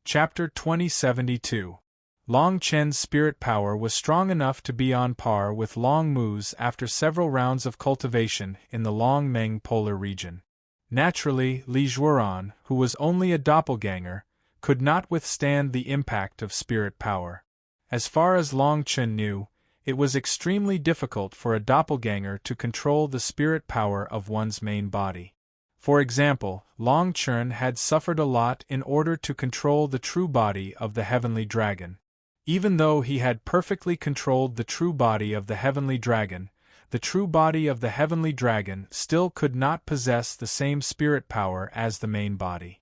Chapter 2072. Long Chen's spirit power was strong enough to be on par with Long Mu's after several rounds of cultivation in the Long Meng polar region. Naturally, Li Zhuoran, who was only a doppelganger, could not withstand the impact of spirit power. As far as Long Chen knew, it was extremely difficult for a doppelganger to control the spirit power of one's main body. For example, Long Chen had suffered a lot in order to control the true body of the heavenly dragon. Even though he had perfectly controlled the true body of the heavenly dragon, the true body of the heavenly dragon still could not possess the same spirit power as the main body.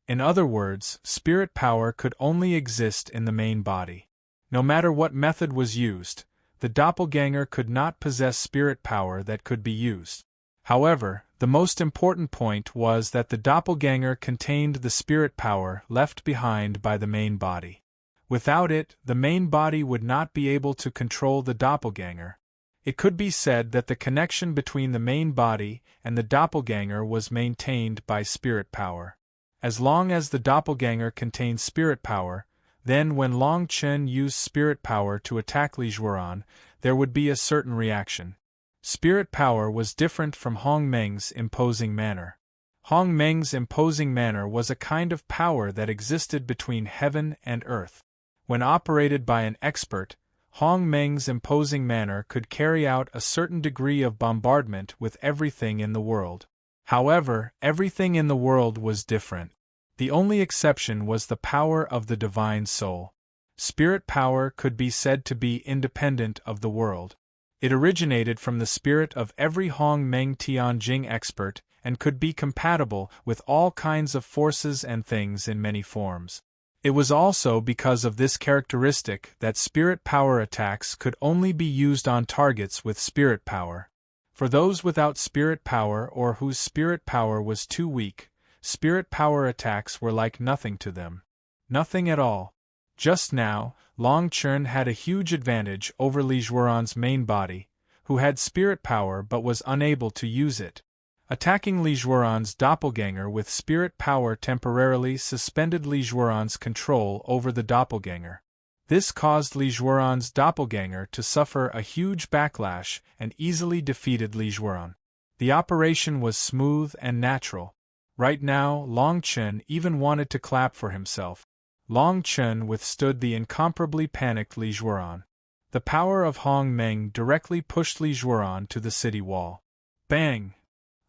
In other words, spirit power could only exist in the main body. No matter what method was used, the doppelganger could not possess spirit power that could be used. However, the most important point was that the doppelganger contained the spirit power left behind by the main body. Without it, the main body would not be able to control the doppelganger. It could be said that the connection between the main body and the doppelganger was maintained by spirit power. As long as the doppelganger contained spirit power, then when Long Chen used spirit power to attack Li Zhuoran, there would be a certain reaction. Spirit power was different from Hong Meng's imposing manner. Hong Meng's imposing manner was a kind of power that existed between heaven and earth. When operated by an expert, Hong Meng's imposing manner could carry out a certain degree of bombardment with everything in the world. However, everything in the world was different. The only exception was the power of the divine soul. Spirit power could be said to be independent of the world. It originated from the spirit of every Hong Meng Tianjing expert and could be compatible with all kinds of forces and things in many forms. It was also because of this characteristic that spirit power attacks could only be used on targets with spirit power. For those without spirit power or whose spirit power was too weak, spirit power attacks were like nothing to them. Nothing at all. Just now, Long Chen had a huge advantage over Li Zhuoran's main body, who had spirit power but was unable to use it. Attacking Li Zhuoran's doppelganger with spirit power temporarily suspended Li Zhuoran's control over the doppelganger. This caused Li Zhuoran's doppelganger to suffer a huge backlash and easily defeated Li Zhuoran. The operation was smooth and natural. Right now, Long Chen even wanted to clap for himself. Long Chen withstood the incomparably panicked Li Zhuoran. The power of Hong Meng directly pushed Li Zhuoran to the city wall. Bang!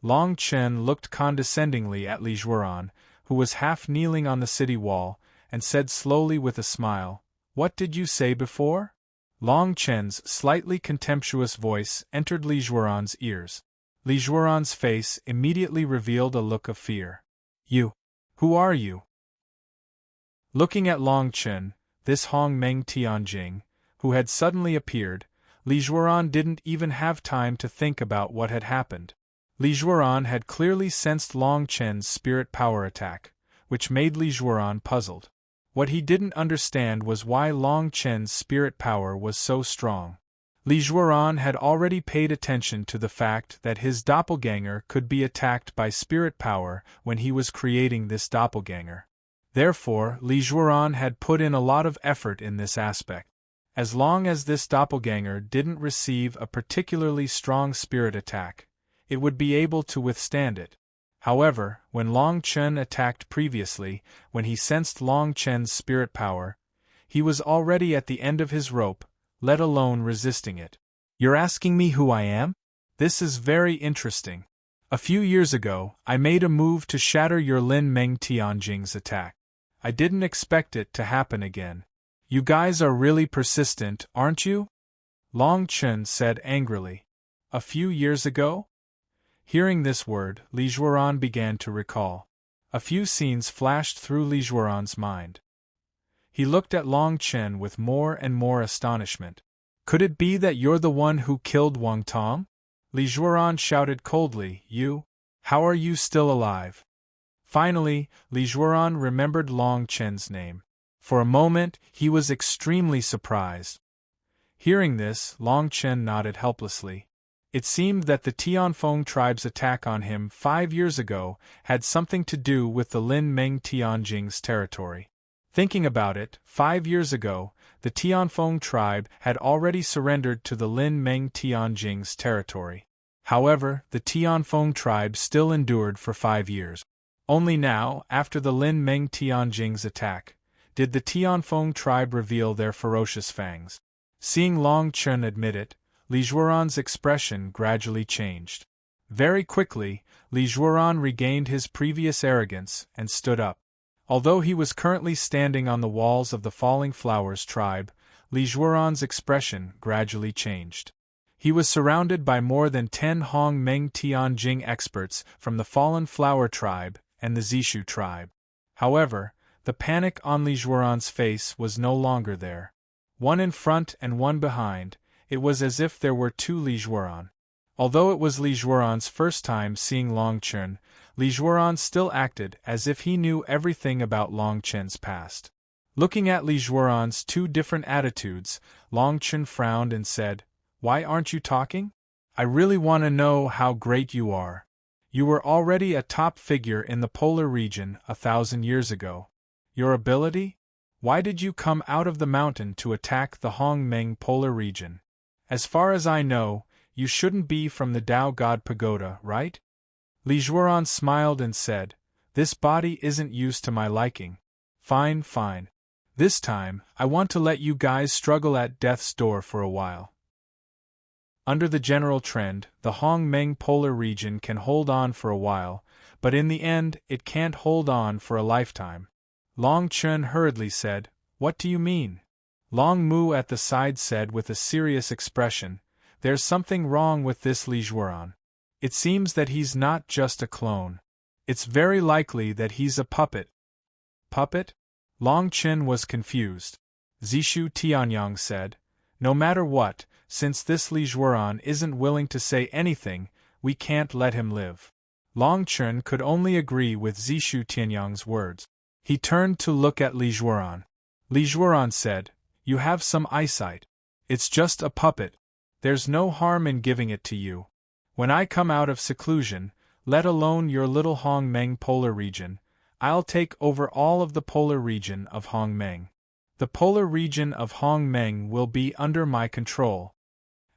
Long Chen looked condescendingly at Li Zhuoran, who was half kneeling on the city wall, and said slowly with a smile, "What did you say before?" Long Chen's slightly contemptuous voice entered Li Zhuoran's ears. Li Zhuoran's face immediately revealed a look of fear. "You? Who are you?" Looking at Long Chen, this Hong Meng Tianjing, who had suddenly appeared, Li Zhuoran didn't even have time to think about what had happened. Li Zhuoran had clearly sensed Long Chen's spirit power attack, which made Li Zhuoran puzzled. What he didn't understand was why Long Chen's spirit power was so strong. Li Zhuoran had already paid attention to the fact that his doppelganger could be attacked by spirit power when he was creating this doppelganger. Therefore, Li Zhuoran had put in a lot of effort in this aspect. As long as this doppelganger didn't receive a particularly strong spirit attack, it would be able to withstand it. However, when Long Chen attacked previously, when he sensed Long Chen's spirit power, he was already at the end of his rope, let alone resisting it. "You're asking me who I am? This is very interesting. A few years ago, I made a move to shatter your Lin Meng Tianjing's attack. I didn't expect it to happen again. You guys are really persistent, aren't you?" Long Chen said angrily. "A few years ago?" Hearing this word, Li Zhuoran began to recall. A few scenes flashed through Li Zhuoran's mind. He looked at Long Chen with more and more astonishment. "Could it be that you're the one who killed Wang Tong?" Li Zhuoran shouted coldly, "You? How are you still alive?" Finally, Li Zhuoran remembered Long Chen's name. For a moment, he was extremely surprised. Hearing this, Long Chen nodded helplessly. It seemed that the Tianfeng tribe's attack on him 5 years ago had something to do with the Lin Meng Tianjing's territory. Thinking about it, 5 years ago, the Tianfeng tribe had already surrendered to the Lin Meng Tianjing's territory. However, the Tianfeng tribe still endured for 5 years. Only now, after the Lin Meng Tianjing's attack, did the Tianfeng tribe reveal their ferocious fangs. Seeing Long Chen admit it, Li Zhuoran's expression gradually changed. Very quickly, Li Zhuoran regained his previous arrogance and stood up. Although he was currently standing on the walls of the Falling Flowers tribe, Li Zhuoran's expression gradually changed. He was surrounded by more than 10 Hong Meng Tianjing experts from the Fallen Flower tribe and the Zishu tribe. However, the panic on Li Zhuoran's face was no longer there. One in front and one behind, it was as if there were 2 Li Zhuoran. Although it was Li Zhuoran's first time seeing Long Chen, Li Zhuoran still acted as if he knew everything about Long Chen's past. Looking at Li Zhuoran's 2 different attitudes, Long Chen frowned and said, "Why aren't you talking? I really want to know how great you are. You were already a top figure in the polar region 1,000 years ago. Your ability? Why did you come out of the mountain to attack the Hong Meng polar region? As far as I know, you shouldn't be from the Tao God Pagoda, right?" Li Zhuoran smiled and said, "This body isn't used to my liking. Fine, fine. This time, I want to let you guys struggle at death's door for a while." Under the general trend, the Hong Meng polar region can hold on for a while, but in the end, it can't hold on for a lifetime. Long Chen hurriedly said, "What do you mean?" Long Mu at the side said with a serious expression, "There's something wrong with this Li Zhuoran. It seems that he's not just a clone. It's very likely that he's a puppet." Puppet? Long Chen was confused. Zishu Tianyang said, "No matter what, since this Li Zhuoran isn't willing to say anything, we can't let him live." Long Chen could only agree with Zishu Tianyang's words. He turned to look at Li Zhuoran. Li Zhuoran said, "You have some eyesight. It's just a puppet. There's no harm in giving it to you. When I come out of seclusion, let alone your little Hong Meng polar region, I'll take over all of the polar region of Hong Meng. The polar region of Hong Meng will be under my control."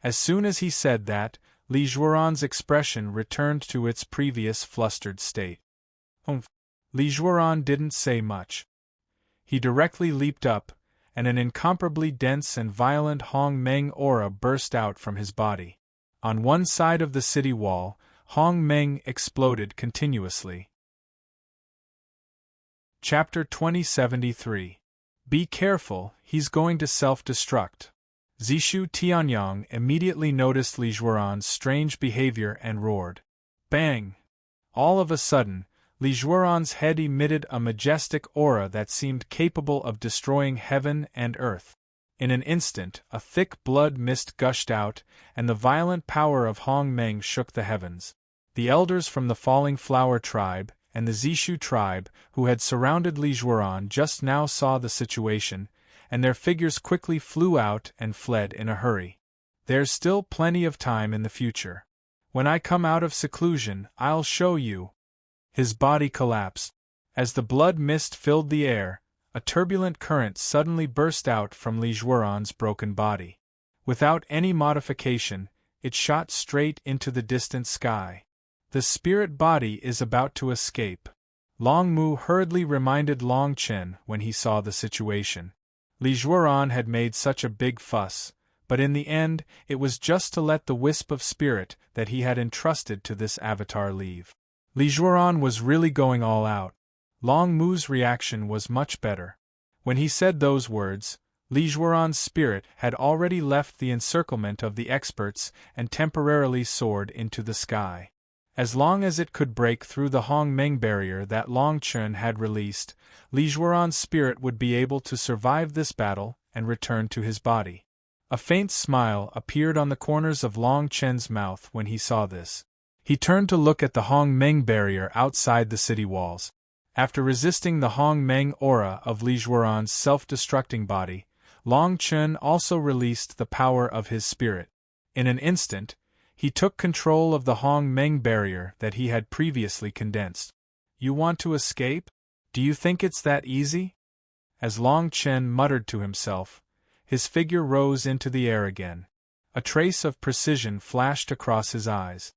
As soon as he said that, Li Zhuoran's expression returned to its previous flustered state. Li Zhuoran didn't say much. He directly leaped up, and an incomparably dense and violent Hong Meng aura burst out from his body. On one side of the city wall, Hong Meng exploded continuously. Chapter 2073. Be careful, he's going to self-destruct. Zishu Tianyang immediately noticed Li Zhuoran's strange behavior and roared. Bang! All of a sudden, Li Zhuoran's head emitted a majestic aura that seemed capable of destroying heaven and earth. In an instant, a thick blood mist gushed out, and the violent power of Hong Meng shook the heavens. The elders from the Falling Flower tribe and the Zishu tribe, who had surrounded Li Zhuoran, just now saw the situation, and their figures quickly flew out and fled in a hurry. There's still plenty of time in the future. When I come out of seclusion, I'll show you. His body collapsed. As the blood mist filled the air, a turbulent current suddenly burst out from Li Zhuoran's broken body. Without any modification, it shot straight into the distant sky. The spirit body is about to escape. Long Mu hurriedly reminded Long Chen when he saw the situation. Li Zhuoran had made such a big fuss, but in the end, it was just to let the wisp of spirit that he had entrusted to this avatar leave. Li Zhuoran was really going all out. Long Mu's reaction was much better. When he said those words, Li Zhuoran's spirit had already left the encirclement of the experts and temporarily soared into the sky. As long as it could break through the Hong Meng barrier that Long Chen had released, Li Zhuoran's spirit would be able to survive this battle and return to his body. A faint smile appeared on the corners of Long Chen's mouth when he saw this. He turned to look at the Hong Meng barrier outside the city walls. After resisting the Hong Meng aura of Li Zhuoran's self-destructing body, Long Chen also released the power of his spirit. In an instant, he took control of the Hong Meng barrier that he had previously condensed. You want to escape? Do you think it's that easy? As Long Chen muttered to himself, his figure rose into the air again. A trace of precision flashed across his eyes.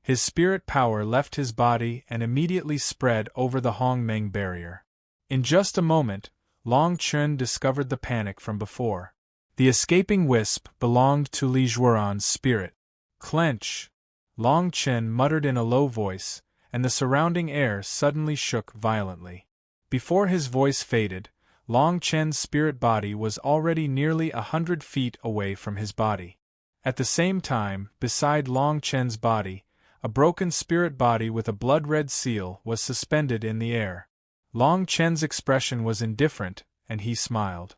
His spirit power left his body and immediately spread over the Hongmeng barrier. In just a moment, Long Chen discovered the panic from before. The escaping wisp belonged to Li Zhuoran's spirit. Clench! Long Chen muttered in a low voice, and the surrounding air suddenly shook violently. Before his voice faded, Long Chen's spirit body was already nearly 100 feet away from his body. At the same time, beside Long Chen's body, a broken spirit body with a blood-red seal was suspended in the air. Long Chen's expression was indifferent, and he smiled.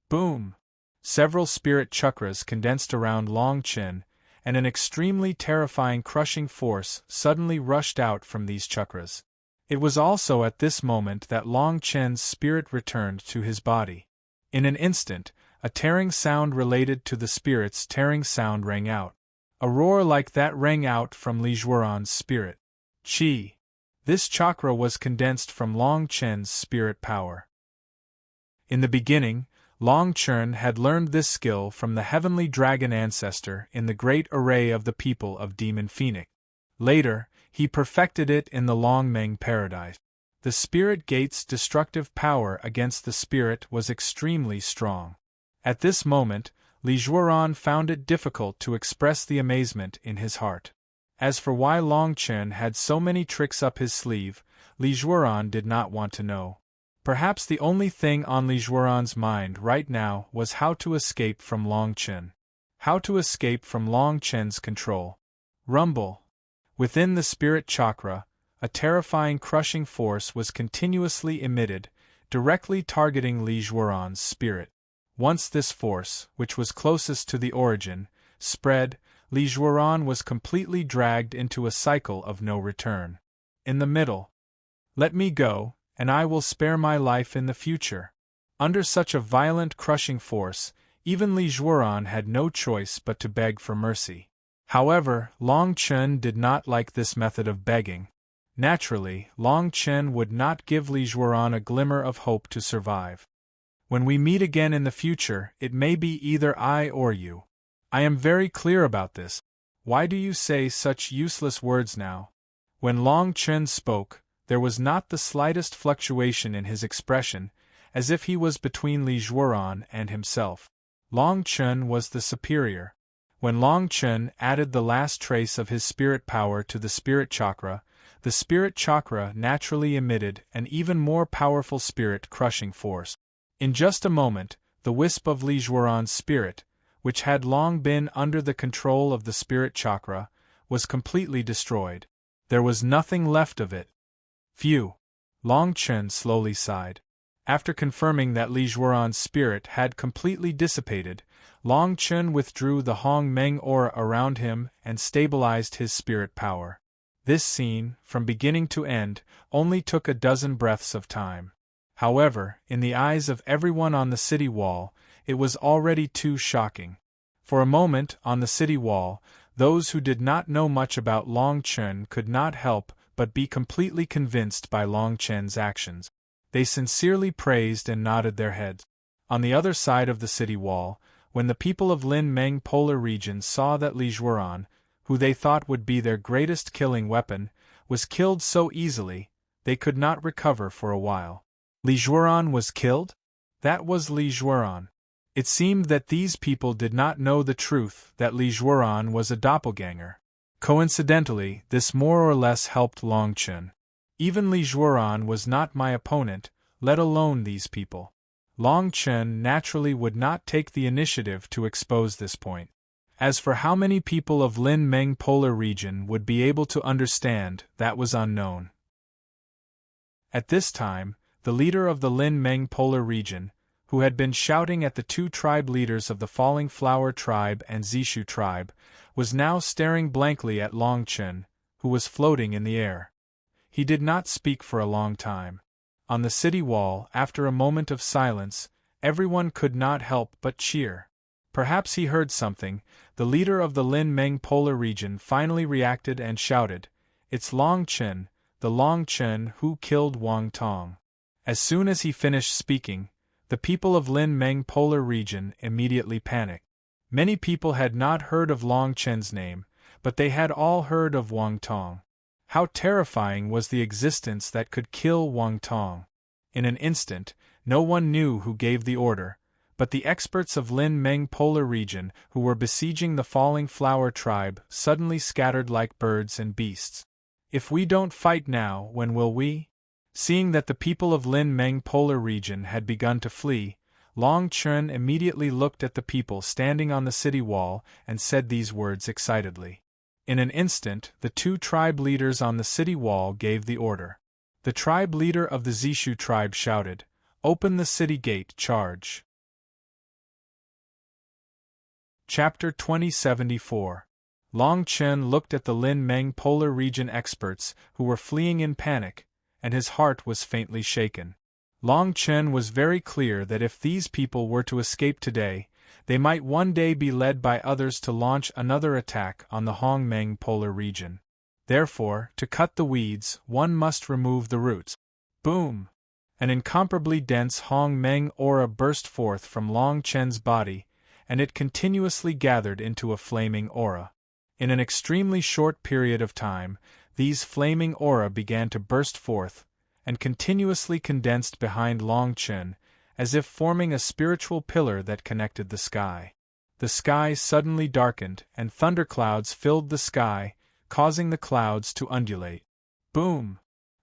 Boom! Several spirit chakras condensed around Long Chen, and an extremely terrifying crushing force suddenly rushed out from these chakras. It was also at this moment that Long Chen's spirit returned to his body. In an instant, a tearing sound related to the spirit's tearing sound rang out. A roar like that rang out from Li Zhuoran's spirit. Qi. This chakra was condensed from Long Chen's spirit power. In the beginning, Long Chen had learned this skill from the heavenly dragon ancestor in the great array of the people of Demon Phoenix. Later, he perfected it in the Longmeng paradise. The spirit gate's destructive power against the spirit was extremely strong. At this moment, Li Zhuoran found it difficult to express the amazement in his heart. As for why Long Chen had so many tricks up his sleeve, Li Zhuoran did not want to know. Perhaps the only thing on Li Zhuoran's mind right now was how to escape from Long Chen. How to escape from Long Chen's control. Rumble. Within the spirit chakra, a terrifying crushing force was continuously emitted, directly targeting Li Zhuoran's spirit. Once this force, which was closest to the origin, spread, Li Zhuoran was completely dragged into a cycle of no return. In the middle. Let me go, and I will spare my life in the future. Under such a violent crushing force, even Li Zhuoran had no choice but to beg for mercy. However, Long Chen did not like this method of begging. Naturally, Long Chen would not give Li Zhuoran a glimmer of hope to survive. When we meet again in the future, it may be either I or you. I am very clear about this. Why do you say such useless words now? When Long Chen spoke, there was not the slightest fluctuation in his expression, as if he was between Li Zhuoran and himself. Long Chen was the superior. When Long Chen added the last trace of his spirit power to the spirit chakra naturally emitted an even more powerful spirit-crushing force. In just a moment, the wisp of Li Zhuoran's spirit, which had long been under the control of the spirit chakra, was completely destroyed. There was nothing left of it. Phew! Long Chen slowly sighed. After confirming that Li Zhuoran's spirit had completely dissipated, Long Chen withdrew the Hongmeng aura around him and stabilized his spirit power. This scene, from beginning to end, only took a dozen breaths of time. However, in the eyes of everyone on the city wall, it was already too shocking. For a moment, on the city wall, those who did not know much about Long Chen could not help but be completely convinced by Long Chen's actions. They sincerely praised and nodded their heads. On the other side of the city wall, when the people of Lin Meng Polar region saw that Li Zhuoran, who they thought would be their greatest killing weapon, was killed so easily, they could not recover for a while. Li Zhuoran was killed? That was Li Zhuoran. It seemed that these people did not know the truth that Li Zhuoran was a doppelganger. Coincidentally, this more or less helped Long Chen. Even Li Zhuoran was not my opponent, let alone these people. Long Chen naturally would not take the initiative to expose this point. As for how many people of Lin Meng Polar region would be able to understand, that was unknown. At this time, the leader of the Lin Meng Polar region, who had been shouting at the two tribe leaders of the Falling Flower tribe and Zishu tribe, was now staring blankly at Long Chen, who was floating in the air. He did not speak for a long time. On the city wall, after a moment of silence, everyone could not help but cheer. Perhaps he heard something. The leader of the Lin Meng Polar region finally reacted and shouted, "It's Long Chen, the Long Chen who killed Wang Tong." As soon as he finished speaking, The people of Lin Meng Polar region immediately panicked. Many people had not heard of Long Chen's name, but they had all heard of Wang Tong. How terrifying was the existence that could kill Wang Tong! In an instant, no one knew who gave the order, but the experts of Lin Meng Polar region who were besieging the Falling Flower tribe suddenly scattered like birds and beasts. If we don't fight now, when will we? Seeing that the people of Lin Meng Polar region had begun to flee, Long Chen immediately looked at the people standing on the city wall and said these words excitedly. In an instant, the two tribe leaders on the city wall gave the order. The tribe leader of the Zishu tribe shouted, "Open the city gate, charge!" Chapter 2074. Long Chen looked at the Lin Meng Polar region experts who were fleeing in panic, and his heart was faintly shaken. Long Chen was very clear that if these people were to escape today, they might one day be led by others to launch another attack on the Hong Meng Polar region. Therefore, to cut the weeds, one must remove the roots. Boom! An incomparably dense Hong Meng aura burst forth from Long Chen's body, and it continuously gathered into a flaming aura. In an extremely short period of time, these flaming aura began to burst forth, and continuously condensed behind Long Chen, as if forming a spiritual pillar that connected the sky. The sky suddenly darkened, and thunderclouds filled the sky, causing the clouds to undulate. Boom!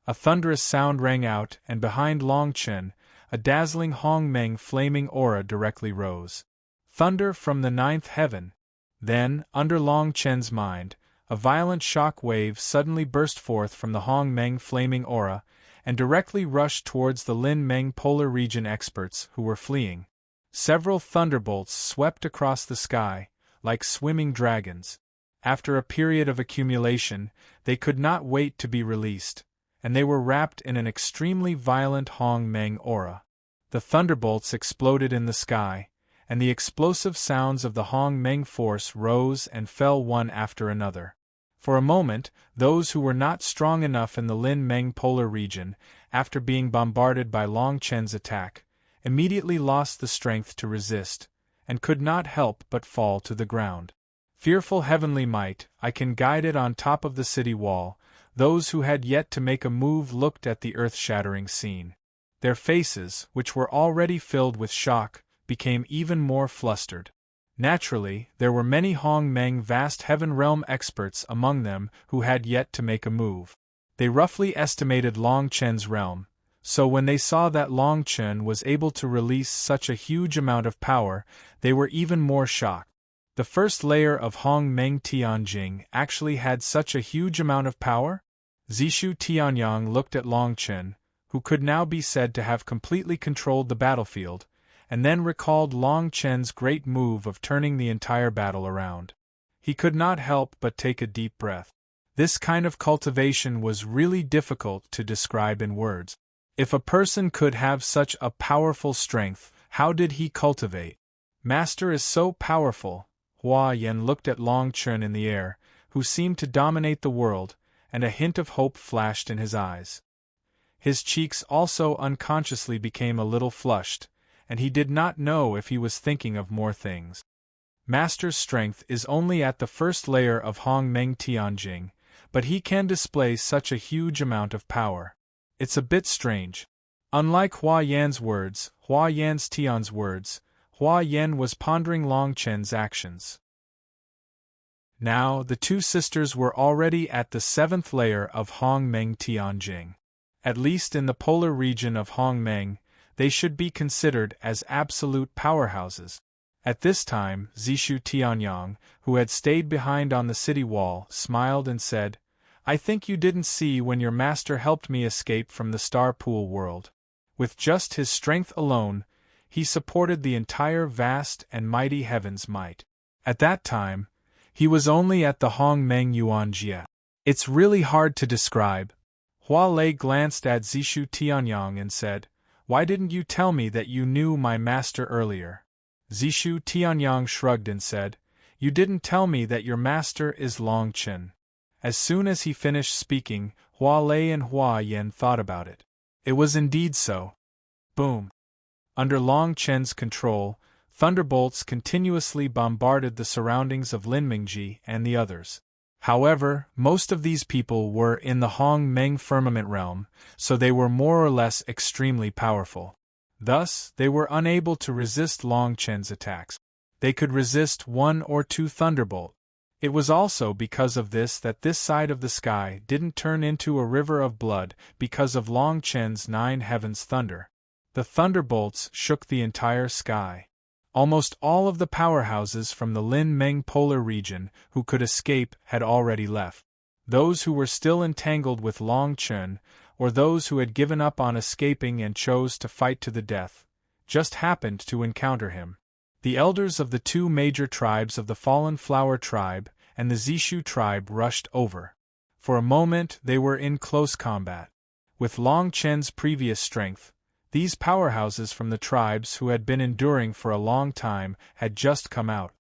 A thunderous sound rang out, and behind Long Chen, a dazzling Hong Meng flaming aura directly rose. Thunder from the ninth heaven! Then, under Long Chen's mind, a violent shock wave suddenly burst forth from the Hong Meng flaming aura, and directly rushed towards the Lin Meng Polar region experts who were fleeing. Several thunderbolts swept across the sky, like swimming dragons. After a period of accumulation, they could not wait to be released, and they were wrapped in an extremely violent Hong Meng aura. The thunderbolts exploded in the sky, and the explosive sounds of the Hong Meng force rose and fell one after another. For a moment, those who were not strong enough in the Lin Meng Polar region, after being bombarded by Long Chen's attack, immediately lost the strength to resist, and could not help but fall to the ground. Fearful heavenly might, I can guide it on top of the city wall. Those who had yet to make a move looked at the earth-shattering scene. Their faces, which were already filled with shock, became even more flustered. Naturally, there were many Hong Meng vast heaven realm experts among them who had yet to make a move. They roughly estimated Long Chen's realm, so when they saw that Long Chen was able to release such a huge amount of power, they were even more shocked. The first layer of Hong Meng Tianjing actually had such a huge amount of power? Zishu Tianyang looked at Long Chen, who could now be said to have completely controlled the battlefield, and then recalled Long Chen's great move of turning the entire battle around. He could not help but take a deep breath. This kind of cultivation was really difficult to describe in words. If a person could have such a powerful strength, how did he cultivate? Master is so powerful. Hua Yan looked at Long Chen in the air, who seemed to dominate the world, and a hint of hope flashed in his eyes. His cheeks also unconsciously became a little flushed, and he did not know if he was thinking of more things. Master's strength is only at the first layer of Hong Meng Tianjing, but he can display such a huge amount of power. It's a bit strange. Unlike Hua Yan's words, Hua Yan's Tian's words, Hua Yan was pondering Long Chen's actions. Now, the two sisters were already at the seventh layer of Hong Meng Tianjing. At least in the polar region of Hong Meng, they should be considered as absolute powerhouses. At this time, Zishu Tianyang, who had stayed behind on the city wall, smiled and said, "I think you didn't see when your master helped me escape from the Star Pool world. With just his strength alone, he supported the entire vast and mighty heaven's might. At that time, he was only at the Hong Meng Yuanjie. It's really hard to describe." Hua Lei glanced at Zishu Tianyang and said, "Why didn't you tell me that you knew my master earlier?" Zishu Tianyang shrugged and said, "You didn't tell me that your master is Long Chen." As soon as he finished speaking, Hua Lei and Hua Yan thought about it. It was indeed so. Boom! Under Long Chen's control, thunderbolts continuously bombarded the surroundings of Linmingji and the others. However, most of these people were in the Hong Meng firmament realm, so they were more or less extremely powerful. Thus, they were unable to resist Long Chen's attacks. They could resist 1 or 2 thunderbolts. It was also because of this that this side of the sky didn't turn into a river of blood because of Long Chen's 9 heavens thunder. The thunderbolts shook the entire sky. Almost all of the powerhouses from the Lin Meng polar region who could escape had already left. Those who were still entangled with Long Chen, or those who had given up on escaping and chose to fight to the death, just happened to encounter him. The elders of the 2 major tribes of the Fallen Flower tribe and the Zishu tribe rushed over. For a moment they were in close combat. With Long Chen's previous strength, these powerhouses from the tribes who had been enduring for a long time had just come out.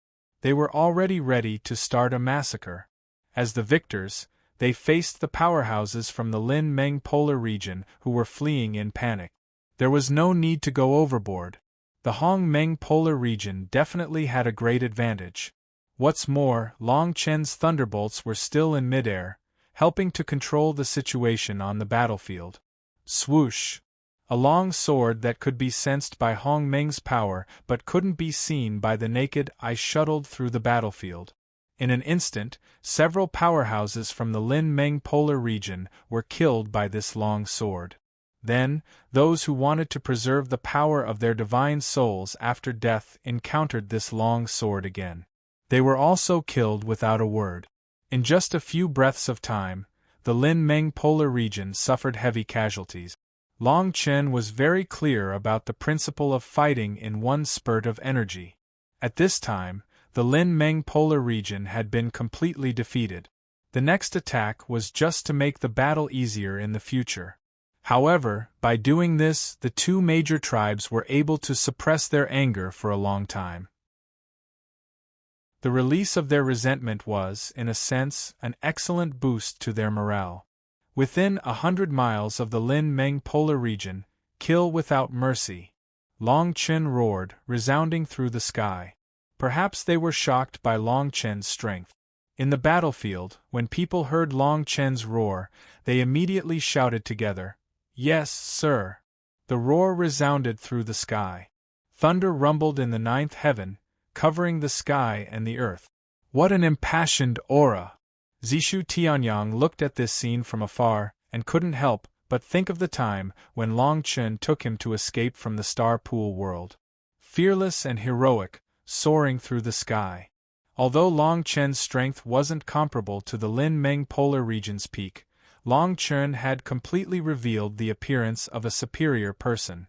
They were already ready to start a massacre. As the victors, they faced the powerhouses from the Lin Meng polar region who were fleeing in panic. There was no need to go overboard. The Hong Meng polar region definitely had a great advantage. What's more, Long Chen's thunderbolts were still in midair, helping to control the situation on the battlefield. Swoosh! A long sword that could be sensed by Hong Meng's power but couldn't be seen by the naked eye shuttled through the battlefield. In an instant, several powerhouses from the Lin Meng polar region were killed by this long sword. Then, those who wanted to preserve the power of their divine souls after death encountered this long sword again. They were also killed without a word. In just a few breaths of time, the Lin Meng polar region suffered heavy casualties. Long Chen was very clear about the principle of fighting in one spurt of energy. At this time, the Lin Meng polar region had been completely defeated. The next attack was just to make the battle easier in the future. However, by doing this, the 2 major tribes were able to suppress their anger for a long time. The release of their resentment was, in a sense, an excellent boost to their morale. Within 100 miles of the Lin Meng polar region, kill without mercy. Long Chen roared, resounding through the sky. Perhaps they were shocked by Long Chen's strength. In the battlefield, when people heard Long Chen's roar, they immediately shouted together, "Yes, sir!" The roar resounded through the sky. Thunder rumbled in the 9th heaven, covering the sky and the earth. What an impassioned aura! Zishu Tianyang looked at this scene from afar, and couldn't help but think of the time when Long Chen took him to escape from the Star Pool world. Fearless and heroic, soaring through the sky. Although Long Chen's strength wasn't comparable to the Lin Meng polar region's peak, Long Chen had completely revealed the appearance of a superior person.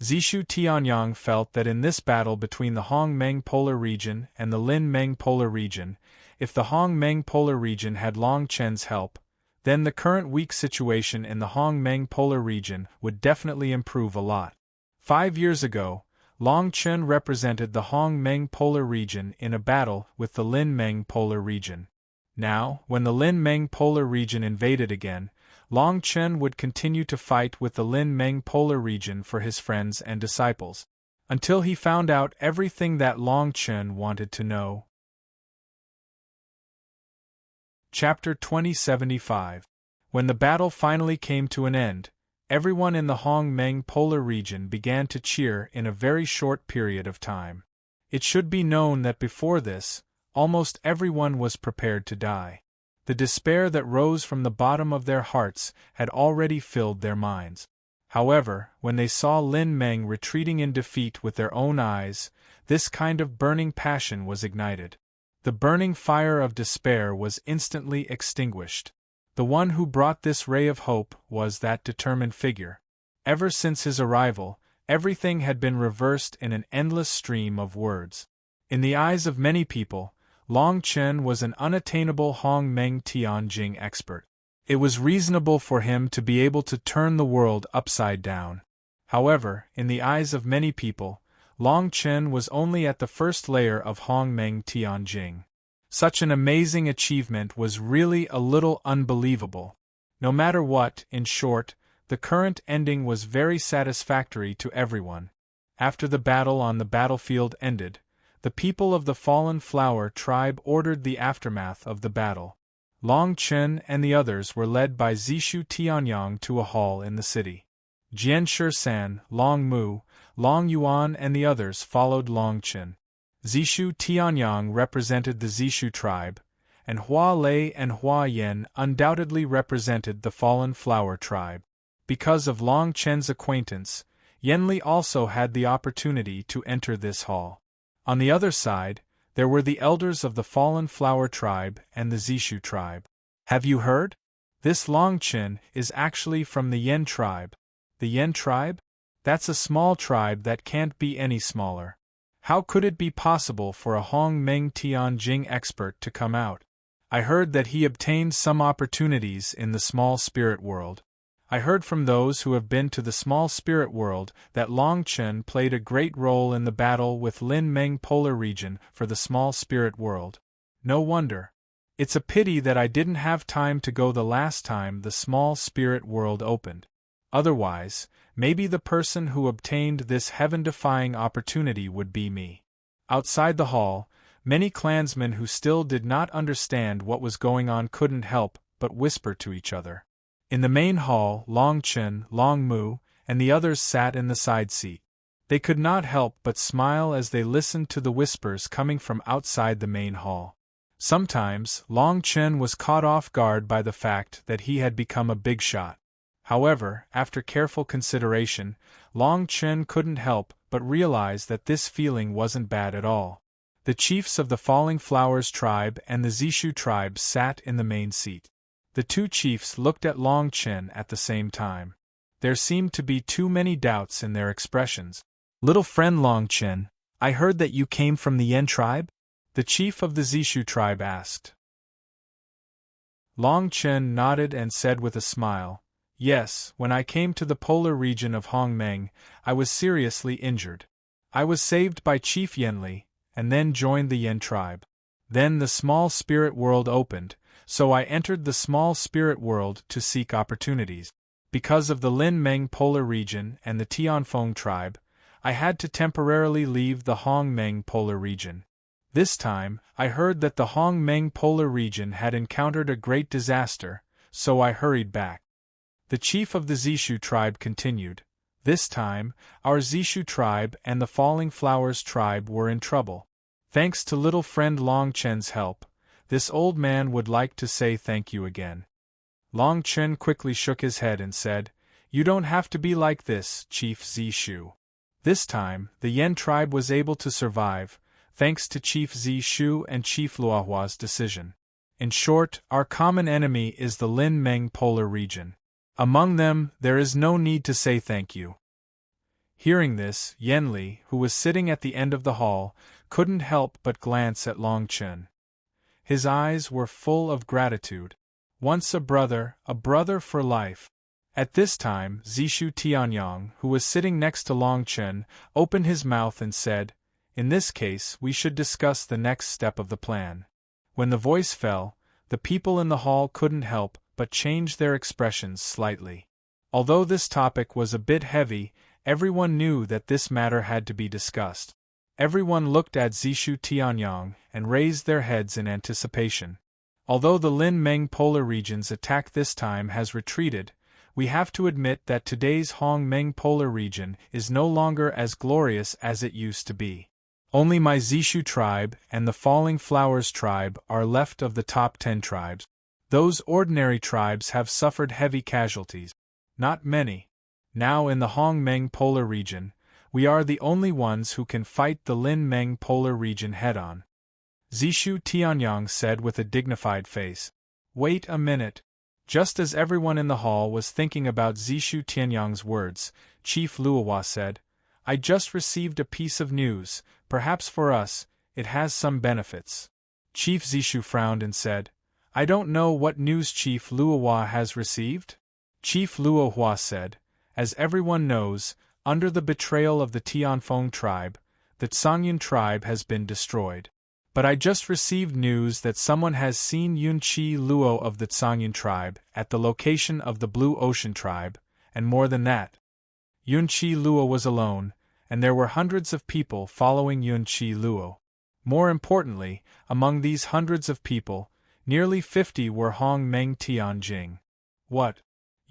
Zishu Tianyang felt that in this battle between the Hong Meng polar region and the Lin Meng polar region, if the Hong Meng polar region had Long Chen's help, then the current weak situation in the Hong Meng polar region would definitely improve a lot. 5 years ago, Long Chen represented the Hong Meng polar region in a battle with the Lin Meng polar region. Now, when the Lin Meng polar region invaded again, Long Chen would continue to fight with the Lin Meng polar region for his friends and disciples, until he found out everything that Long Chen wanted to know. Chapter 2075. When the battle finally came to an end, everyone in the Hong Meng polar region began to cheer in a very short period of time. It should be known that before this, almost everyone was prepared to die. The despair that rose from the bottom of their hearts had already filled their minds. However, when they saw Lin Meng retreating in defeat with their own eyes, this kind of burning passion was ignited. The burning fire of despair was instantly extinguished. The one who brought this ray of hope was that determined figure. Ever since his arrival, everything had been reversed in an endless stream of words. In the eyes of many people, Long Chen was an unattainable Hong Meng Tianjing expert. It was reasonable for him to be able to turn the world upside down. However, in the eyes of many people, Long Chen was only at the first layer of Hong Meng Tianjing. Such an amazing achievement was really a little unbelievable. No matter what, in short, the current ending was very satisfactory to everyone. After the battle on the battlefield ended, the people of the Fallen Flower tribe ordered the aftermath of the battle. Long Chen and the others were led by Zishu Tianyang to a hall in the city. Jian Shisan, Long Mu, Long Yuan and the others followed Long Chen. Zishu Tianyang represented the Zishu tribe, and Hua Lei and Hua Yen undoubtedly represented the Fallen Flower tribe. Because of Long Chen's acquaintance, Yanli also had the opportunity to enter this hall. On the other side, there were the elders of the Fallen Flower tribe and the Zishu tribe. Have you heard? This Long Chen is actually from the Yen tribe. The Yen tribe? That's a small tribe that can't be any smaller. How could it be possible for a Hong Meng Tianjing expert to come out? I heard that he obtained some opportunities in the small spirit world. I heard from those who have been to the small spirit world that Long Chen played a great role in the battle with Lin Meng Polar Region for the small spirit world. No wonder. It's a pity that I didn't have time to go the last time the small spirit world opened. Otherwise, maybe the person who obtained this heaven-defying opportunity would be me. Outside the hall, many clansmen who still did not understand what was going on couldn't help but whisper to each other. In the main hall, Long Chen, Long Mu, and the others sat in the side seat. They could not help but smile as they listened to the whispers coming from outside the main hall. Sometimes, Long Chen was caught off guard by the fact that he had become a big shot. However, after careful consideration, Long Chen couldn't help but realize that this feeling wasn't bad at all. The chiefs of the Falling Flowers tribe and the Zishu tribe sat in the main seat. The two chiefs looked at Long Chen at the same time. There seemed to be too many doubts in their expressions. "Little friend Long Chen, I heard that you came from the Yen tribe?" the chief of the Zishu tribe asked. Long Chen nodded and said with a smile, "Yes, when I came to the polar region of Hongmeng, I was seriously injured. I was saved by Chief Yanli, and then joined the Yen tribe. Then the small spirit world opened, so I entered the small spirit world to seek opportunities. Because of the Lin Meng polar region and the Tianfeng tribe, I had to temporarily leave the Hongmeng polar region. This time, I heard that the Hongmeng polar region had encountered a great disaster, so I hurried back." The chief of the Zishu tribe continued, "This time, our Zishu tribe and the Falling Flowers tribe were in trouble. Thanks to little friend Long Chen's help, this old man would like to say thank you again." Long Chen quickly shook his head and said, "You don't have to be like this, Chief Zishu. This time, the Yen tribe was able to survive, thanks to Chief Zishu and Chief Luohua's decision. In short, our common enemy is the Lin Meng polar region. Among them, there is no need to say thank you." Hearing this, Yanli, who was sitting at the end of the hall, couldn't help but glance at Long Chen. His eyes were full of gratitude. Once a brother for life. At this time, Zishu Tianyang, who was sitting next to Long Chen, opened his mouth and said, "In this case, we should discuss the next step of the plan." When the voice fell, the people in the hall couldn't help but change their expressions slightly. Although this topic was a bit heavy, everyone knew that this matter had to be discussed. Everyone looked at Zishu Tianyang and raised their heads in anticipation. Although the Lin Meng polar region's attack this time has retreated, we have to admit that today's Hong Meng polar region is no longer as glorious as it used to be. Only my Zishu tribe and the Falling Flowers tribe are left of the top 10 tribes. Those ordinary tribes have suffered heavy casualties. Not many. Now in the Hong Meng polar region, we are the only ones who can fight the Lin Meng polar region head-on. Zishu Tianyang said with a dignified face. Wait a minute. Just as everyone in the hall was thinking about Zishu Tianyang's words, Chief Luohua said, "I just received a piece of news. Perhaps for us, it has some benefits." Chief Zishu frowned and said, "I don't know what news Chief Luohua has received." Chief Luohua said, "As everyone knows, under the betrayal of the Tianfeng tribe, the Tsangyun tribe has been destroyed. But I just received news that someone has seen Yunqi Luo of the Tsangyun tribe at the location of the Blue Ocean tribe, and more than that. Yunqi Luo was alone, and there were hundreds of people following Yunqi Luo. More importantly, among these hundreds of people, nearly 50 were Hong Meng Tianjing. What?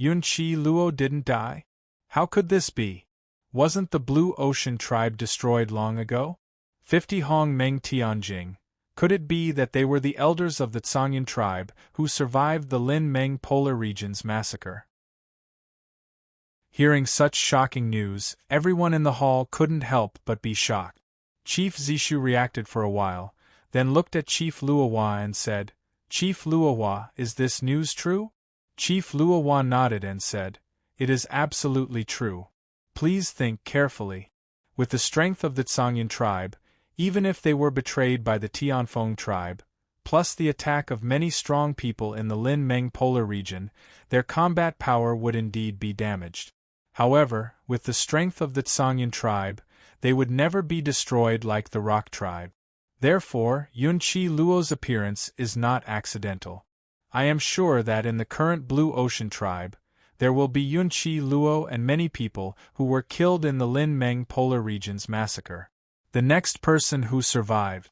Yunqi Luo didn't die? How could this be? Wasn't the Blue Ocean tribe destroyed long ago? 50 Hong Meng Tianjing. Could it be that they were the elders of the Zhangyan tribe who survived the Lin Meng polar region's massacre? Hearing such shocking news, everyone in the hall couldn't help but be shocked. Chief Zishu reacted for a while, then looked at Chief Luohua and said, "Chief Luohua, is this news true?" Chief Luohua nodded and said, "It is absolutely true. Please think carefully. With the strength of the Zhangyan tribe, even if they were betrayed by the Tianfeng tribe, plus the attack of many strong people in the Lin Meng polar region, their combat power would indeed be damaged. However, with the strength of the Zhangyan tribe, they would never be destroyed like the Rock tribe. Therefore, Yunqi Luo's appearance is not accidental. I am sure that in the current Blue Ocean tribe, there will be Yunqi Luo and many people who were killed in the Lin Meng polar region's massacre. The next person who survived."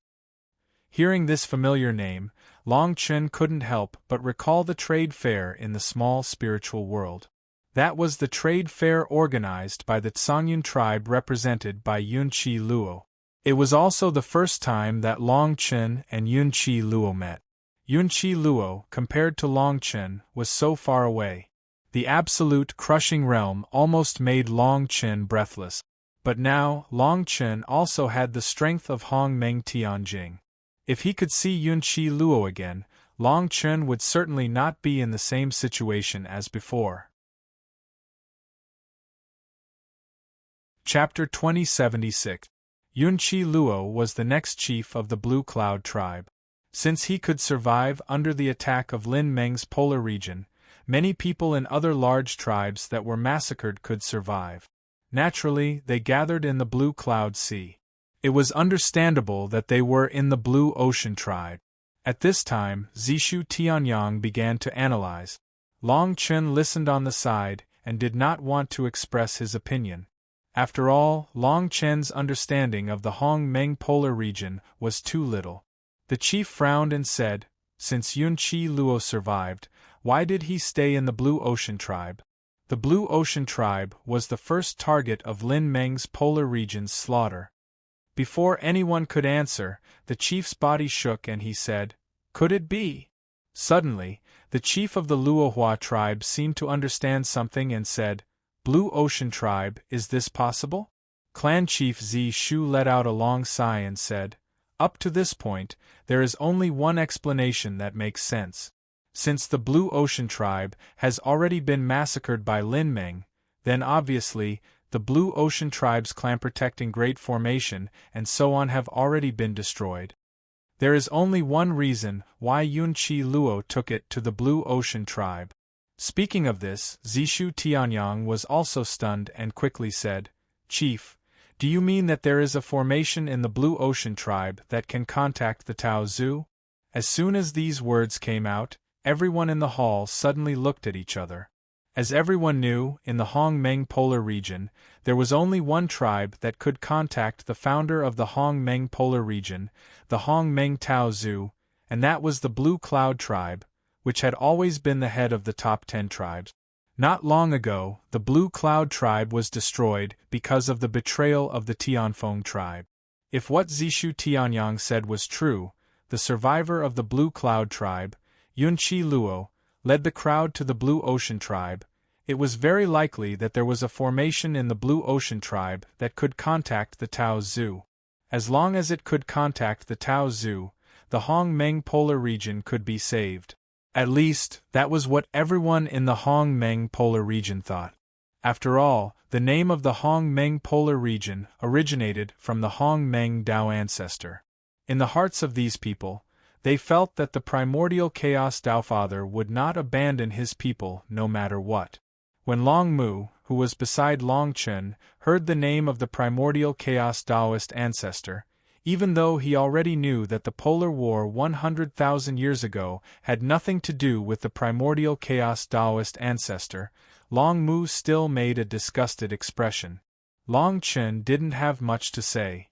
Hearing this familiar name, Long Chen couldn't help but recall the trade fair in the small spiritual world. That was the trade fair organized by the Zhangyan tribe represented by Yunqi Luo. It was also the first time that Long Chen and Yunqi Luo met. Yunqi Luo, compared to Long Chen, was so far away. The absolute crushing realm almost made Long Chen breathless. But now, Long Chen also had the strength of Hong Meng Tianjing. If he could see Yunqi Luo again, Long Chen would certainly not be in the same situation as before. Chapter 2076. Yunqi Luo was the next chief of the Blue Cloud tribe. Since he could survive under the attack of Lin Meng's polar region, many people in other large tribes that were massacred could survive. Naturally, they gathered in the Blue Cloud Sea. It was understandable that they were in the Blue Ocean tribe. At this time, Zishu Tianyang began to analyze. Long Chen listened on the side and did not want to express his opinion. After all, Long Chen's understanding of the Hong Meng polar region was too little. The chief frowned and said, "Since Yunqi Luo survived, why did he stay in the Blue Ocean tribe?" The Blue Ocean tribe was the first target of Lin Meng's polar region's slaughter. Before anyone could answer, the chief's body shook and he said, "Could it be?" Suddenly, the chief of the Luohua tribe seemed to understand something and said, "Blue Ocean tribe, is this possible?" Clan Chief Zi Shu let out a long sigh and said, "Up to this point, there is only one explanation that makes sense. Since the Blue Ocean tribe has already been massacred by Lin Meng, then obviously, the Blue Ocean tribe's clan protecting Great Formation and so on have already been destroyed. There is only one reason why Yunqi Luo took it to the Blue Ocean tribe." Speaking of this, Zishu Tianyang was also stunned and quickly said, "Chief, do you mean that there is a formation in the Blue Ocean tribe that can contact the Tao Zu?" As soon as these words came out, everyone in the hall suddenly looked at each other. As everyone knew, in the Hong Meng polar region, there was only one tribe that could contact the founder of the Hong Meng polar region, the Hong Meng Tao Zu, and that was the Blue Cloud tribe, which had always been the head of the top 10 tribes. Not long ago, the Blue Cloud tribe was destroyed because of the betrayal of the Tianfeng tribe. If what Zishu Tianyang said was true, the survivor of the Blue Cloud tribe, Yunqi Luo, led the crowd to the Blue Ocean tribe. It was very likely that there was a formation in the Blue Ocean tribe that could contact the Tao Zu. As long as it could contact the Tao Zu, the Hong Meng polar region could be saved. At least, that was what everyone in the Hong Meng polar region thought. After all, the name of the Hong Meng polar region originated from the Hong Meng Dao ancestor. In the hearts of these people, they felt that the primordial chaos Tao Father would not abandon his people no matter what. When Long Mu, who was beside Long Chen, heard the name of the primordial chaos Taoist ancestor, even though he already knew that the polar war 100,000 years ago had nothing to do with the primordial chaos Taoist ancestor, Long Mu still made a disgusted expression. Long Chen didn't have much to say.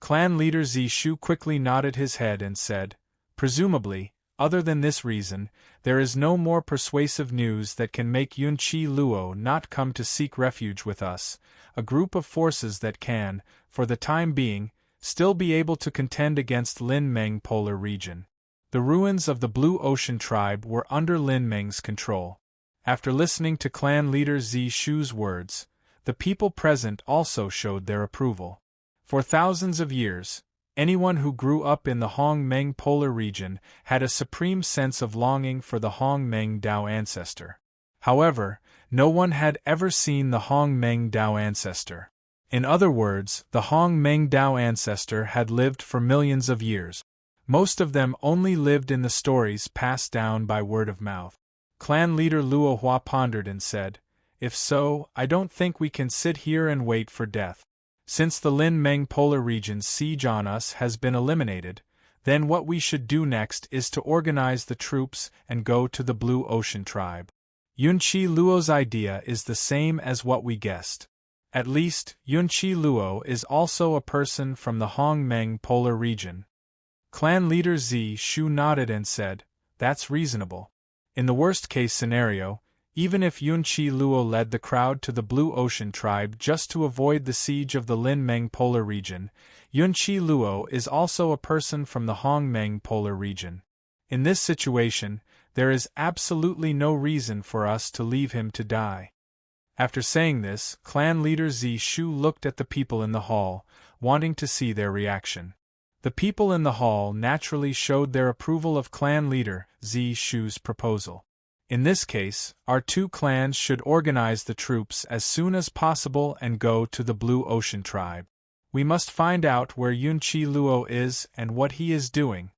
Clan leader Zishu quickly nodded his head and said, "Presumably, other than this reason, there is no more persuasive news that can make Yunqi Luo not come to seek refuge with us, a group of forces that can, for the time being, still be able to contend against Lin Meng Polar Region." The ruins of the Blue Ocean tribe were under Lin Meng's control. After listening to clan leader Zishu's words, the people present also showed their approval. For thousands of years, anyone who grew up in the Hong Meng Polar region had a supreme sense of longing for the Hong Meng Dao ancestor. However, no one had ever seen the Hong Meng Dao ancestor. In other words, the Hong Meng Dao ancestor had lived for millions of years. Most of them only lived in the stories passed down by word of mouth. Clan leader Luo Hua pondered and said, "If so, I don't think we can sit here and wait for death. Since the Lin Meng Polar region's siege on us has been eliminated, then what we should do next is to organize the troops and go to the Blue Ocean tribe." Yunqi Luo's idea is the same as what we guessed. At least, Yunqi Luo is also a person from the Hong Meng Polar region. Clan leader Zishu nodded and said, "That's reasonable. In the worst-case scenario, even if Yunqi Luo led the crowd to the Blue Ocean tribe just to avoid the siege of the Lin Meng Polar region, Yunqi Luo is also a person from the Hong Meng Polar region. In this situation, there is absolutely no reason for us to leave him to die." After saying this, clan leader Zishu looked at the people in the hall, wanting to see their reaction. The people in the hall naturally showed their approval of clan leader Zishu's proposal. In this case, our two clans should organize the troops as soon as possible and go to the Blue Ocean tribe. We must find out where Yunqi Luo is and what he is doing.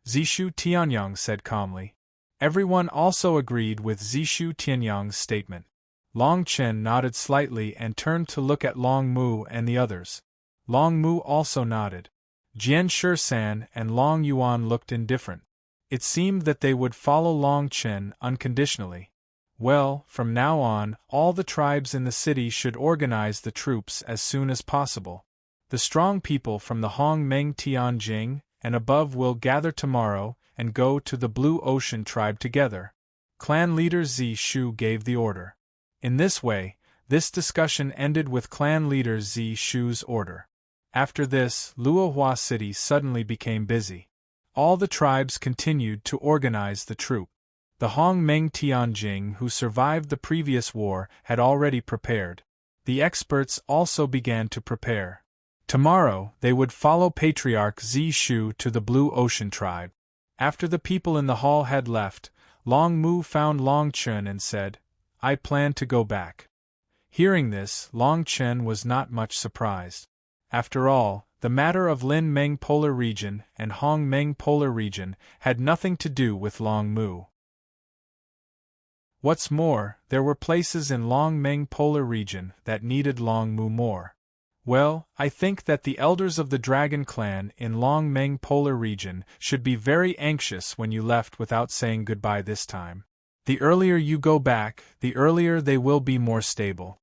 Zishu Tianyang said calmly. Everyone also agreed with Zishu Tianyang's statement. Long Chen nodded slightly and turned to look at Long Mu and the others. Long Mu also nodded. Jian Shisan and Long Yuan looked indifferent. It seemed that they would follow Long Chen unconditionally. Well, from now on, all the tribes in the city should organize the troops as soon as possible. The strong people from the Hong Meng Tianjing and above will gather tomorrow and go to the Blue Ocean tribe together. Clan leader Zishu gave the order. In this way, this discussion ended with clan leader Zishu's order. After this, Luohua City suddenly became busy. All the tribes continued to organize the troop. The Hong Meng Tianjing who survived the previous war had already prepared. The experts also began to prepare. Tomorrow, they would follow Patriarch Zishu to the Blue Ocean tribe. After the people in the hall had left, Long Mu found Long Chen and said, "I plan to go back." Hearing this, Long Chen was not much surprised. After all, the matter of Lin Meng Polar region and Hong Meng Polar region had nothing to do with Long Mu. What's more, there were places in Long Meng Polar region that needed Long Mu more. Well, I think that the elders of the Dragon Clan in Long Meng Polar region should be very anxious when you left without saying goodbye this time. The earlier you go back, the earlier they will be more stable.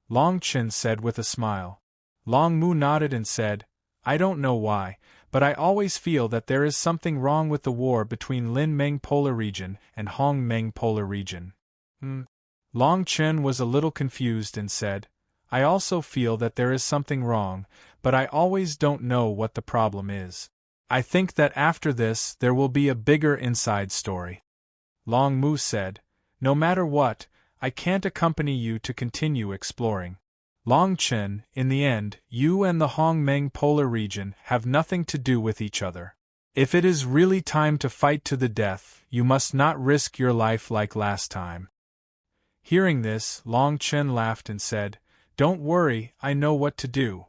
Long Chen said with a smile. Long Mu nodded and said, "I don't know why, but I always feel that there is something wrong with the war between Lin Meng Polar region and Hong Meng Polar region." Long Chen was a little confused and said, "I also feel that there is something wrong, but I always don't know what the problem is. I think that after this there will be a bigger inside story." Long Mu said, "No matter what, I can't accompany you to continue exploring. Long Chen, in the end, you and the Hong Meng Polar region have nothing to do with each other. If it is really time to fight to the death, you must not risk your life like last time." Hearing this, Long Chen laughed and said, "Don't worry, I know what to do.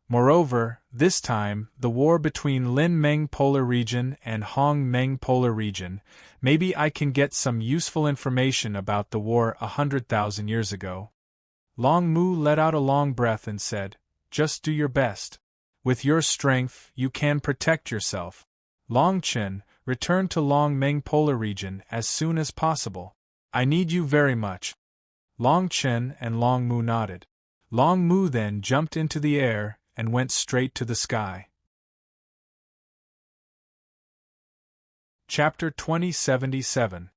Moreover, this time, the war between Lin Meng Polar region and Hong Meng Polar region, maybe I can get some useful information about the war 100,000 years ago." Long Mu let out a long breath and said, "Just do your best. With your strength, you can protect yourself. Long Chen, return to Long Meng Polar region as soon as possible. I need you very much." Long Chen and Long Mu nodded. Long Mu then jumped into the air and went straight to the sky. Chapter 2077.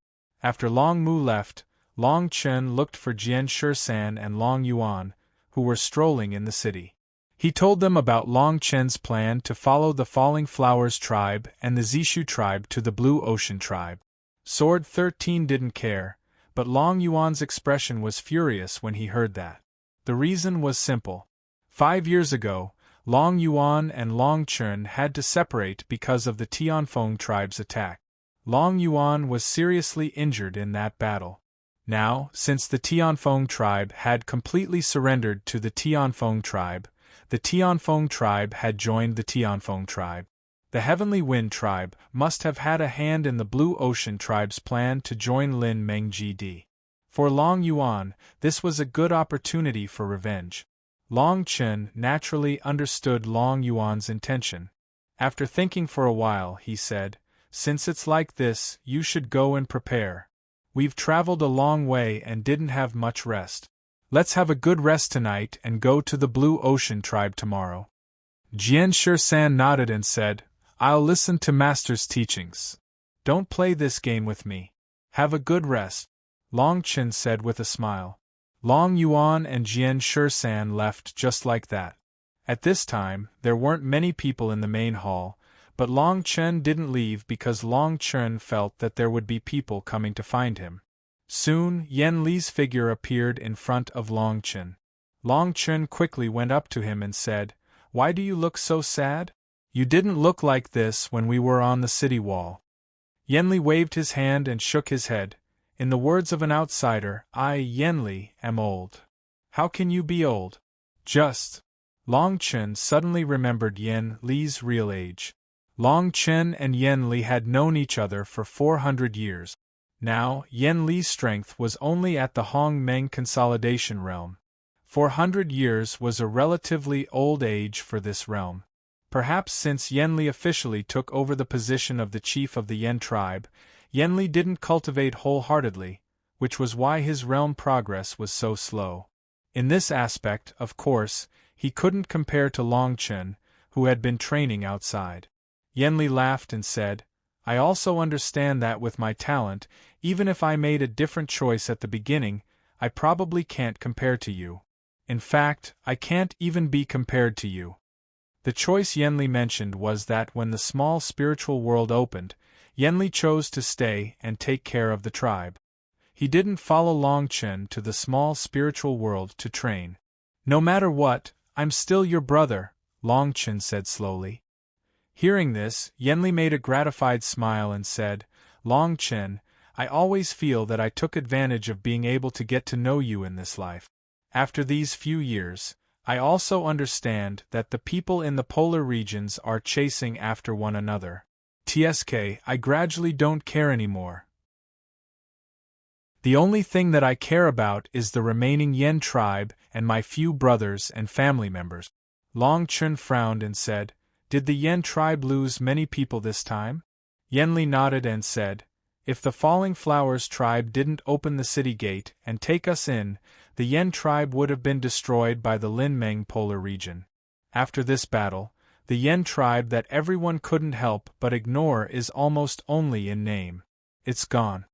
After Long Mu left, Long Chen looked for Jian Shisan and Long Yuan, who were strolling in the city. He told them about Long Chen's plan to follow the Falling Flowers tribe and the Zishu tribe to the Blue Ocean tribe. Sword 13 didn't care, but Long Yuan's expression was furious when he heard that. The reason was simple. 5 years ago, Long Yuan and Long Chen had to separate because of the Tianfeng tribe's attack. Long Yuan was seriously injured in that battle. Now, since the Tianfeng tribe had completely surrendered to the Tianfeng tribe had joined the Tianfeng tribe. The Heavenly Wind tribe must have had a hand in the Blue Ocean tribe's plan to join Lin Meng GD. For Long Yuan, this was a good opportunity for revenge. Long Chen naturally understood Long Yuan's intention. After thinking for a while, he said, "Since it's like this, you should go and prepare. We've traveled a long way and didn't have much rest. Let's have a good rest tonight and go to the Blue Ocean tribe tomorrow." Jian Shisan nodded and said, "I'll listen to Master's teachings. Don't play this game with me. Have a good rest," Long Chen said with a smile. Long Yuan and Jian Shisan left just like that. At this time, there weren't many people in the main hall, but Long Chen didn't leave because Long Chen felt that there would be people coming to find him. Soon, Yan Li's figure appeared in front of Long Chen. Long Chen quickly went up to him and said, "Why do you look so sad? You didn't look like this when we were on the city wall." Yan Li waved his hand and shook his head. "In the words of an outsider, I, Yan Li, am old." "How can you be old?" "Just." Long Chen suddenly remembered Yan Li's real age. Long Chen and Yan Li had known each other for 400 years. Now, Yan Li's strength was only at the Hong Meng consolidation realm. 400 years was a relatively old age for this realm. Perhaps since Yan Li officially took over the position of the chief of the Yan tribe, Yan Li didn't cultivate wholeheartedly, which was why his realm progress was so slow. In this aspect, of course, he couldn't compare to Long Chen, who had been training outside. Yan Li laughed and said, "I also understand that with my talent, even if I made a different choice at the beginning, I probably can't compare to you. In fact, I can't even be compared to you." The choice Yan Li mentioned was that when the small spiritual world opened, Yan Li chose to stay and take care of the tribe. He didn't follow Long Chen to the small spiritual world to train. "No matter what, I'm still your brother," Long Chen said slowly. Hearing this, Yan Li made a gratified smile and said, "Long Chen, I always feel that I took advantage of being able to get to know you in this life. After these few years, I also understand that the people in the polar regions are chasing after one another. TSK, I gradually don't care anymore. The only thing that I care about is the remaining Yan tribe and my few brothers and family members." Long Chen frowned and said, "Did the Yan tribe lose many people this time?" Yan Li nodded and said, "If the Falling Flowers tribe didn't open the city gate and take us in, the Yan tribe would have been destroyed by the Lin Meng polar region. After this battle, the Yan tribe that everyone couldn't help but ignore is almost only in name. It's gone."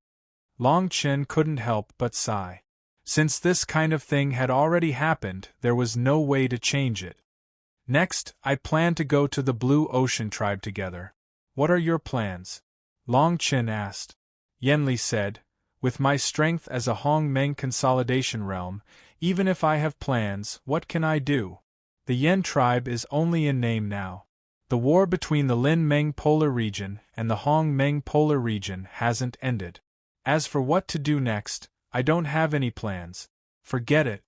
Long Chen couldn't help but sigh. Since this kind of thing had already happened, there was no way to change it. "Next, I plan to go to the Blue Ocean tribe together. What are your plans?" Long Chen asked. Yan Li said, "With my strength as a Hong Meng consolidation realm, even if I have plans, what can I do? The Yan tribe is only in name now. The war between the Lin Meng polar region and the Hong Meng polar region hasn't ended. As for what to do next, I don't have any plans. Forget it."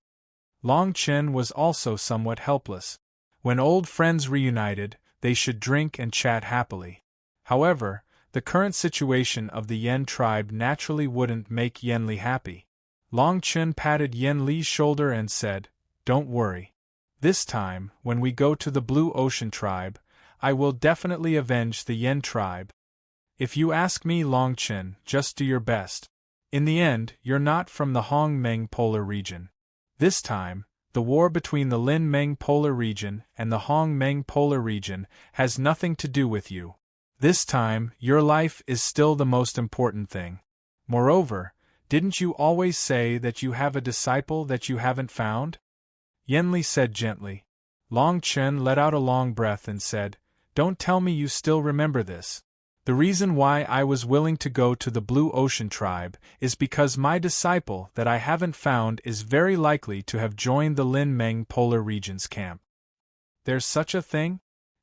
Long Chen was also somewhat helpless. When old friends reunited, they should drink and chat happily. However, the current situation of the Yan tribe naturally wouldn't make Yan Li happy. Long Chen patted Yan Li's shoulder and said, "Don't worry. This time, when we go to the Blue Ocean tribe, I will definitely avenge the Yan tribe. If you ask me, Long Chen, just do your best. In the end, you're not from the Hong Meng polar region. This time, The war between the Lin Meng polar region and the Hong Meng polar region has nothing to do with you. This time, your life is still the most important thing. Moreover, didn't you always say that you have a disciple that you haven't found? Yenli said gently. Long Chen let out a long breath and said, Don't tell me you still remember this. The reason why I was willing to go to the Blue Ocean tribe is because my disciple that I haven't found is very likely to have joined the Lin Meng polar region's camp. There's such a thing?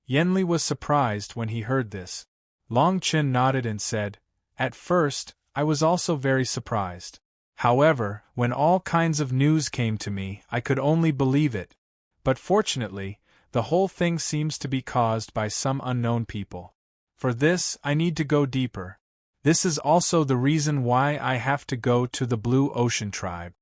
Yenli was surprised when he heard this. Long Chen nodded and said, At first, I was also very surprised. However, when all kinds of news came to me, I could only believe it. But fortunately, the whole thing seems to be caused by some unknown people. For this, I need to go deeper. This is also the reason why I have to go to the Blue Ocean tribe.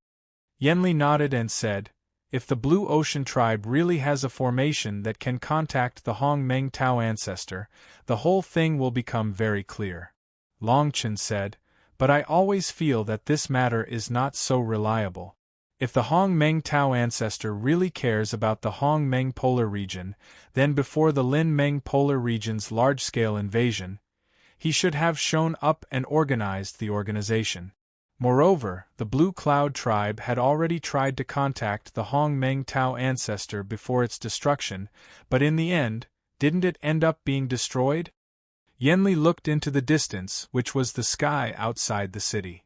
Yenli nodded and said, If the Blue Ocean tribe really has a formation that can contact the Hong Meng Tao ancestor, the whole thing will become very clear. Long Chen said, But I always feel that this matter is not so reliable. If the Hong Meng Tao ancestor really cares about the Hong Meng polar region, then before the Lin Meng polar region's large-scale invasion, he should have shown up and organized the organization. Moreover, the Blue Cloud tribe had already tried to contact the Hong Meng Tao ancestor before its destruction, but in the end, didn't it end up being destroyed? Yenli looked into the distance, which was the sky outside the city.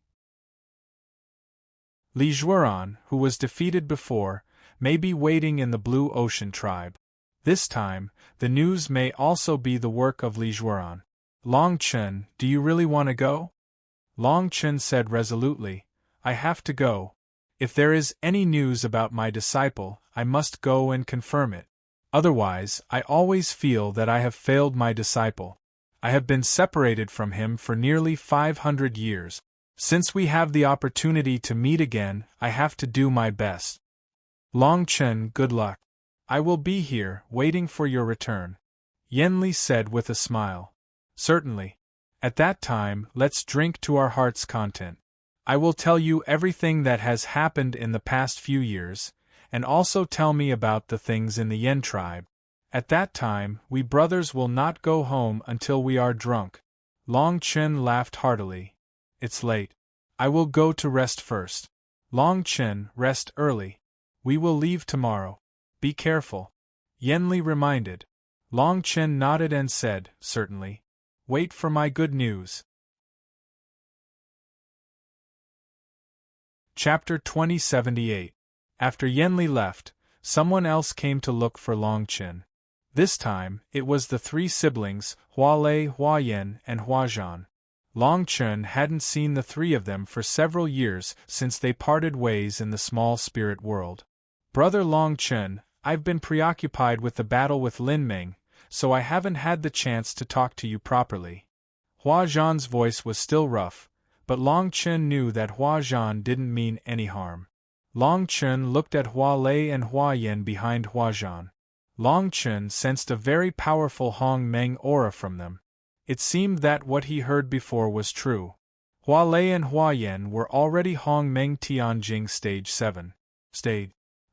Li Zhuoran, who was defeated before, may be waiting in the Blue Ocean tribe. This time, the news may also be the work of Li Zhuoran. Long Chen, do you really want to go? Long Chen said resolutely, I have to go. If there is any news about my disciple, I must go and confirm it. Otherwise, I always feel that I have failed my disciple. I have been separated from him for nearly 500 years. Since we have the opportunity to meet again, I have to do my best. Long Chen, good luck. I will be here, waiting for your return. Yenli said with a smile. Certainly. At that time, let's drink to our heart's content. I will tell you everything that has happened in the past few years, and also tell me about the things in the Yen tribe. At that time, we brothers will not go home until we are drunk. Long Chen laughed heartily. It's late. I will go to rest first. Long Chen, rest early. We will leave tomorrow. Be careful. Yenli reminded. Long Chen nodded and said, Certainly. Wait for my good news. Chapter 2078. After Yenli left, someone else came to look for Long Chen. This time, it was the three siblings, Hua Lei, Hua Yan, and Hua Zhan. Long Chen hadn't seen the three of them for several years since they parted ways in the small spirit world. Brother Long Chen, I've been preoccupied with the battle with Lin Meng, so I haven't had the chance to talk to you properly. Hua Zhan's voice was still rough, but Long Chen knew that Hua Zhan didn't mean any harm. Long Chen looked at Hua Lei and Hua Yan behind Hua Zhan. Long Chen sensed a very powerful Hong Meng aura from them. It seemed that what he heard before was true. Hua Lei and Hua Yan were already Hong Meng Tianjing Stage 7.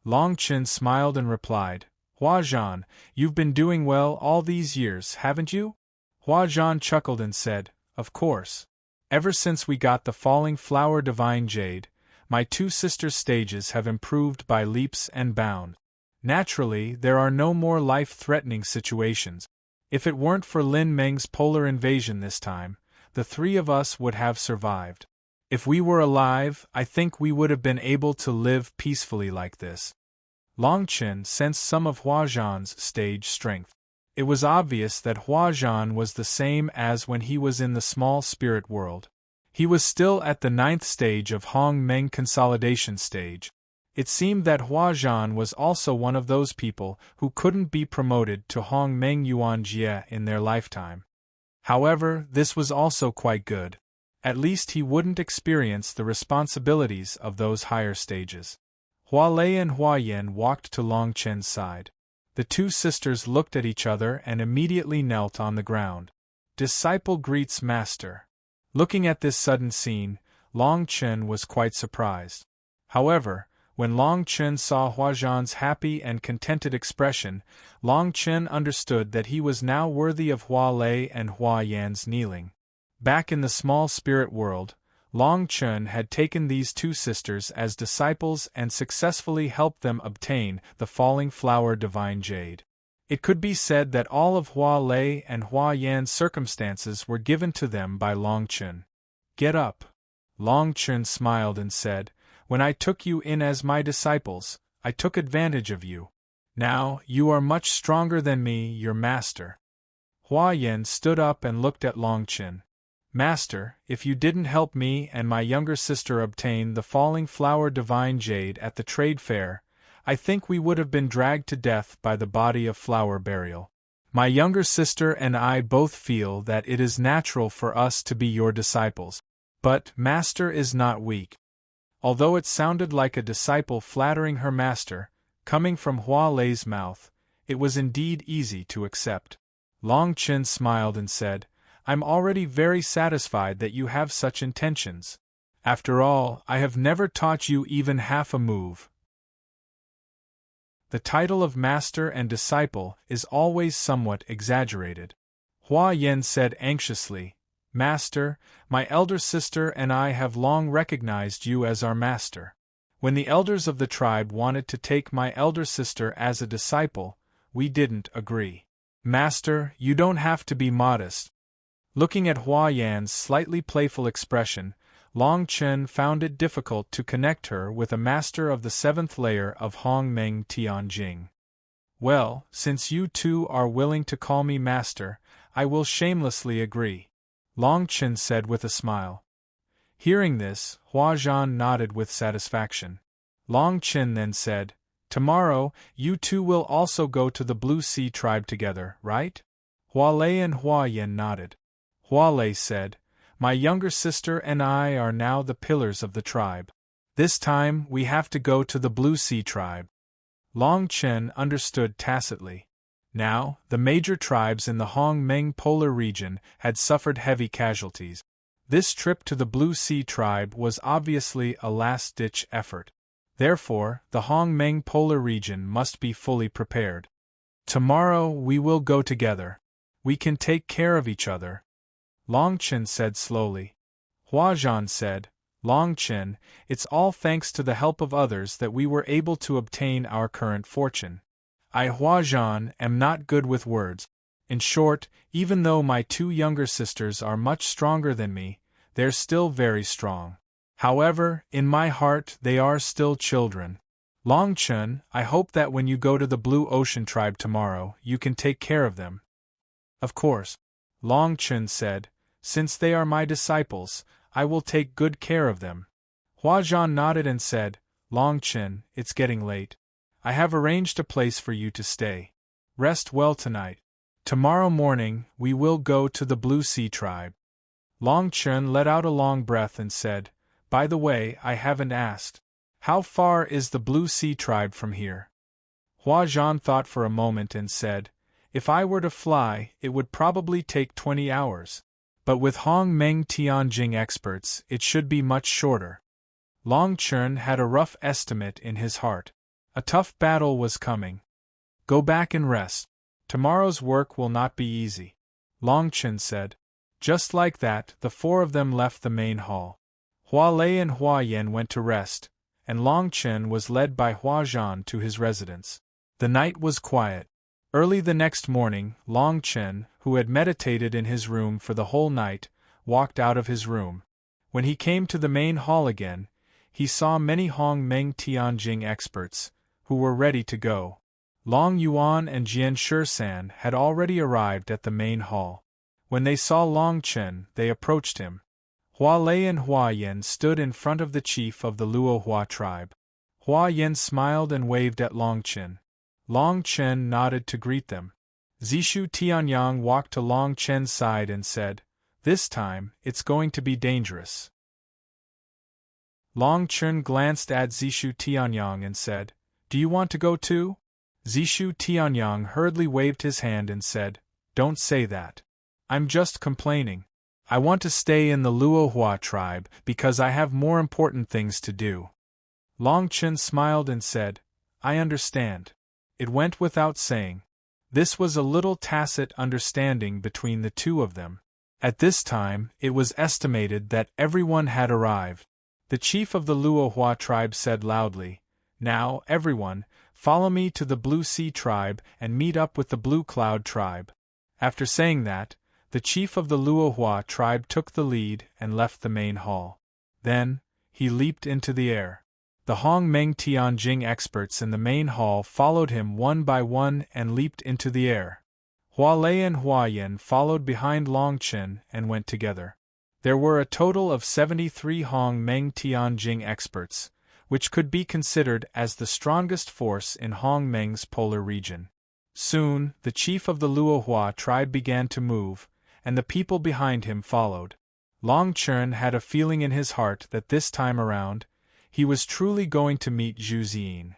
Long Chen smiled and replied, Hua Zhan, you've been doing well all these years, haven't you? Hua Zhan chuckled and said, Of course. Ever since we got the Falling Flower Divine Jade, my two sisters' stages have improved by leaps and bounds. Naturally, there are no more life-threatening situations. If it weren't for Lin Meng's polar invasion this time, the three of us would have survived. If we were alive, I think we would have been able to live peacefully like this. Long Chen sensed some of Hua Zhan's stage strength. It was obvious that Hua Zhan was the same as when he was in the small spirit world. He was still at the 9th stage of Hong Meng consolidation stage. It seemed that Hua Zhan was also one of those people who couldn't be promoted to Hong Meng Yuan Jie in their lifetime. However, this was also quite good. At least he wouldn't experience the responsibilities of those higher stages. Hua Lei and Hua Yan walked to Long Chen's side. The two sisters looked at each other and immediately knelt on the ground. Disciple greets master. Looking at this sudden scene, Long Chen was quite surprised. However, When Long Chen saw Huazhan's happy and contented expression, Long Chen understood that he was now worthy of Hua Lei and Hua Yan's kneeling. Back in the small spirit world, Long Chen had taken these two sisters as disciples and successfully helped them obtain the falling flower divine jade. It could be said that all of Hua Lei and Hua Yan's circumstances were given to them by Long Chen. Get up. Long Chen smiled and said, when I took you in as my disciples, I took advantage of you. Now, you are much stronger than me, your master. Hua Yan stood up and looked at Long Chen. Master, if you didn't help me and my younger sister obtain the falling flower divine jade at the trade fair, I think we would have been dragged to death by the body of flower burial. My younger sister and I both feel that it is natural for us to be your disciples. But Master is not weak. Although it sounded like a disciple flattering her master, coming from Hua Lei's mouth, it was indeed easy to accept. Long Chen smiled and said, I'm already very satisfied that you have such intentions. After all, I have never taught you even half a move. The title of master and disciple is always somewhat exaggerated. Hua Yan said anxiously, Master, my elder sister and I have long recognized you as our master. When the elders of the tribe wanted to take my elder sister as a disciple, we didn't agree. Master, you don't have to be modest. Looking at Hua Yan's slightly playful expression, Long Chen found it difficult to connect her with a master of the seventh layer of Hongmeng Tianjing. Well, since you two are willing to call me master, I will shamelessly agree. Long Chen said with a smile. Hearing this, Huazhan nodded with satisfaction. Long Chen then said, Tomorrow, you two will also go to the Blue Sea tribe together, right? Hua Lei and Hua Yan nodded. Hua Lei said, My younger sister and I are now the pillars of the tribe. This time, we have to go to the Blue Sea tribe. Long Chen understood tacitly. Now, the major tribes in the Hongmeng polar region had suffered heavy casualties. This trip to the Blue Sea tribe was obviously a last-ditch effort. Therefore, the Hongmeng polar region must be fully prepared. Tomorrow we will go together. We can take care of each other. Long Chen said slowly. Huazhan said, Long Chen, it's all thanks to the help of others that we were able to obtain our current fortune. I, Huazhan, am not good with words. In short, even though my two younger sisters are much stronger than me, they're still very strong. However, in my heart they are still children. Long Chen, I hope that when you go to the Blue Ocean tribe tomorrow, you can take care of them. Of course. Long Chen said, since they are my disciples, I will take good care of them. Huazhan nodded and said, Long Chen, it's getting late. I have arranged a place for you to stay. Rest well tonight. Tomorrow morning, we will go to the Blue Sea tribe. Long Chen let out a long breath and said, By the way, I haven't asked. How far is the Blue Sea tribe from here? Huazhan thought for a moment and said, If I were to fly, it would probably take 20 hours. But with Hongmeng Tianjing experts, it should be much shorter. Long Chen had a rough estimate in his heart. A tough battle was coming. Go back and rest. Tomorrow's work will not be easy. Long Chen said. Just like that, the four of them left the main hall. Hua Lei and Hua Yan went to rest, and Long Chen was led by Huazhan to his residence. The night was quiet. Early the next morning, Long Chen, who had meditated in his room for the whole night, walked out of his room. When he came to the main hall again, he saw many Hongmeng Tianjing experts, who were ready to go. Long Yuan and Jian Shersan had already arrived at the main hall. When they saw Long Chen, they approached him. Hua Lei and Hua Yan stood in front of the chief of the Luohua tribe. Hua Yan smiled and waved at Long Chen. Long Chen nodded to greet them. Zishu Tianyang walked to Long Chen's side and said, This time, it's going to be dangerous. Long Chen glanced at Zishu Tianyang and said, Do you want to go too? Zishu Tianyang hurriedly waved his hand and said, Don't say that. I'm just complaining. I want to stay in the Luohua tribe because I have more important things to do. Long Chen smiled and said, I understand. It went without saying. This was a little tacit understanding between the two of them. At this time, it was estimated that everyone had arrived. The chief of the Luohua tribe said loudly, Now, everyone, follow me to the Blue Sea tribe and meet up with the Blue Cloud tribe. After saying that, the chief of the Luohua tribe took the lead and left the main hall. Then, he leaped into the air. The Hong Meng Tianjing experts in the main hall followed him one by one and leaped into the air. Hua Lei and Hua Yin followed behind Long Chen and went together. There were a total of 73 Hong Meng Tianjing experts, which could be considered as the strongest force in Hong Meng's polar region. Soon, the chief of the Luohua tribe began to move, and the people behind him followed. Long Chen had a feeling in his heart that this time around, he was truly going to meet Zhu Ziyin.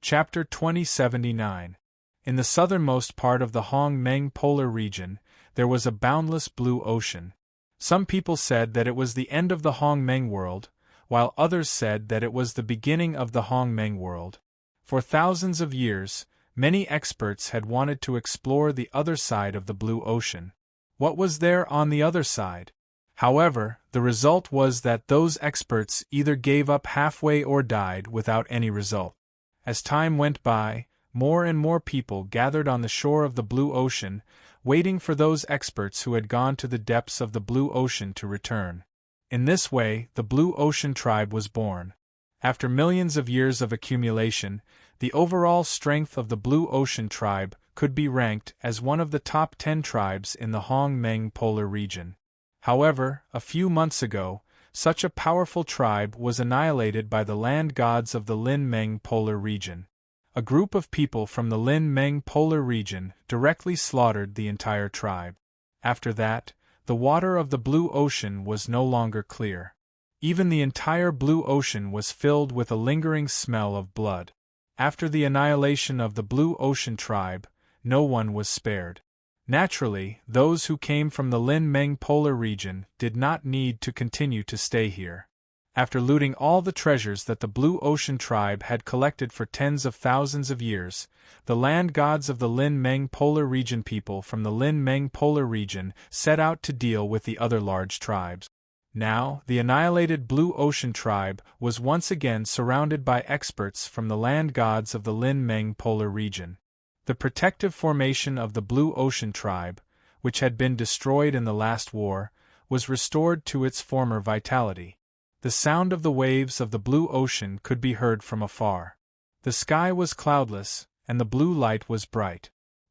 Chapter 2079. In the southernmost part of the Hong Meng polar region, there was a boundless blue ocean. Some people said that it was the end of the Hong Meng world, while others said that it was the beginning of the Hong Meng world. For thousands of years, many experts had wanted to explore the other side of the blue ocean. What was there on the other side? However, the result was that those experts either gave up halfway or died without any result. As time went by, more and more people gathered on the shore of the blue ocean, waiting for those experts who had gone to the depths of the blue ocean to return. In this way, the Blue Ocean tribe was born. After millions of years of accumulation, the overall strength of the Blue Ocean tribe could be ranked as one of the top 10 tribes in the Hong Meng polar region. However, a few months ago, such a powerful tribe was annihilated by the land gods of the Lin Meng polar region. A group of people from the Lin Meng polar region directly slaughtered the entire tribe. After that, the water of the Blue Ocean was no longer clear. Even the entire Blue Ocean was filled with a lingering smell of blood. After the annihilation of the Blue Ocean tribe, no one was spared. Naturally, those who came from the Lin Meng polar region did not need to continue to stay here. After looting all the treasures that the Blue Ocean tribe had collected for tens of thousands of years, the land gods of the Lin Meng polar region people from the Lin Meng polar region set out to deal with the other large tribes. Now, the annihilated Blue Ocean tribe was once again surrounded by experts from the land gods of the Lin Meng polar region. The protective formation of the Blue Ocean tribe, which had been destroyed in the last war, was restored to its former vitality. The sound of the waves of the blue ocean could be heard from afar. The sky was cloudless, and the blue light was bright.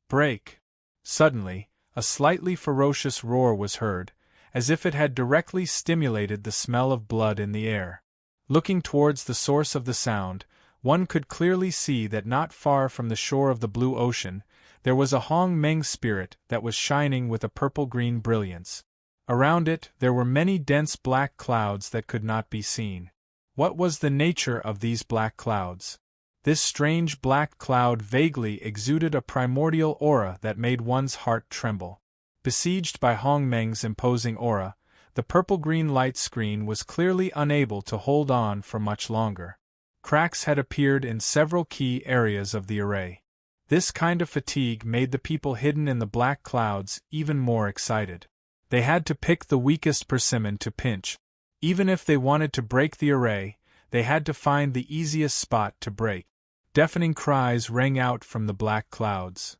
Break! Suddenly, a slightly ferocious roar was heard, as if it had directly stimulated the smell of blood in the air. Looking towards the source of the sound, one could clearly see that not far from the shore of the blue ocean, there was a Hong Meng spirit that was shining with a purple-green brilliance. Around it, there were many dense black clouds that could not be seen. What was the nature of these black clouds? This strange black cloud vaguely exuded a primordial aura that made one's heart tremble. Besieged by Hong Meng's imposing aura, the purple-green light screen was clearly unable to hold on for much longer. Cracks had appeared in several key areas of the array. This kind of fatigue made the people hidden in the black clouds even more excited. They had to pick the weakest persimmon to pinch. Even if they wanted to break the array, they had to find the easiest spot to break. Deafening cries rang out from the black clouds.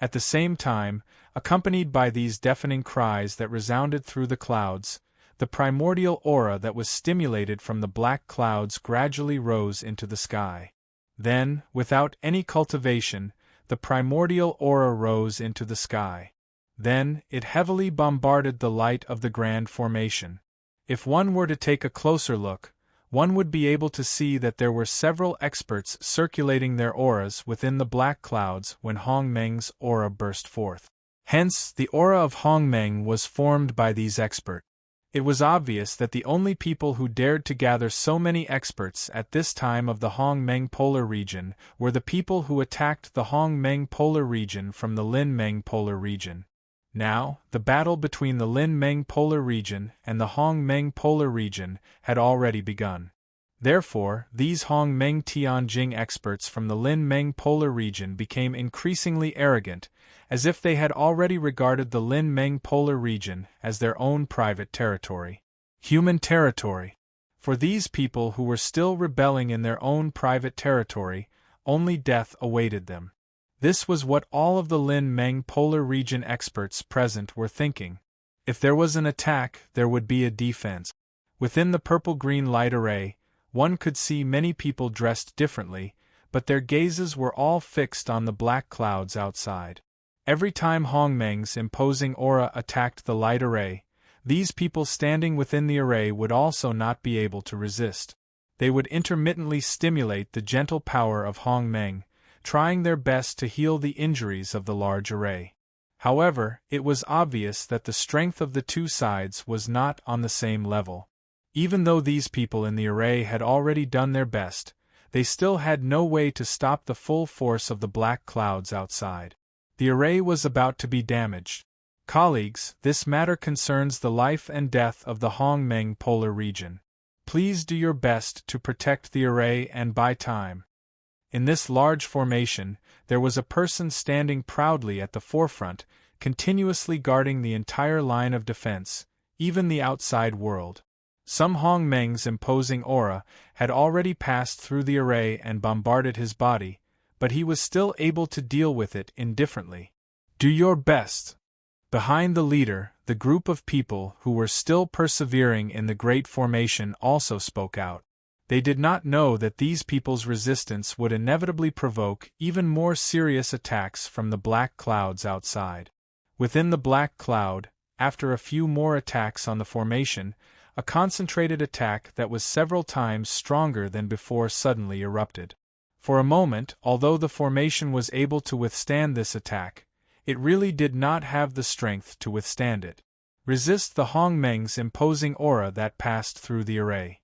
At the same time, accompanied by these deafening cries that resounded through the clouds, the primordial aura that was stimulated from the black clouds gradually rose into the sky. Then, without any cultivation, the primordial aura rose into the sky. Then, it heavily bombarded the light of the grand formation. If one were to take a closer look, one would be able to see that there were several experts circulating their auras within the black clouds when Hong Meng's aura burst forth. Hence, the aura of Hong Meng was formed by these experts. It was obvious that the only people who dared to gather so many experts at this time of the Hong Meng polar region were the people who attacked the Hong Meng polar region from the Lin Meng polar region. Now, the battle between the Lin-Meng polar region and the Hong-Meng polar region had already begun. Therefore, these Hong-Meng Tianjing experts from the Lin-Meng polar region became increasingly arrogant, as if they had already regarded the Lin-Meng polar region as their own private territory. Human territory. For these people who were still rebelling in their own private territory, only death awaited them. This was what all of the Lin-Meng polar region experts present were thinking. If there was an attack, there would be a defense. Within the purple-green light array, one could see many people dressed differently, but their gazes were all fixed on the black clouds outside. Every time Hongmeng's imposing aura attacked the light array, these people standing within the array would also not be able to resist. They would intermittently stimulate the gentle power of Hongmeng, trying their best to heal the injuries of the large array. However, it was obvious that the strength of the two sides was not on the same level. Even though these people in the array had already done their best, they still had no way to stop the full force of the black clouds outside. The array was about to be damaged. Colleagues, this matter concerns the life and death of the Hongmeng polar region. Please do your best to protect the array and buy time. In this large formation, there was a person standing proudly at the forefront, continuously guarding the entire line of defense, even the outside world. Some Hongmeng's imposing aura had already passed through the array and bombarded his body, but he was still able to deal with it indifferently. Do your best. Behind the leader, the group of people who were still persevering in the great formation also spoke out. They did not know that these people's resistance would inevitably provoke even more serious attacks from the black clouds outside. Within the black cloud, after a few more attacks on the formation, a concentrated attack that was several times stronger than before suddenly erupted. For a moment, although the formation was able to withstand this attack, it really did not have the strength to withstand it. Resist the Hongmeng's imposing aura that passed through the array.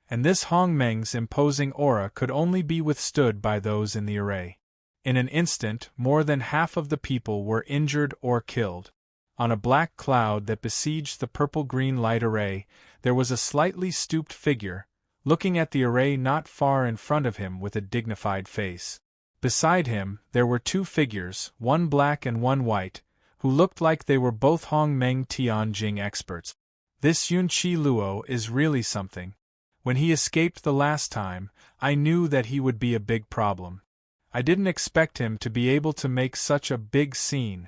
And this Hongmeng's imposing aura could only be withstood by those in the array. In an instant, more than half of the people were injured or killed. On a black cloud that besieged the purple-green light array, there was a slightly stooped figure, looking at the array not far in front of him with a dignified face. Beside him, there were two figures, one black and one white, who looked like they were both Hongmeng Tianjing experts. This Yunqi Luo is really something. When he escaped the last time, I knew that he would be a big problem. I didn't expect him to be able to make such a big scene.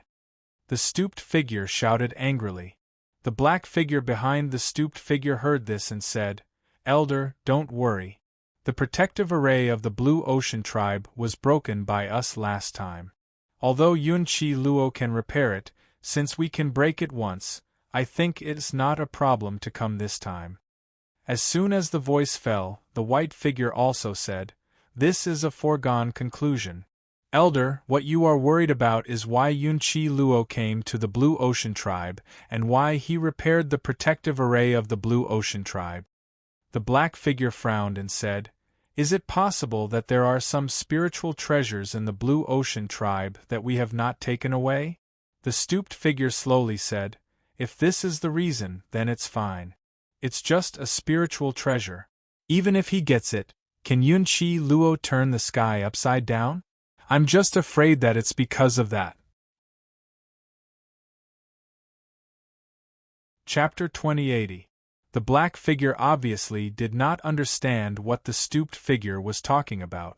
The stooped figure shouted angrily. The black figure behind the stooped figure heard this and said, "Elder, don't worry. The protective array of the Blue Ocean tribe was broken by us last time. Although Yunqi Luo can repair it, since we can break it once, I think it's not a problem to come this time." As soon as the voice fell, the white figure also said, "This is a foregone conclusion. Elder, what you are worried about is why Yunqi Luo came to the Blue Ocean tribe, and why he repaired the protective array of the Blue Ocean tribe." The black figure frowned and said, "Is it possible that there are some spiritual treasures in the Blue Ocean tribe that we have not taken away?" The stooped figure slowly said, "If this is the reason, then it's fine. It's just a spiritual treasure. Even if he gets it, can Yunqi Luo turn the sky upside down? I'm just afraid that it's because of that." Chapter 2080. The black figure obviously did not understand what the stooped figure was talking about.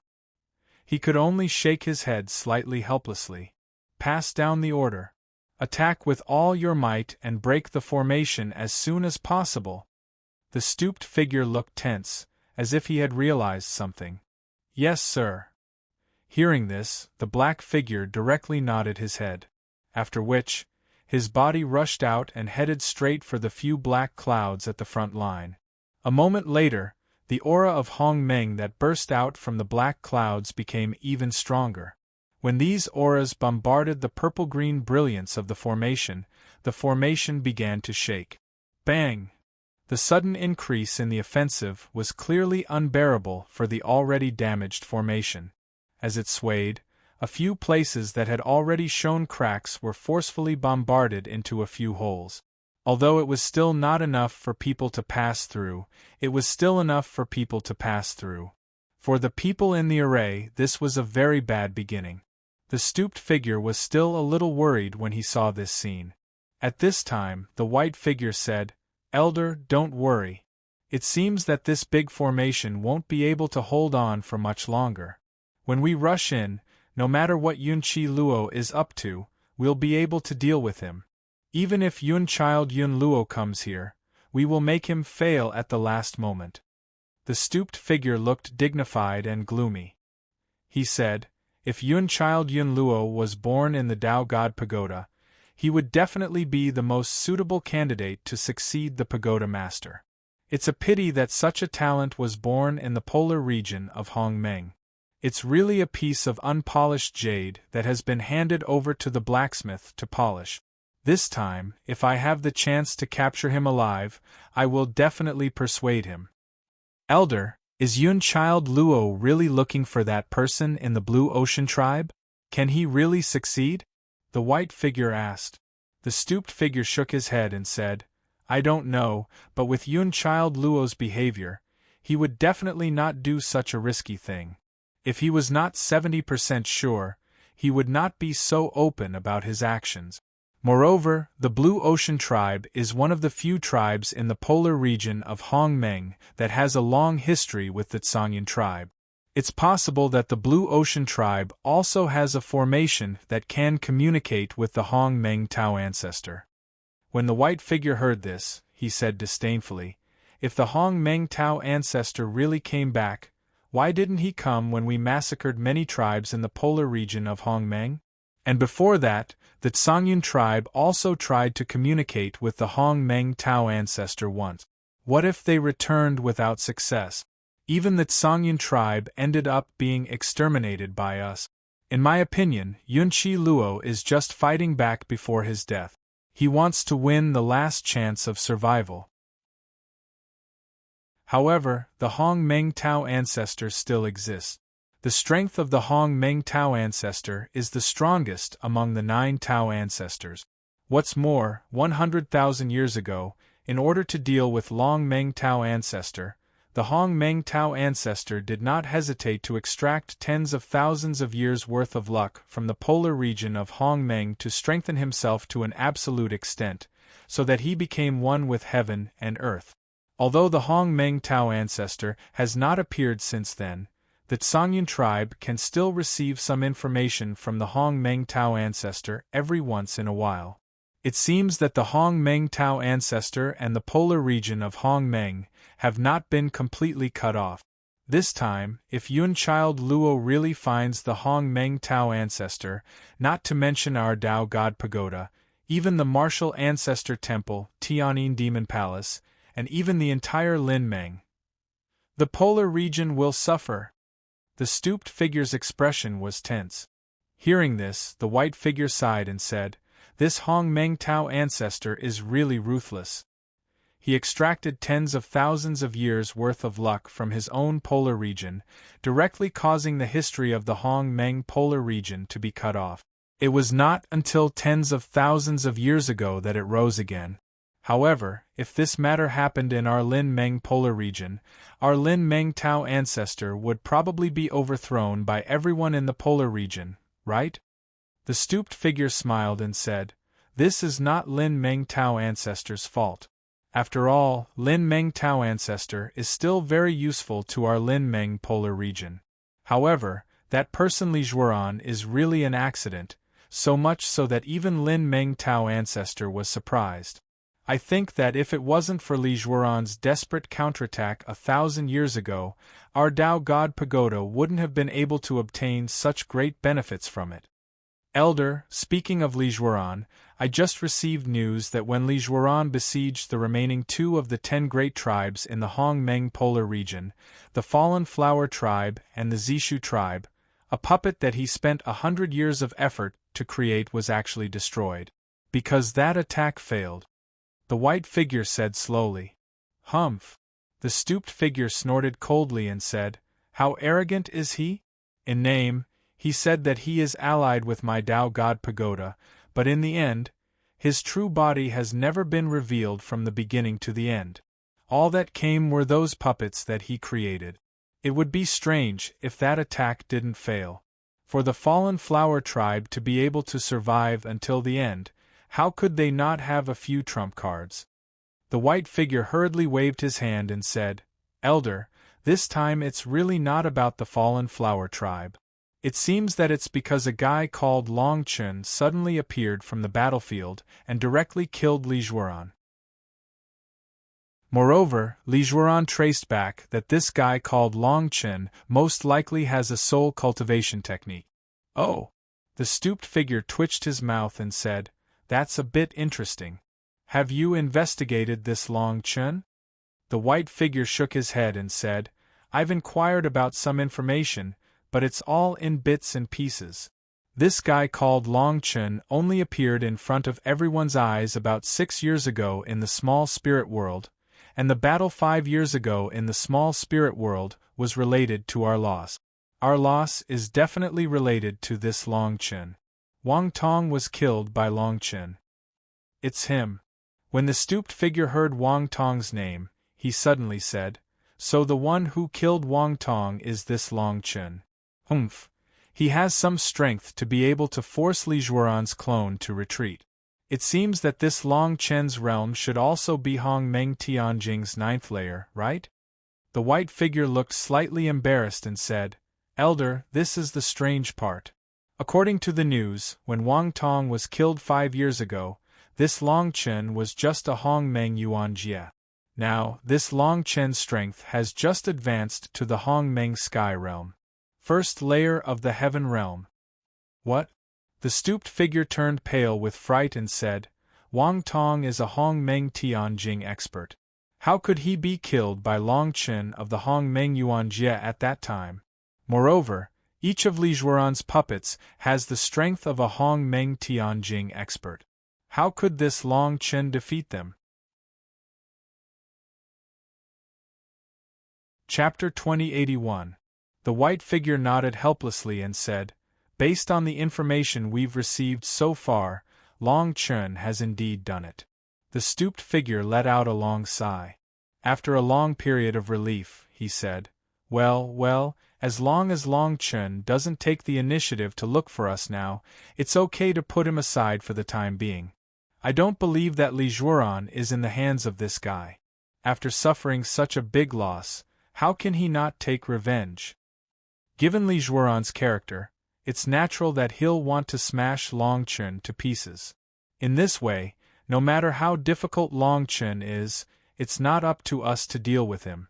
He could only shake his head slightly helplessly. Pass down the order. Attack with all your might and break the formation as soon as possible. The stooped figure looked tense, as if he had realized something. "Yes, sir." Hearing this, the black figure directly nodded his head. After which, his body rushed out and headed straight for the few black clouds at the front line. A moment later, the aura of Hongmeng that burst out from the black clouds became even stronger. When these auras bombarded the purple-green brilliance of the formation began to shake. Bang! The sudden increase in the offensive was clearly unbearable for the already damaged formation. As it swayed, A few places that had already shown cracks were forcefully bombarded into a few holes. Although it was still not enough for people to pass through, it was still enough for people to pass through. For the people in the array, this was a very bad beginning. The stooped figure was still a little worried when he saw this scene. At this time, the white figure said, "Elder, don't worry. It seems that this big formation won't be able to hold on for much longer. When we rush in, no matter what Yunchi Luo is up to, we'll be able to deal with him. Even if Yun Luo comes here, we will make him fail at the last moment." The stooped figure looked dignified and gloomy. He said, "If Yun Luo was born in the Tao God Pagoda, he would definitely be the most suitable candidate to succeed the Pagoda Master. It's a pity that such a talent was born in the polar region of Hongmeng. It's really a piece of unpolished jade that has been handed over to the blacksmith to polish. This time, if I have the chance to capture him alive, I will definitely persuade him." "Elder, is Yun Luo really looking for that person in the Blue Ocean tribe? Can he really succeed?" the white figure asked. The stooped figure shook his head and said, "I don't know, but with Yun Luo's behavior, he would definitely not do such a risky thing. If he was not 70% sure, he would not be so open about his actions. Moreover, the Blue Ocean tribe is one of the few tribes in the polar region of Hongmeng that has a long history with the Tsangyan tribe. It's possible that the Blue Ocean tribe also has a formation that can communicate with the Hongmeng Tao ancestor." When the white figure heard this, he said disdainfully, "If the Hongmeng Tao ancestor really came back, why didn't he come when we massacred many tribes in the polar region of Hongmeng? And before that, the Tsangyan tribe also tried to communicate with the Hongmeng Tao ancestor once. What if they returned without success? Even the Tsangyan tribe ended up being exterminated by us. In my opinion, Yunchi Luo is just fighting back before his death. He wants to win the last chance of survival." However, the Hongmeng Tao ancestor still exists. The strength of the Hongmeng Tao ancestor is the strongest among the 9 Tao ancestors. What's more, 100,000 years ago, in order to deal with Longmeng Tao ancestor, the Hongmeng Tao ancestor did not hesitate to extract tens of thousands of years' worth of luck from the polar region of Hongmeng to strengthen himself to an absolute extent, so that he became one with heaven and earth. Although the Hongmeng Tao ancestor has not appeared since then, the Tsangyan tribe can still receive some information from the Hongmeng Tao ancestor every once in a while. It seems that the Hongmeng Tao ancestor and the polar region of Hongmeng have not been completely cut off. This time, if Yun Luo really finds the Hongmeng Tao ancestor, not to mention our Tao God Pagoda, even the martial ancestor temple, Tianyin Demon Palace, and even the entire Lin Meng, the polar region will suffer. The stooped figure's expression was tense. Hearing this, the white figure sighed and said, "This Hongmeng Tao ancestor is really ruthless. He extracted tens of thousands of years' worth of luck from his own polar region, directly causing the history of the Hongmeng polar region to be cut off. It was not until tens of thousands of years ago that it rose again. However, if this matter happened in our Lin Meng polar region, our Lin Meng Tao ancestor would probably be overthrown by everyone in the polar region, right?" The stooped figure smiled and said, "This is not Lin Meng Tao ancestor's fault. After all, Lin Meng Tao ancestor is still very useful to our Lin Meng polar region. However, that person Li Zhuoran is really an accident, so much so that even Lin Meng Tao ancestor was surprised. I think that if it wasn't for Li Zhuoran's desperate counterattack 1,000 years ago, our Tao God Pagoda wouldn't have been able to obtain such great benefits from it. Elder, speaking of Li Zhuoran, I just received news that when Li Zhuoran besieged the remaining 2 of the 10 great tribes in the Hongmeng polar region, the Fallen Flower tribe and the Zishu tribe, a puppet that he spent 100 years of effort to create was actually destroyed. Because that attack failed. The white figure said slowly. Humph. The stooped figure snorted coldly and said, "How arrogant is he? In name, He said that he is allied with my Tao God Pagoda, but in the end, his true body has never been revealed from the beginning to the end. All that came were those puppets that he created. It would be strange if that attack didn't fail. For the fallen flower tribe to be able to survive until the end, how could they not have a few trump cards? The white figure hurriedly waved his hand and said, "Elder, this time it's really not about the fallen flower tribe. It seems that it's because a guy called Long Chun suddenly appeared from the battlefield and directly killed Li Zhuoran. Moreover, Li Zhuoran traced back that this guy called Long Chun most likely has a soul cultivation technique." "Oh!" The stooped figure twitched his mouth and said, "That's a bit interesting. Have you investigated this Long Chun?" The white figure shook his head and said, "I've inquired about some information, but it's all in bits and pieces. This guy called Long Chun only appeared in front of everyone's eyes about 6 years ago in the small spirit world, and the battle 5 years ago in the small spirit world was related to our loss. Our loss is definitely related to this Long Chun. Wang Tong was killed by Long Chun. It's him." When the stooped figure heard Wang Tong's name, he suddenly said, "So the one who killed Wang Tong is this Long Chun. Humph. He has some strength to be able to force Li Zhuoran's clone to retreat. It seems that this Long Chen's realm should also be Hong Meng Tianjing's 9th layer, right?" The white figure looked slightly embarrassed and said, "Elder, this is the strange part. According to the news, when Wang Tong was killed 5 years ago, this Long Chen was just a Hong Meng Yuan Jie. Now, this Long Chen's strength has just advanced to the Hong Meng Sky realm. 1st layer of the Heaven realm." "What?" The stooped figure turned pale with fright and said, "Wang Tong is a Hong Meng Tianjing expert. How could he be killed by Long Chen of the Hong Meng Yuan Jie at that time? Moreover, each of Li Zhuoran's puppets has the strength of a Hong Meng Tianjing expert. How could this Long Chen defeat them?" Chapter 2081. The white figure nodded helplessly and said, "Based on the information we've received so far, Long Chen has indeed done it." The stooped figure let out a long sigh. After a long period of relief, he said, Well, as long as Long Chen doesn't take the initiative to look for us now, it's okay to put him aside for the time being. I don't believe that Li Zhuoran is in the hands of this guy. After suffering such a big loss, how can he not take revenge? Given Li Zhuoran's character, it's natural that he'll want to smash Long Chen to pieces. In this way, no matter how difficult Long Chen is, it's not up to us to deal with him."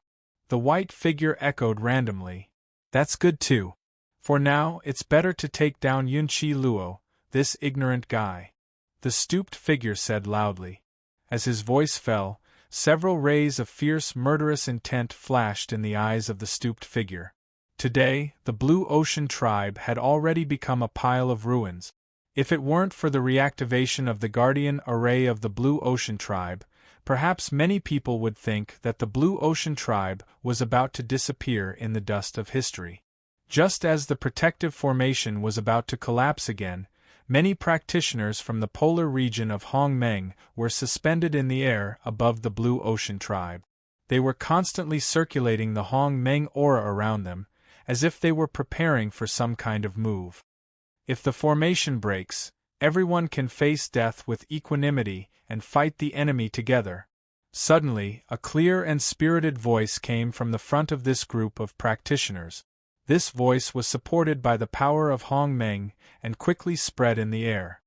The white figure echoed randomly, "That's good too. For now, it's better to take down Yunqi Luo, this ignorant guy," the stooped figure said loudly. As his voice fell, several rays of fierce murderous intent flashed in the eyes of the stooped figure. Today, the Blue Ocean tribe had already become a pile of ruins. If it weren't for the reactivation of the Guardian Array of the Blue Ocean tribe, perhaps many people would think that the Blue Ocean tribe was about to disappear in the dust of history. Just as the protective formation was about to collapse again, many practitioners from the polar region of Hong Meng were suspended in the air above the Blue Ocean tribe. They were constantly circulating the Hong Meng aura around them, as if they were preparing for some kind of move. If the formation breaks, everyone can face death with equanimity and fight the enemy together. Suddenly, a clear and spirited voice came from the front of this group of practitioners. This voice was supported by the power of Hong Meng and quickly spread in the air.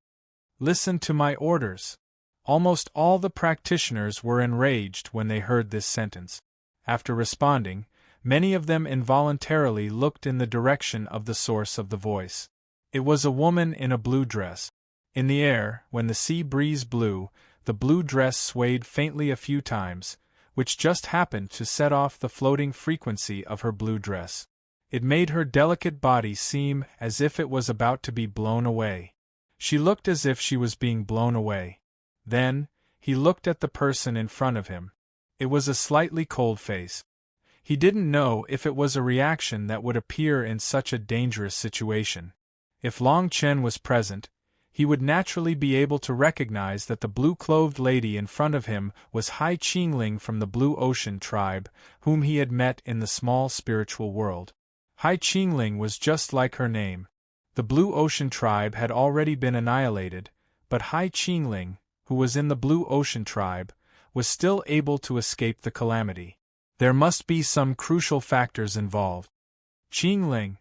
"Listen to my orders." Almost all the practitioners were enraged when they heard this sentence. After responding, many of them involuntarily looked in the direction of the source of the voice. It was a woman in a blue dress. In the air, when the sea breeze blew, the blue dress swayed faintly a few times, which just happened to set off the floating frequency of her blue dress. It made her delicate body seem as if it was about to be blown away. She looked as if she was being blown away. Then, he looked at the person in front of him. It was a slightly cold face. He didn't know if it was a reaction that would appear in such a dangerous situation. If Long Chen was present, he would naturally be able to recognize that the blue-clothed lady in front of him was Hai Qingling from the Blue Ocean tribe, whom he had met in the small spiritual world. Hai Qingling was just like her name. The Blue Ocean tribe had already been annihilated, but Hai Qingling, who was in the Blue Ocean tribe, was still able to escape the calamity. There must be some crucial factors involved. Qingling.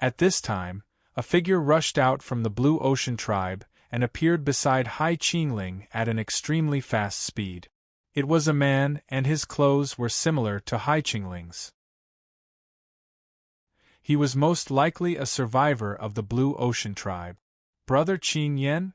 At this time, a figure rushed out from the Blue Ocean tribe and appeared beside Hai Qingling at an extremely fast speed. It was a man, and his clothes were similar to Hai Qingling's. He was most likely a survivor of the Blue Ocean tribe. Brother Qing Yan?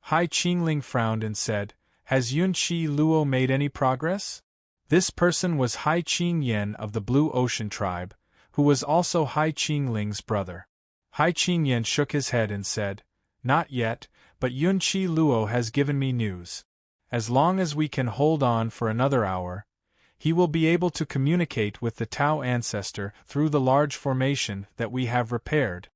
Hai Qingling frowned and said, "Has Yunqi Luo made any progress?" This person was Hai Qing Yan of the Blue Ocean tribe, who was also Hai Qingling's brother. Hai Qing Yan shook his head and said, "Not yet, but Yunqi Luo has given me news. As long as we can hold on for another hour, he will be able to communicate with the Tao ancestor through the large formation that we have repaired."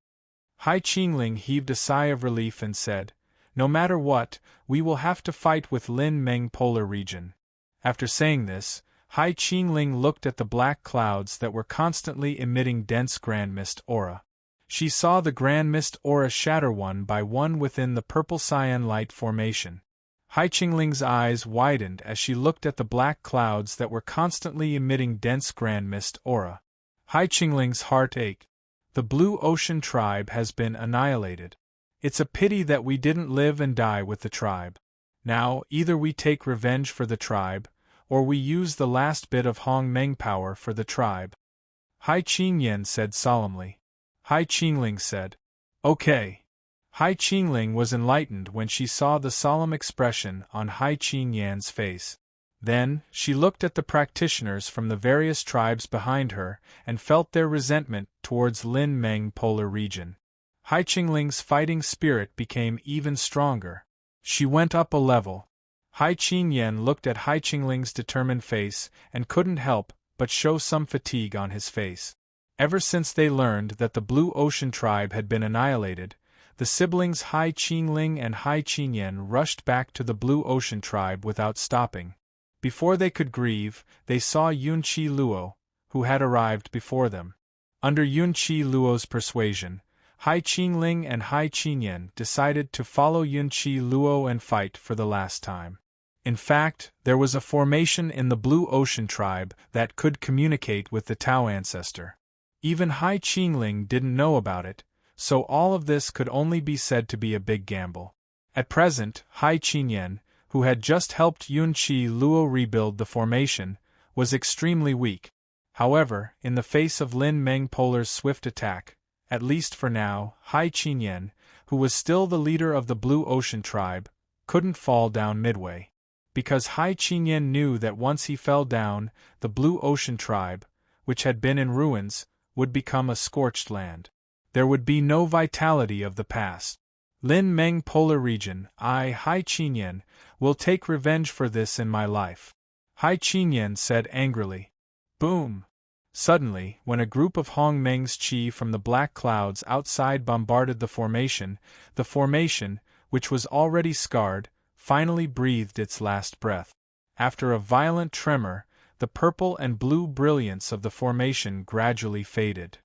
Hai Qingling heaved a sigh of relief and said, "No matter what, we will have to fight with Lin Meng Polar region." After saying this, Hai Qingling looked at the black clouds that were constantly emitting dense grand mist aura. She saw the grand mist aura shatter one by one within the purple cyan light formation. Hai Qingling's eyes widened as she looked at the black clouds that were constantly emitting dense grand mist aura. Hai Qingling's heart ached. The Blue Ocean tribe has been annihilated. It's a pity that we didn't live and die with the tribe. Now, either we take revenge for the tribe, or we use the last bit of Hong Meng power for the tribe. Hai Qing Yan said solemnly. Hai Qingling said, "Okay." Hai Qingling was enlightened when she saw the solemn expression on Hai Qing Yan's face. Then, she looked at the practitioners from the various tribes behind her and felt their resentment towards Lin Meng Polar region. Hai Qingling's fighting spirit became even stronger. She went up a level. Hai Qing Yan looked at Hai Qingling's determined face and couldn't help but show some fatigue on his face. Ever since they learned that the Blue Ocean tribe had been annihilated, the siblings Hai Qingling and Hai Qing Yan rushed back to the Blue Ocean tribe without stopping. Before they could grieve, they saw Yunqi Luo, who had arrived before them. Under Yunqi Luo's persuasion, Hai Qingling and Hai Qing Yan decided to follow Yunqi Luo and fight for the last time. In fact, there was a formation in the Blue Ocean tribe that could communicate with the Tao ancestor. Even Hai Qingling didn't know about it, so all of this could only be said to be a big gamble. At present, Hai Qing Yan, who had just helped Yunqi Luo rebuild the formation, was extremely weak. However, in the face of Lin Meng Polar's swift attack, at least for now, Hai Qing Yan, who was still the leader of the Blue Ocean tribe, couldn't fall down midway. Because Hai Qing Yan knew that once he fell down, the Blue Ocean tribe, which had been in ruins, would become a scorched land. There would be no vitality of the past. Lin Meng Polar region, I, Hai Qing Yan, will take revenge for this in my life. Hai Qing Yan said angrily. Boom! Suddenly, when a group of Hong Meng's chi from the black clouds outside bombarded the formation, which was already scarred, finally breathed its last breath. After a violent tremor, the purple and blue brilliance of the formation gradually faded.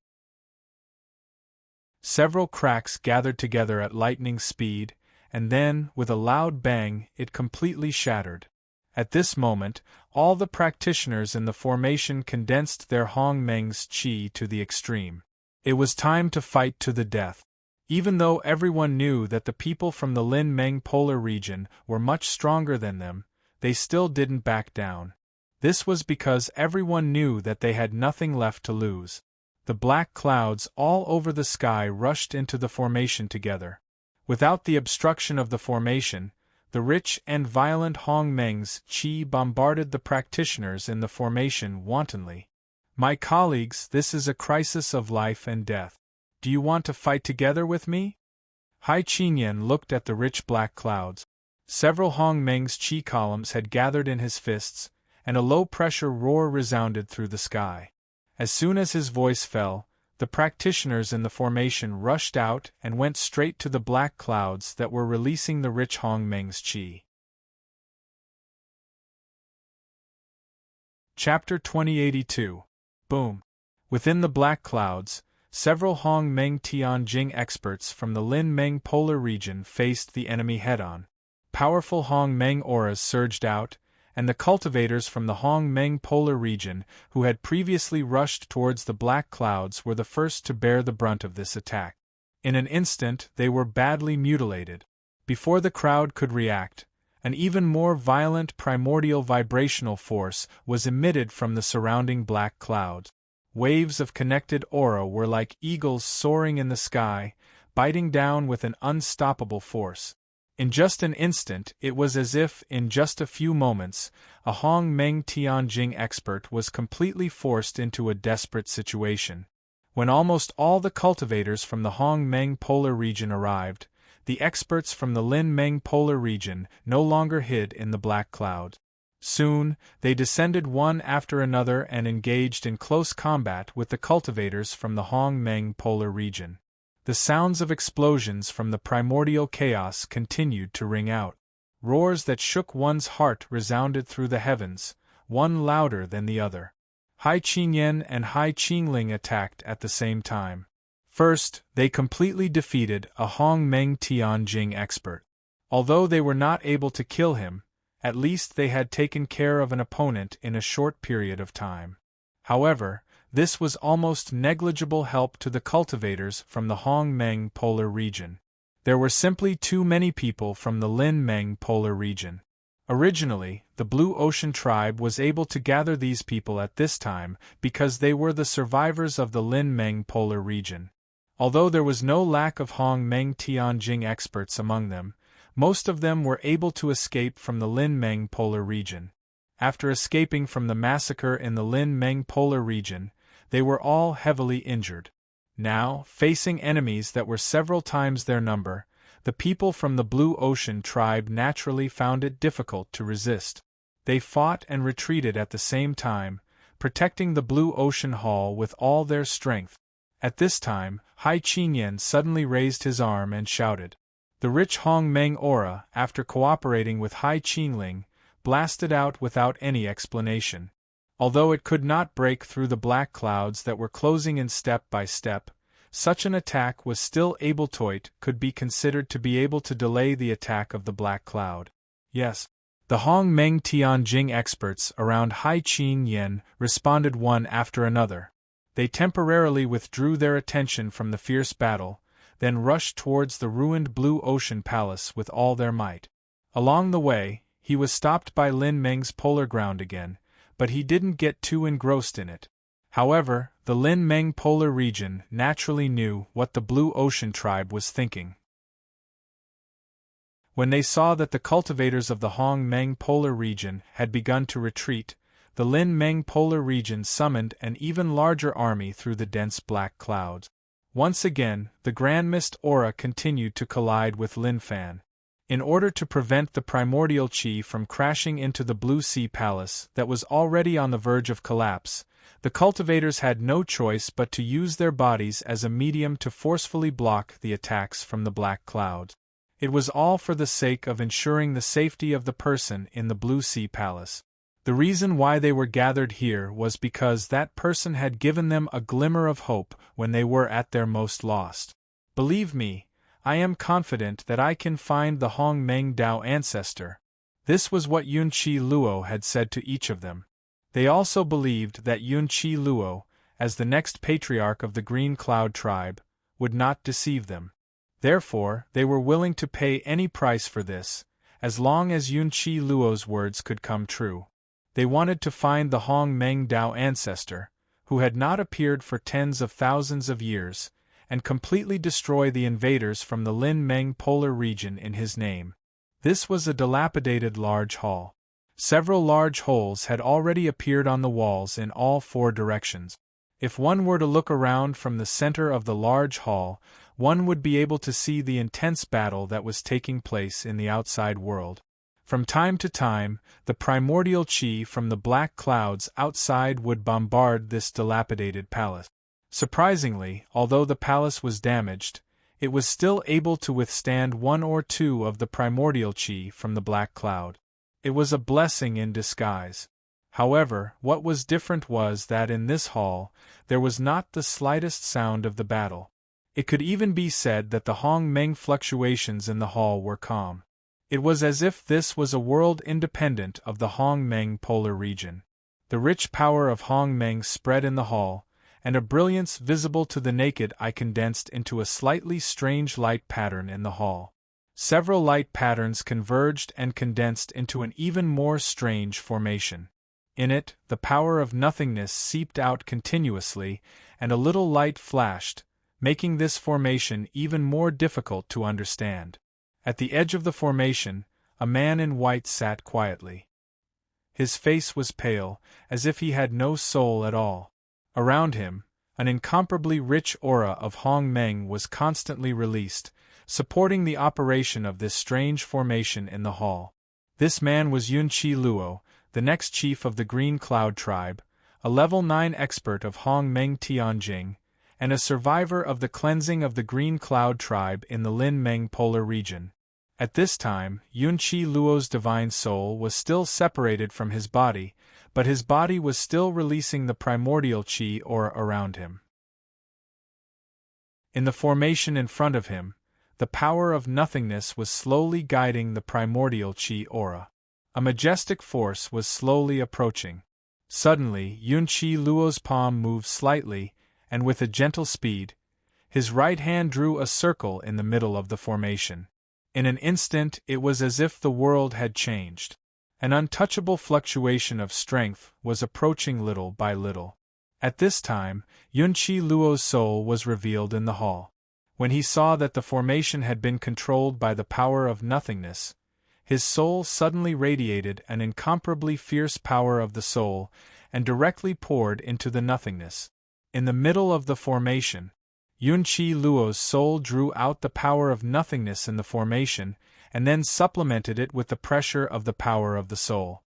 Several cracks gathered together at lightning speed, and then, with a loud bang, it completely shattered. At this moment, all the practitioners in the formation condensed their Hong Meng's chi to the extreme. It was time to fight to the death. Even though everyone knew that the people from the Lin Meng Polar region were much stronger than them, they still didn't back down. This was because everyone knew that they had nothing left to lose. The black clouds all over the sky rushed into the formation together. Without the obstruction of the formation, the rich and violent Hong Meng's chi bombarded the practitioners in the formation wantonly. My colleagues, this is a crisis of life and death. Do you want to fight together with me? Hai Qing Yan looked at the rich black clouds. Several Hong Meng's chi columns had gathered in his fists, and a low-pressure roar resounded through the sky. As soon as his voice fell, the practitioners in the formation rushed out and went straight to the black clouds that were releasing the rich Hong Meng's qi. Chapter 2082. Boom. Within the black clouds, several Hong Meng Tianjing experts from the Lin Meng polar region faced the enemy head-on. Powerful Hong Meng auras surged out, and the cultivators from the Hong Meng polar region, who had previously rushed towards the black clouds, were the first to bear the brunt of this attack. In an instant they were badly mutilated. Before the crowd could react, an even more violent primordial vibrational force was emitted from the surrounding black clouds. Waves of connected aura were like eagles soaring in the sky, biting down with an unstoppable force. In just an instant, it was as if, in just a few moments, a Hong Meng Tianjing expert was completely forced into a desperate situation. When almost all the cultivators from the Hong Meng polar region arrived, the experts from the Lin Meng polar region no longer hid in the black cloud. Soon, they descended one after another and engaged in close combat with the cultivators from the Hong Meng polar region. The sounds of explosions from the primordial chaos continued to ring out. Roars that shook one's heart resounded through the heavens, one louder than the other. Hai Qingyan and Hai Qingling attacked at the same time. First, they completely defeated a Hong Meng Tianjing expert. Although they were not able to kill him, at least they had taken care of an opponent in a short period of time. However, this was almost negligible help to the cultivators from the Hong Meng polar region. There were simply too many people from the Lin Meng polar region. Originally, the Blue Ocean tribe was able to gather these people at this time because they were the survivors of the Lin Meng polar region. Although there was no lack of Hong Meng Tianjing experts among them, most of them were able to escape from the Lin Meng polar region. After escaping from the massacre in the Lin Meng polar region, they were all heavily injured. Now, facing enemies that were several times their number, the people from the Blue Ocean tribe naturally found it difficult to resist. They fought and retreated at the same time, protecting the Blue Ocean Hall with all their strength. At this time, Hai Qingyan suddenly raised his arm and shouted. The rich Hong Meng aura, after cooperating with Hai Qingling, blasted out without any explanation. Although it could not break through the black clouds that were closing in step by step, such an attack was still could be considered to be able to delay the attack of the black cloud. Yes, the Hong Meng Tianjing experts around Hai Qingyan responded one after another. They temporarily withdrew their attention from the fierce battle, then rushed towards the ruined Blue Ocean Palace with all their might. Along the way, he was stopped by Lin Meng's polar ground again, but he didn't get too engrossed in it. However, the Lin Meng polar region naturally knew what the Blue Ocean tribe was thinking. When they saw that the cultivators of the Hong Meng polar region had begun to retreat, the Lin Meng polar region summoned an even larger army through the dense black clouds. Once again, the Grand Mist aura continued to collide with Lin Fan. In order to prevent the primordial qi from crashing into the Blue Sea Palace that was already on the verge of collapse, the cultivators had no choice but to use their bodies as a medium to forcefully block the attacks from the black clouds. It was all for the sake of ensuring the safety of the person in the Blue Sea Palace. The reason why they were gathered here was because that person had given them a glimmer of hope when they were at their most lost. Believe me, I am confident that I can find the Hong Meng Dao ancestor. This was what Yunqi Luo had said to each of them. They also believed that Yunqi Luo, as the next patriarch of the Green Cloud tribe, would not deceive them. Therefore, they were willing to pay any price for this, as long as Yunqi Luo's words could come true. They wanted to find the Hong Meng Dao ancestor, who had not appeared for tens of thousands of years, and completely destroy the invaders from the Lin Meng polar region in his name. This was a dilapidated large hall. Several large holes had already appeared on the walls in all four directions. If one were to look around from the center of the large hall, one would be able to see the intense battle that was taking place in the outside world. From time to time, the primordial chi from the black clouds outside would bombard this dilapidated palace. Surprisingly, although the palace was damaged, it was still able to withstand one or two of the primordial chi from the black cloud. It was a blessing in disguise. However, what was different was that in this hall, there was not the slightest sound of the battle. It could even be said that the Hong-Meng fluctuations in the hall were calm. It was as if this was a world independent of the Hong-Meng polar region. The rich power of Hong-Meng spread in the hall, and a brilliance visible to the naked eye condensed into a slightly strange light pattern in the hall. Several light patterns converged and condensed into an even more strange formation. In it, the power of nothingness seeped out continuously, and a little light flashed, making this formation even more difficult to understand. At the edge of the formation, a man in white sat quietly. His face was pale, as if he had no soul at all. Around him, an incomparably rich aura of Hong-Meng was constantly released, supporting the operation of this strange formation in the hall. This man was Yunqi Luo, the next chief of the Green Cloud tribe, a level 9 expert of Hong-Meng Tianjing, and a survivor of the cleansing of the Green Cloud tribe in the Lin-Meng polar region. At this time, Yunqi Luo's divine soul was still separated from his body, but his body was still releasing the primordial chi aura around him. In the formation in front of him, the power of nothingness was slowly guiding the primordial chi aura. A majestic force was slowly approaching. Suddenly, Yunqi Luo's palm moved slightly, and with a gentle speed, his right hand drew a circle in the middle of the formation. In an instant it was as if the world had changed. An untouchable fluctuation of strength was approaching little by little. At this time, Yunqi Luo's soul was revealed in the hall. When he saw that the formation had been controlled by the power of nothingness, his soul suddenly radiated an incomparably fierce power of the soul and directly poured into the nothingness. In the middle of the formation, Yunqi Luo's soul drew out the power of nothingness in the formation, and then supplemented it with the pressure of the power of the soul.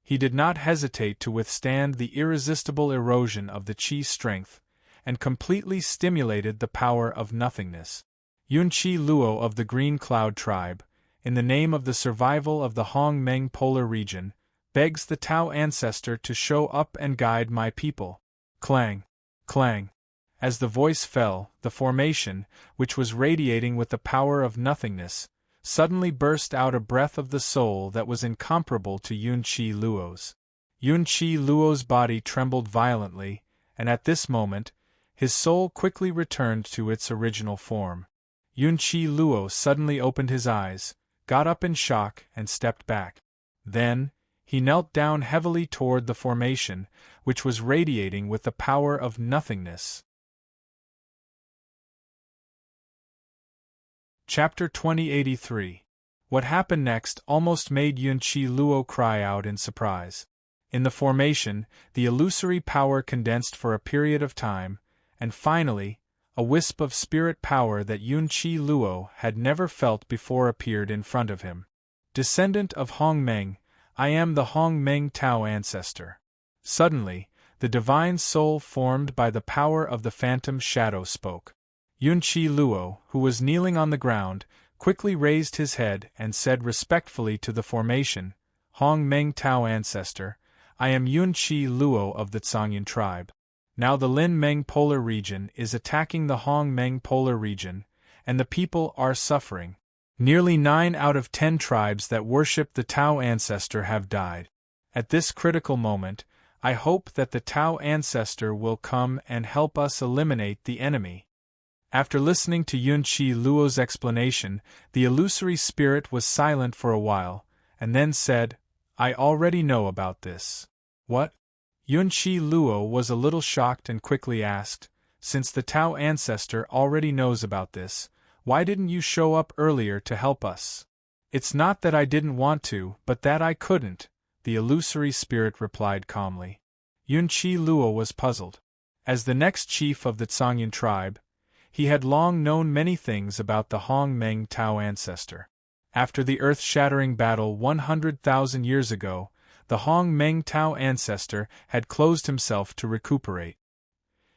He did not hesitate to withstand the irresistible erosion of the chi strength, and completely stimulated the power of nothingness. Yunqi Luo of the Green Cloud tribe, in the name of the survival of the Hong-Meng polar region, begs the Tao ancestor to show up and guide my people. Clang! Clang! As the voice fell, the formation, which was radiating with the power of nothingness, suddenly burst out a breath of the soul that was incomparable to Yunqi Luo's. Yunqi Luo's body trembled violently, and at this moment, his soul quickly returned to its original form. Yunqi Luo suddenly opened his eyes, got up in shock, and stepped back. Then, he knelt down heavily toward the formation, which was radiating with the power of nothingness. Chapter 2083. What happened next almost made Yunqi Luo cry out in surprise. In the formation, the illusory power condensed for a period of time, and finally, a wisp of spirit power that Yunqi Luo had never felt before appeared in front of him. Descendant of Hong-Meng, I am the Hong-Meng Tao ancestor. Suddenly, the divine soul formed by the power of the phantom shadow spoke. Yunqi Luo, who was kneeling on the ground, quickly raised his head and said respectfully to the formation, Hong-Meng Tao ancestor, I am Yunqi Luo of the Zhangyan tribe. Now the Lin-Meng polar region is attacking the Hong-Meng polar region, and the people are suffering. Nearly 9 out of 10 tribes that worship the Tao ancestor have died. At this critical moment, I hope that the Tao ancestor will come and help us eliminate the enemy. After listening to Yunqi Luo's explanation, the illusory spirit was silent for a while, and then said, I already know about this. What? Yunqi Luo was a little shocked and quickly asked, since the Tao ancestor already knows about this, why didn't you show up earlier to help us? It's not that I didn't want to, but that I couldn't, the illusory spirit replied calmly. Yunqi Luo was puzzled. As the next chief of the Zhangyan tribe, he had long known many things about the Hong-Meng Tao ancestor. After the earth-shattering battle 100,000 years ago, the Hong Meng Tao ancestor had closed himself to recuperate.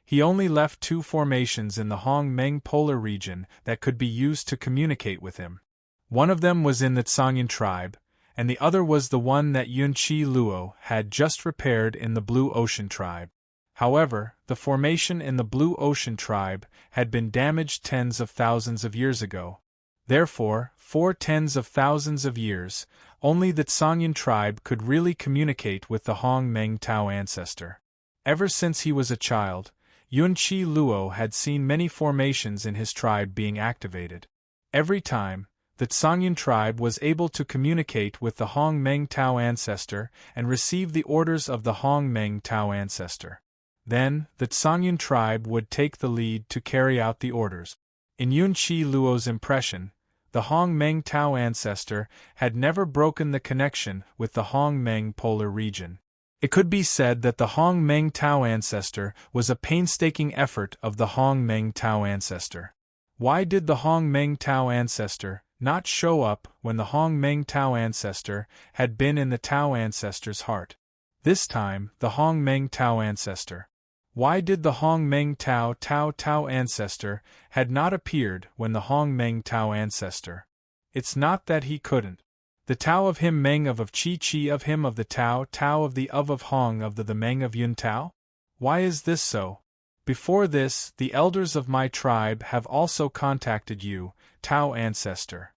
He only left 2 formations in the Hong Meng polar region that could be used to communicate with him. One of them was in the Tsangyan tribe, and the other was the one that Yunqi Luo had just repaired in the Blue Ocean tribe. However, the formation in the Blue Ocean tribe had been damaged tens of thousands of years ago. Therefore, for tens of thousands of years, only the Tsangyan tribe could really communicate with the Hong Meng Tao ancestor. Ever since he was a child, Yunqi Luo had seen many formations in his tribe being activated. Every time, the Tsangyan tribe was able to communicate with the Hong Meng Tao ancestor and receive the orders of the Hong Meng Tao ancestor. Then, the Tsangyan tribe would take the lead to carry out the orders. In Yunqi Luo's impression, the Hong Meng Tao ancestor had never broken the connection with the Hong Meng polar region. It could be said that the Hong Meng Tao ancestor was a painstaking effort of the Hong Meng Tao ancestor. Why did the Hong Meng Tao ancestor not show up when the Hong Meng Tao ancestor had been in the Tao ancestor's heart? This time, the Hong Meng Tao ancestor. Why did the Hong Meng Tao ancestor had not appeared when the Hong Meng Tao ancestor? It's not that he couldn't. The Tao of him Meng of Chi of him of the Tao of the of Hong of the Meng of Yun Tao? Why is this so? Before this, the elders of my tribe have also contacted you, Tao ancestor.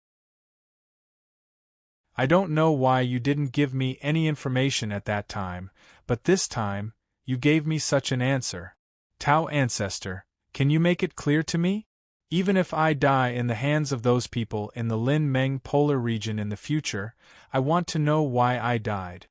I don't know why you didn't give me any information at that time, but this time, you gave me such an answer. Tao ancestor, can you make it clear to me? Even if I die in the hands of those people in the Lin Meng polar region in the future, I want to know why I died.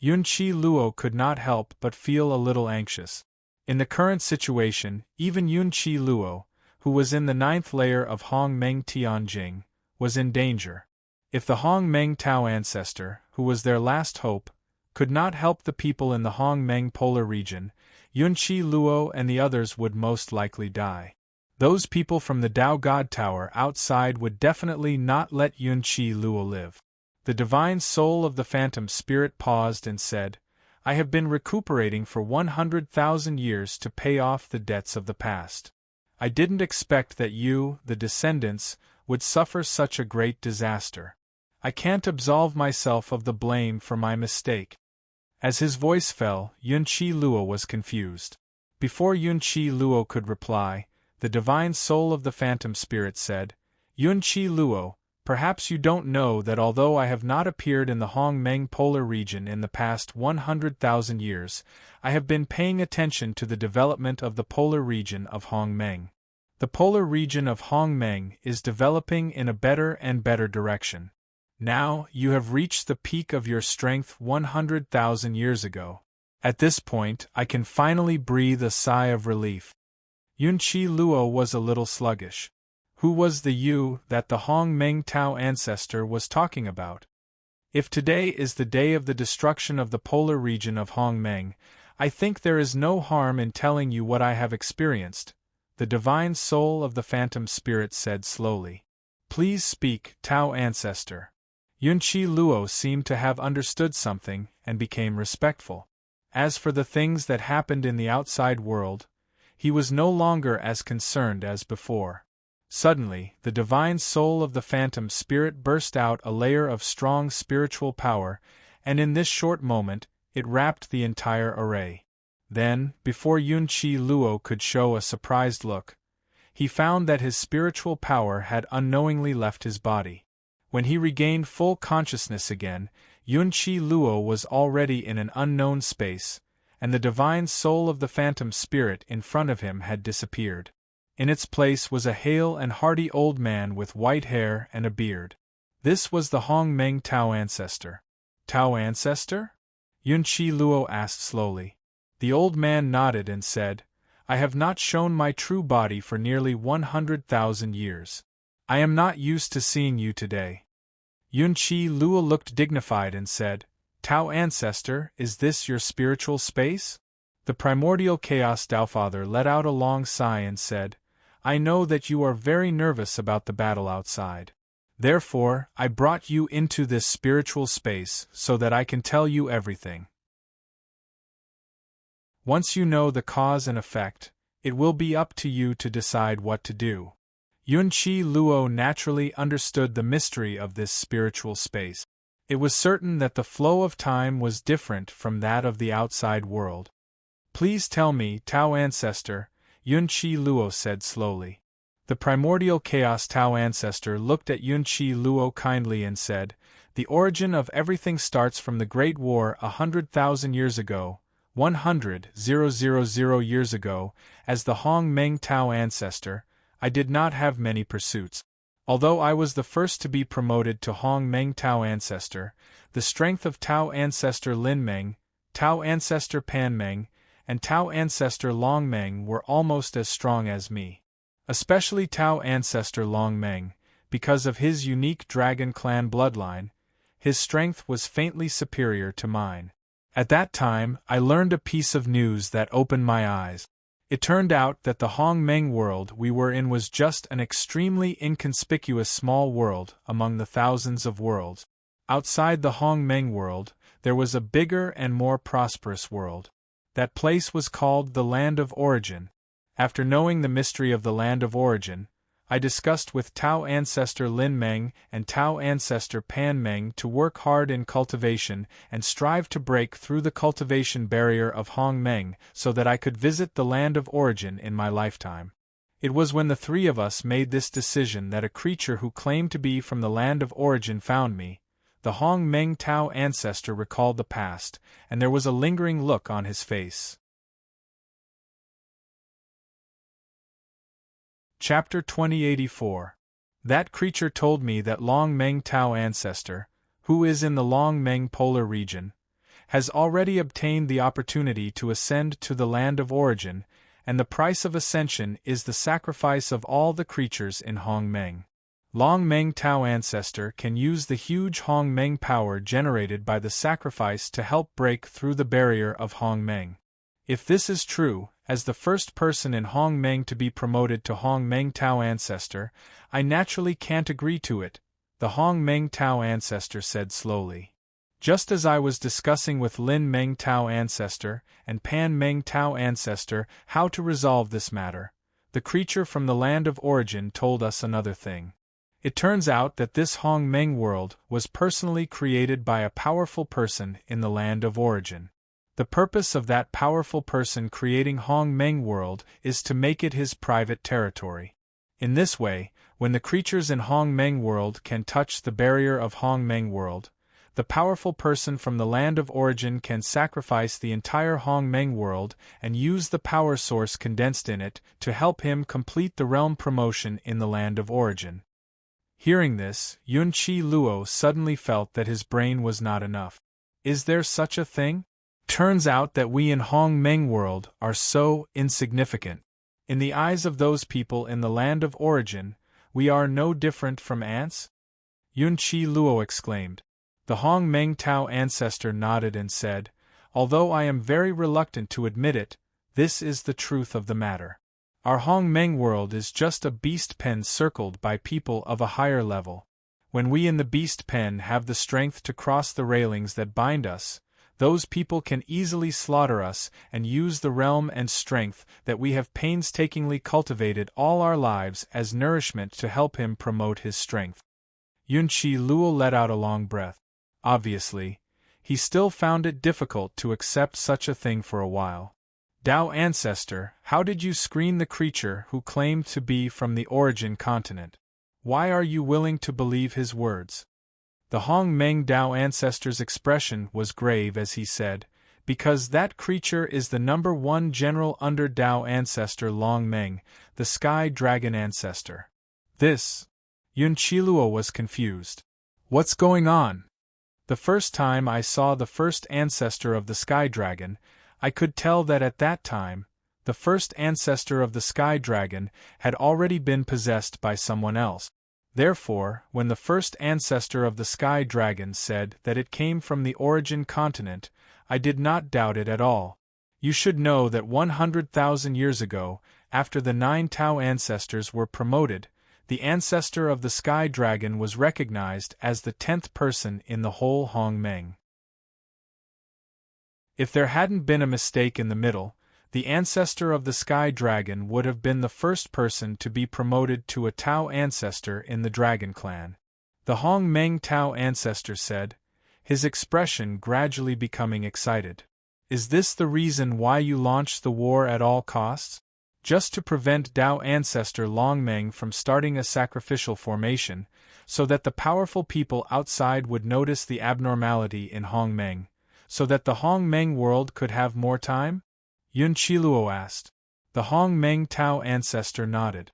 Yunqi Luo could not help but feel a little anxious. In the current situation, even Yunqi Luo, who was in the 9th layer of Hong Meng Tianjing, was in danger. If the Hong Meng Tao ancestor, who was their last hope, could not help the people in the Hong Meng polar region, Yunqi Luo and the others would most likely die. Those people from the Tao God Tower outside would definitely not let Yunqi Luo live. The divine soul of the phantom spirit paused and said, I have been recuperating for 100,000 years to pay off the debts of the past. I didn't expect that you, the descendants, would suffer such a great disaster. I can't absolve myself of the blame for my mistake. As his voice fell, Yunqi Luo was confused. Before Yunqi Luo could reply, the divine soul of the phantom spirit said, Yunqi Luo, perhaps you don't know that although I have not appeared in the Hong Meng polar region in the past 100,000 years, I have been paying attention to the development of the polar region of Hong Meng. The polar region of Hong Meng is developing in a better and better direction. Now, you have reached the peak of your strength 100,000 years ago. At this point, I can finally breathe a sigh of relief. Yunqi Luo was a little sluggish. Who was the you that the Hong Meng Tao ancestor was talking about? If today is the day of the destruction of the polar region of Hong Meng, I think there is no harm in telling you what I have experienced, the divine soul of the phantom spirit said slowly. Please speak, Tao ancestor. Yunqi Luo seemed to have understood something and became respectful. As for the things that happened in the outside world, he was no longer as concerned as before. Suddenly, the divine soul of the phantom spirit burst out a layer of strong spiritual power, and in this short moment, it wrapped the entire array. Then, before Yunqi Luo could show a surprised look, he found that his spiritual power had unknowingly left his body. When he regained full consciousness again, Yunqi Luo was already in an unknown space, and the divine soul of the phantom spirit in front of him had disappeared. In its place was a hale and hearty old man with white hair and a beard. This was the Hong Meng Tao ancestor. Tao ancestor? Yunqi Luo asked slowly. The old man nodded and said, I have not shown my true body for nearly 100,000 years. I am not used to seeing you today. Yunqi Luo looked dignified and said, Tao ancestor, is this your spiritual space? The primordial chaos Taofather let out a long sigh and said, I know that you are very nervous about the battle outside. Therefore, I brought you into this spiritual space so that I can tell you everything. Once you know the cause and effect, it will be up to you to decide what to do. Yunqi Luo naturally understood the mystery of this spiritual space. It was certain that the flow of time was different from that of the outside world. Please tell me, Tao Ancestor, Yunqi Luo said slowly. The primordial chaos Tao Ancestor looked at Yunqi Luo kindly and said, the origin of everything starts from the Great War 100,000 years ago, 100,000 years ago. As the Hong Meng Tao Ancestor, I did not have many pursuits. Although I was the first to be promoted to Hong Meng Tao Ancestor, the strength of Tao Ancestor Lin Meng, Tao Ancestor Pan Meng, and Tao Ancestor Long Meng were almost as strong as me. Especially Tao Ancestor Long Meng, because of his unique Dragon Clan bloodline, his strength was faintly superior to mine. At that time, I learned a piece of news that opened my eyes. It turned out that the Hong Meng world we were in was just an extremely inconspicuous small world among the thousands of worlds. Outside the Hong Meng world, there was a bigger and more prosperous world. That place was called the Land of Origin. After knowing the mystery of the Land of Origin, I discussed with Tao Ancestor Lin Meng and Tao Ancestor Pan Meng to work hard in cultivation and strive to break through the cultivation barrier of Hong Meng so that I could visit the Land of Origin in my lifetime. It was when the three of us made this decision that a creature who claimed to be from the Land of Origin found me. The Hong Meng Tao Ancestor recalled the past, and there was a lingering look on his face. Chapter 2084. That creature told me that Long Meng Tao Ancestor, who is in the Long Meng polar region, has already obtained the opportunity to ascend to the Land of Origin, and the price of ascension is the sacrifice of all the creatures in Hong Meng. Long Meng Tao Ancestor can use the huge Hong Meng power generated by the sacrifice to help break through the barrier of Hong Meng. If this is true, as the first person in Hong Meng to be promoted to Hong Meng Tao Ancestor, I naturally can't agree to it, the Hong Meng Tao Ancestor said slowly. Just as I was discussing with Lin Meng Tao Ancestor and Pan Meng Tao Ancestor how to resolve this matter, the creature from the Land of Origin told us another thing. It turns out that this Hong Meng world was personally created by a powerful person in the Land of Origin. The purpose of that powerful person creating Hong Meng world is to make it his private territory. In this way, when the creatures in Hong Meng world can touch the barrier of Hong Meng world, the powerful person from the Land of Origin can sacrifice the entire Hong Meng world and use the power source condensed in it to help him complete the realm promotion in the Land of Origin. Hearing this, Yunqi Luo suddenly felt that his brain was not enough. Is there such a thing? Turns out that we in Hong Meng world are so insignificant. In the eyes of those people in the Land of Origin, we are no different from ants? Yunqi Luo exclaimed. The Hong Meng Tao Ancestor nodded and said, although I am very reluctant to admit it, this is the truth of the matter. Our Hong Meng world is just a beast pen circled by people of a higher level. When we in the beast pen have the strength to cross the railings that bind us, those people can easily slaughter us and use the realm and strength that we have painstakingly cultivated all our lives as nourishment to help him promote his strength. Yunqi Luo let out a long breath. Obviously, he still found it difficult to accept such a thing for a while. Tao Ancestor, how did you screen the creature who claimed to be from the Origin continent? Why are you willing to believe his words? The Hong Meng Tao Ancestor's expression was grave as he said, because that creature is the #1 general under Tao Ancestor Long Meng, the Sky Dragon Ancestor. This. Yunqi Luo was confused. What's going on? The first time I saw the first ancestor of the Sky Dragon, I could tell that at that time, the first ancestor of the Sky Dragon had already been possessed by someone else. Therefore, when the first ancestor of the Sky Dragon said that it came from the Origin continent, I did not doubt it at all. You should know that 100,000 years ago, after the 9 Tao ancestors were promoted, the ancestor of the Sky Dragon was recognized as the 10th person in the whole Hongmeng. If there hadn't been a mistake in the middle, the ancestor of the Sky Dragon would have been the first person to be promoted to a Tao ancestor in the Dragon Clan. The Hongmeng Tao ancestor said, his expression gradually becoming excited. Is this the reason why you launched the war at all costs? Just to prevent Tao ancestor Longmeng from starting a sacrificial formation, so that the powerful people outside would notice the abnormality in Hongmeng, so that the Hongmeng world could have more time? Yun Qiluo asked. The Hongmeng Tao ancestor nodded.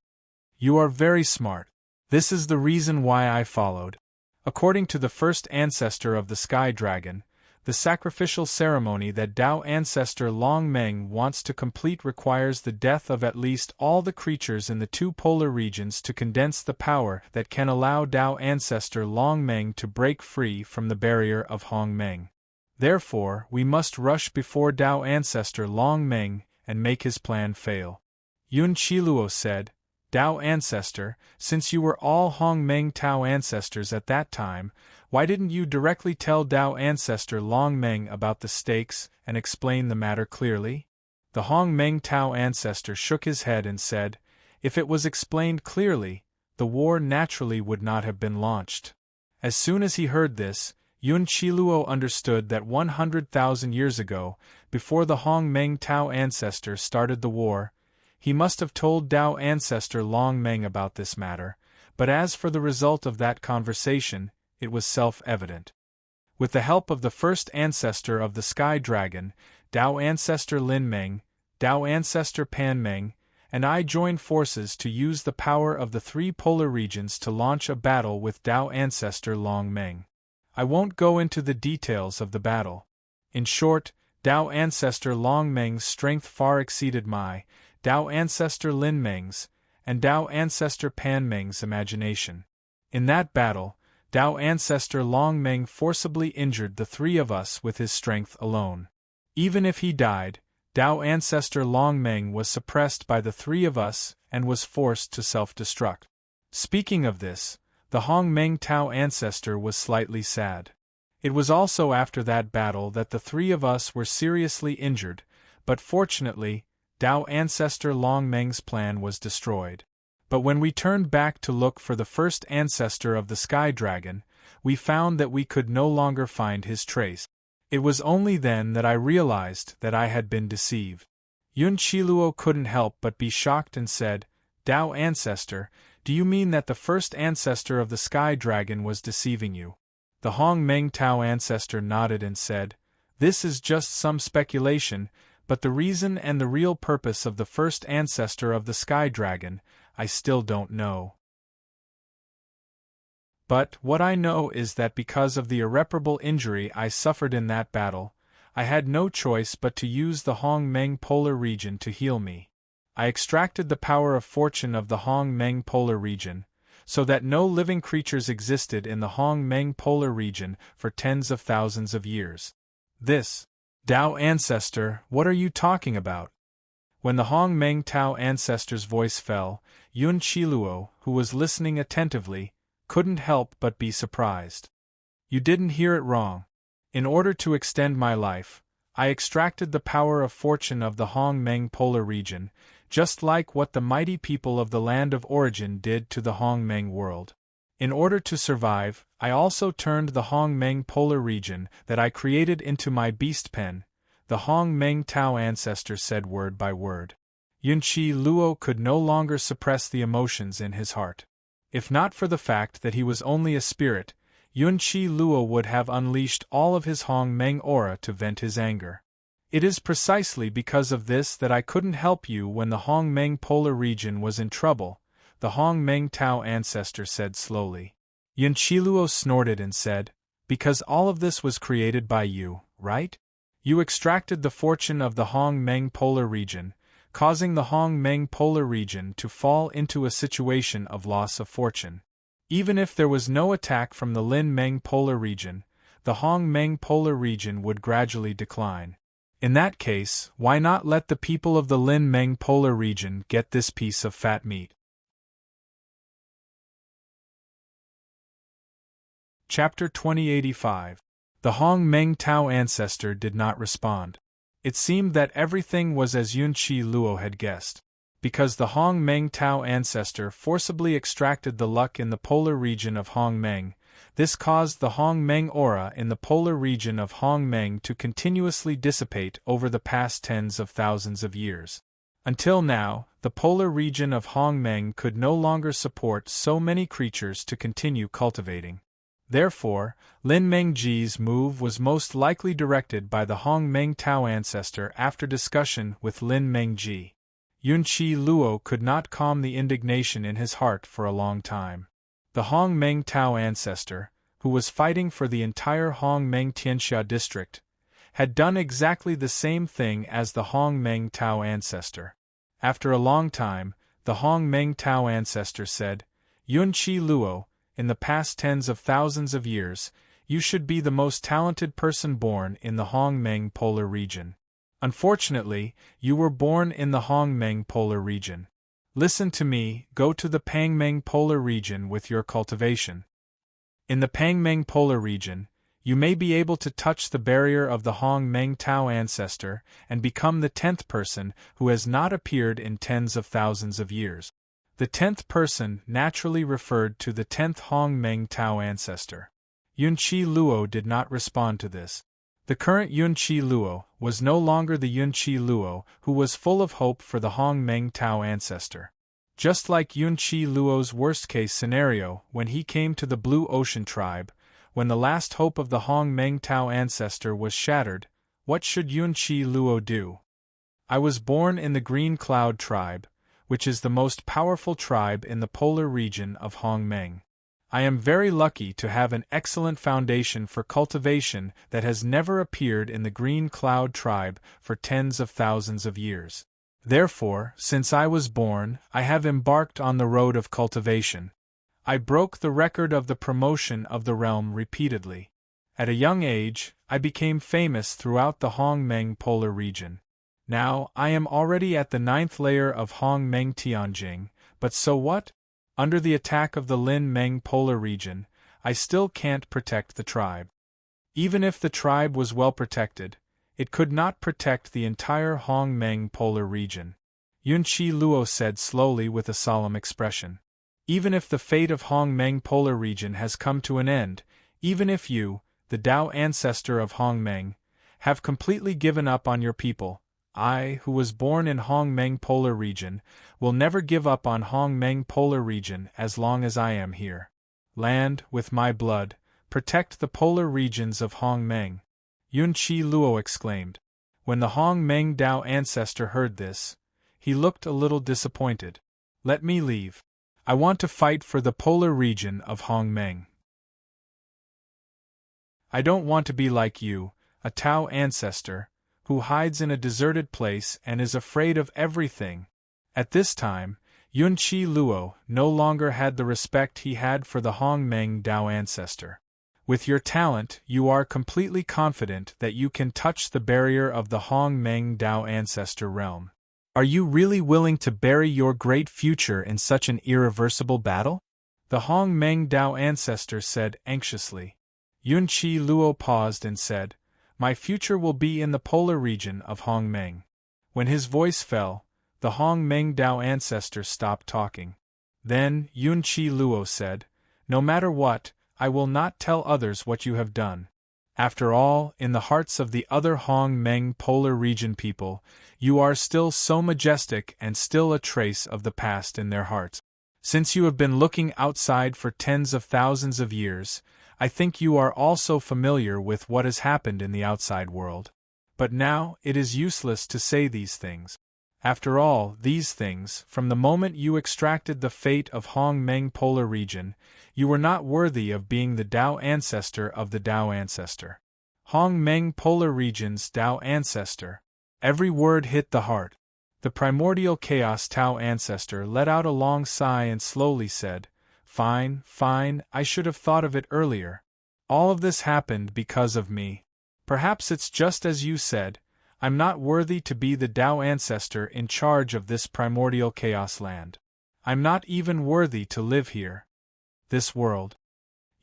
You are very smart. This is the reason why I followed. According to the first ancestor of the Sky Dragon, the sacrificial ceremony that Tao ancestor Longmeng wants to complete requires the death of at least all the creatures in the two polar regions to condense the power that can allow Tao ancestor Longmeng to break free from the barrier of Hongmeng. Therefore, we must rush before Tao ancestor Longmeng and make his plan fail. Yun Qiluo said, Tao ancestor, since you were all Hongmeng Tao ancestors at that time, why didn't you directly tell Tao ancestor Longmeng about the stakes and explain the matter clearly? The Hongmeng Tao ancestor shook his head and said, if it was explained clearly, the war naturally would not have been launched. As soon as he heard this, Yun Qiluo understood that 100,000 years ago, before the Hongmeng Tao ancestor started the war, he must have told Tao ancestor Longmeng about this matter, but as for the result of that conversation, it was self-evident. With the help of the first ancestor of the Sky Dragon, Tao ancestor Linmeng, Tao ancestor Panmeng, and I joined forces to use the power of the three polar regions to launch a battle with Tao ancestor Longmeng. I won't go into the details of the battle. In short, Tao ancestor Longmeng's strength far exceeded my, Tao ancestor Linmeng's, and Tao ancestor Panmeng's imagination. In that battle, Tao ancestor Longmeng forcibly injured the three of us with his strength alone. Even if he died, Tao ancestor Longmeng was suppressed by the three of us and was forced to self-destruct. Speaking of this, the Hongmeng Tao ancestor was slightly sad. It was also after that battle that the three of us were seriously injured, but fortunately, Tao ancestor Longmeng's plan was destroyed. But when we turned back to look for the first ancestor of the Sky Dragon, we found that we could no longer find his trace. It was only then that I realized that I had been deceived. Yun Qiluo couldn't help but be shocked and said, Tao ancestor, do you mean that the first ancestor of the Sky Dragon was deceiving you? The Hongmeng Tao ancestor nodded and said, this is just some speculation, but the reason and the real purpose of the first ancestor of the Sky Dragon, I still don't know. But what I know is that because of the irreparable injury I suffered in that battle, I had no choice but to use the Hongmeng polar region to heal me. I extracted the power of fortune of the Hongmeng polar region, so that no living creatures existed in the Hongmeng polar region for tens of thousands of years. This, Tao ancestor, what are you talking about? When the Hongmeng Tao ancestor's voice fell, Yun Qiluo, who was listening attentively, couldn't help but be surprised. You didn't hear it wrong. In order to extend my life, I extracted the power of fortune of the Hongmeng polar region, just like what the mighty people of the land of origin did to the Hongmeng world. In order to survive, I also turned the Hongmeng polar region that I created into my beast pen, the Hongmeng Tao ancestor said word by word. Yun Qiluo could no longer suppress the emotions in his heart. If not for the fact that he was only a spirit, Yun Qiluo would have unleashed all of his Hongmeng aura to vent his anger. It is precisely because of this that I couldn't help you when the Hongmeng polar region was in trouble, the Hongmeng Tao ancestor said slowly. Yun Qiluo snorted and said, because all of this was created by you, right? You extracted the fortune of the Hongmeng polar region, causing the Hongmeng polar region to fall into a situation of loss of fortune. Even if there was no attack from the Linmeng polar region, the Hongmeng polar region would gradually decline. In that case, why not let the people of the Linmeng polar region get this piece of fat meat? Chapter 2085. The Hong Meng Tao ancestor did not respond. It seemed that everything was as Yunqi Luo had guessed. Because the Hong Meng Tao ancestor forcibly extracted the luck in the polar region of Hong Meng, this caused the Hong Meng aura in the polar region of Hong Meng to continuously dissipate over the past tens of thousands of years. Until now, the polar region of Hong Meng could no longer support so many creatures to continue cultivating. Therefore, Lin Mengji's move was most likely directed by the Hong Meng Tao ancestor after discussion with Lin Mengji. Yunqi Luo could not calm the indignation in his heart for a long time. The Hong Meng Tao ancestor, who was fighting for the entire Hong Meng Tianxia district, had done exactly the same thing as the Hong Meng Tao ancestor. After a long time, the Hong Meng Tao ancestor said, "Yunqi Luo, in the past tens of thousands of years, you should be the most talented person born in the Hong Meng polar region. Unfortunately, you were born in the Hong Meng polar region. Listen to me, go to the Pangmeng polar region with your cultivation. In the Pangmeng polar region, you may be able to touch the barrier of the Hong Meng Tao ancestor and become the 10th person who has not appeared in tens of thousands of years." The 10th person naturally referred to the 10th Hong Meng Tao ancestor. Yunqi Luo did not respond to this. The current Yunqi Luo was no longer the Yunqi Luo who was full of hope for the Hong Meng Tao ancestor. Just like Yunqi Luo's worst-case scenario when he came to the Blue Ocean tribe, when the last hope of the Hong Meng Tao ancestor was shattered, what should Yunqi Luo do? "I was born in the Green Cloud tribe, which is the most powerful tribe in the polar region of Hong Meng. I am very lucky to have an excellent foundation for cultivation that has never appeared in the Green Cloud tribe for tens of thousands of years. Therefore, since I was born, I have embarked on the road of cultivation. I broke the record of the promotion of the realm repeatedly. At a young age, I became famous throughout the Hong Meng polar region. Now, I am already at the 9th layer of Hong Meng Tianjing, but so what? Under the attack of the Lin Meng polar region, I still can't protect the tribe. Even if the tribe was well protected, it could not protect the entire Hong Meng polar region," Yunqi Luo said slowly with a solemn expression. "Even if the fate of Hong Meng polar region has come to an end, even if you, the Tao ancestor of Hong Meng, have completely given up on your people, I, who was born in Hong Meng polar region, will never give up on Hong Meng polar region as long as I am here. Land, with my blood, protect the polar regions of Hong Meng," Yunqi Luo exclaimed. When the Hong Meng Tao ancestor heard this, he looked a little disappointed. "Let me leave. I want to fight for the polar region of Hong Meng. I don't want to be like you, a Tao ancestor, who hides in a deserted place and is afraid of everything." At this time, Yunqi Luo no longer had the respect he had for the Hong Meng Tao ancestor. "With your talent, you are completely confident that you can touch the barrier of the Hong Meng Tao ancestor realm. Are you really willing to bury your great future in such an irreversible battle?" the Hong Meng Tao ancestor said anxiously. Yunqi Luo paused and said, "My future will be in the polar region of Hong Meng." When his voice fell, the Hong Meng Tao ancestor stopped talking. Then Yunqi Luo said, "No matter what, I will not tell others what you have done. After all, in the hearts of the other Hong Meng polar region people, you are still so majestic and still a trace of the past in their hearts. Since you have been looking outside for tens of thousands of years, I think you are also familiar with what has happened in the outside world. But now, it is useless to say these things. After all, these things, from the moment you extracted the fate of Hong Meng polar region, you were not worthy of being the Tao ancestor of the Tao ancestor. Hong Meng polar region's Tao ancestor." Every word hit the heart. The primordial chaos Tao ancestor let out a long sigh and slowly said, "Fine, fine, I should have thought of it earlier. All of this happened because of me. Perhaps it's just as you said, I'm not worthy to be the Tao ancestor in charge of this primordial chaos land. I'm not even worthy to live here. This world."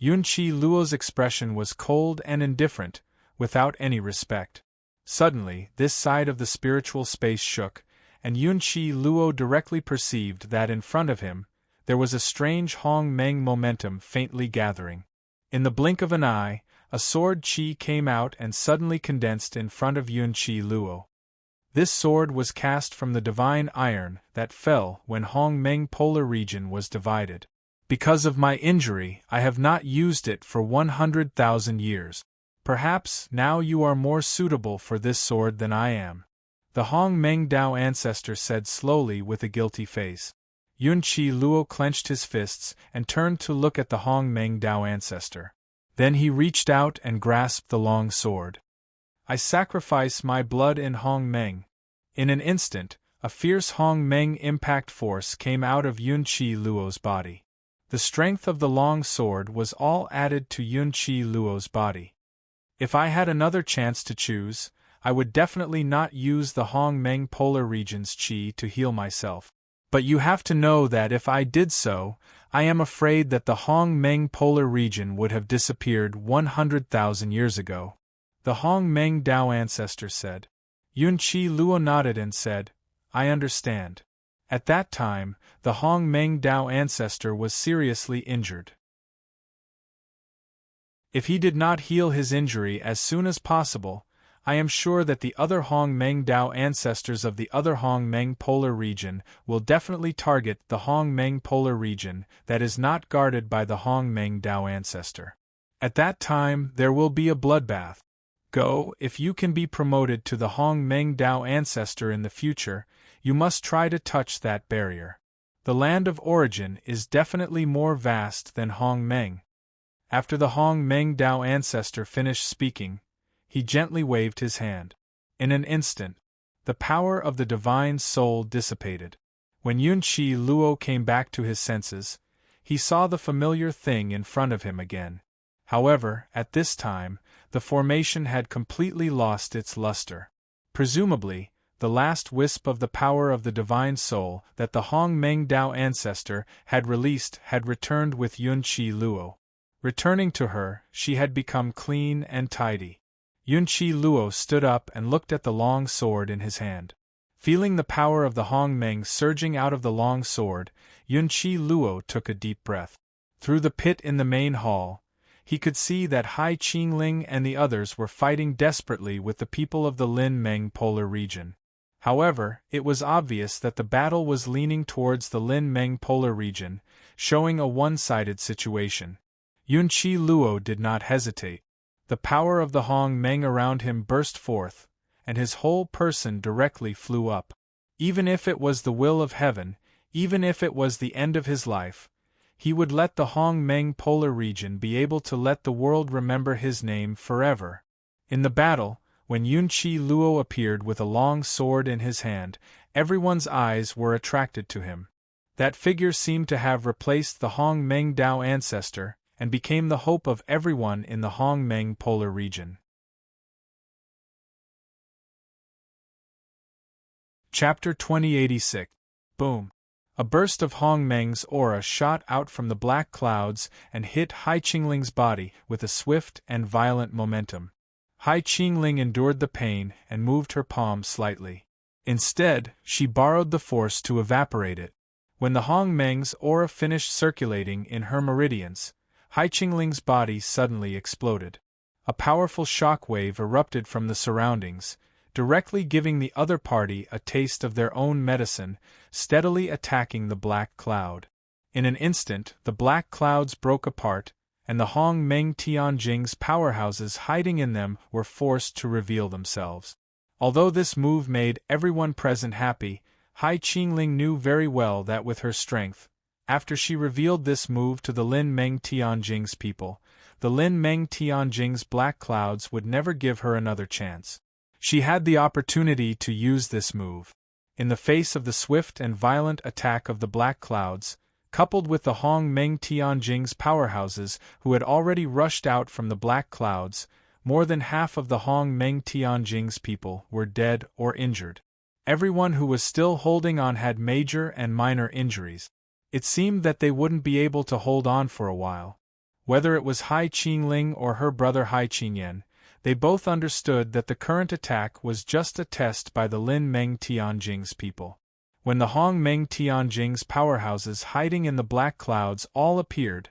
Yunqi Luo's expression was cold and indifferent, without any respect. Suddenly, this side of the spiritual space shook, and Yunqi Luo directly perceived that in front of him, there was a strange Hong Meng momentum faintly gathering. In the blink of an eye, a sword qi came out and suddenly condensed in front of Yunqi Luo. This sword was cast from the divine iron that fell when Hong Meng polar region was divided. Because of my injury, I have not used it for 100,000 years. Perhaps now you are more suitable for this sword than I am. The Hong Meng Dao ancestor said slowly with a guilty face. Yunqi Luo clenched his fists and turned to look at the Hong Meng Dao ancestor. Then he reached out and grasped the long sword. I sacrifice my blood in Hong Meng. In an instant, a fierce Hong Meng impact force came out of Yunqi Luo's body. The strength of the long sword was all added to Yunqi Luo's body. If I had another chance to choose, I would definitely not use the Hong Meng polar region's qi to heal myself. But you have to know that if I did so, I am afraid that the Hong Meng polar region would have disappeared 100,000 years ago. The Hong Meng Dao ancestor said. Yunqi Luo nodded and said, I understand. At that time, the Hong Meng Dao ancestor was seriously injured. If he did not heal his injury as soon as possible, I am sure that the other Hong Meng Dao ancestors of the other Hong Meng polar region will definitely target the Hong Meng polar region that is not guarded by the Hong Meng Dao ancestor. At that time, there will be a bloodbath. Go, if you can be promoted to the Hong Meng Dao ancestor in the future, you must try to touch that barrier. The land of origin is definitely more vast than Hong Meng. After the Hong Meng Dao ancestor finished speaking, he gently waved his hand. In an instant, the power of the divine soul dissipated. When Yunqi Luo came back to his senses, he saw the familiar thing in front of him again. However, at this time, the formation had completely lost its luster. Presumably, the last wisp of the power of the divine soul that the Hong Meng Dao ancestor had released had returned with Yunqi Luo. Returning to her, she had become clean and tidy. Yunqi Luo stood up and looked at the long sword in his hand. Feeling the power of the Hong Meng surging out of the long sword, Yunqi Luo took a deep breath. Through the pit in the main hall, he could see that Hai Qingling and the others were fighting desperately with the people of the Lin Meng polar region. However, it was obvious that the battle was leaning towards the Lin Meng polar region, showing a one-sided situation. Yunqi Luo did not hesitate. The power of the Hong Meng around him burst forth, and his whole person directly flew up. Even if it was the will of heaven, even if it was the end of his life, he would let the Hong Meng polar region be able to let the world remember his name forever. In the battle, when Yunqi Luo appeared with a long sword in his hand, everyone's eyes were attracted to him. That figure seemed to have replaced the Hong Meng Dao ancestor, and became the hope of everyone in the Hong Meng polar region. Chapter 2086. Boom! A burst of Hong Meng's aura shot out from the black clouds and hit Hai Qingling's body with a swift and violent momentum. Hai Qingling endured the pain and moved her palm slightly. Instead, she borrowed the force to evaporate it. When the Hong Meng's aura finished circulating in her meridians, Hai Qingling's body suddenly exploded. A powerful shock wave erupted from the surroundings, directly giving the other party a taste of their own medicine, steadily attacking the black cloud. In an instant, the black clouds broke apart, and the Hong Meng Tianjing's powerhouses hiding in them were forced to reveal themselves. Although this move made everyone present happy, Hai Qingling knew very well that with her strength, after she revealed this move to the Lin Meng Tianjing's people, the Lin Meng Tianjing's black clouds would never give her another chance. She had the opportunity to use this move. In the face of the swift and violent attack of the black clouds, coupled with the Hong Meng Tianjing's powerhouses who had already rushed out from the black clouds, more than half of the Hong Meng Tianjing's people were dead or injured. Everyone who was still holding on had major and minor injuries. It seemed that they wouldn't be able to hold on for a while. Whether it was Hai Qingling or her brother Hai Qingyan, they both understood that the current attack was just a test by the Lin Meng Tianjing's people. When the Hong Meng Tianjing's powerhouses hiding in the black clouds all appeared,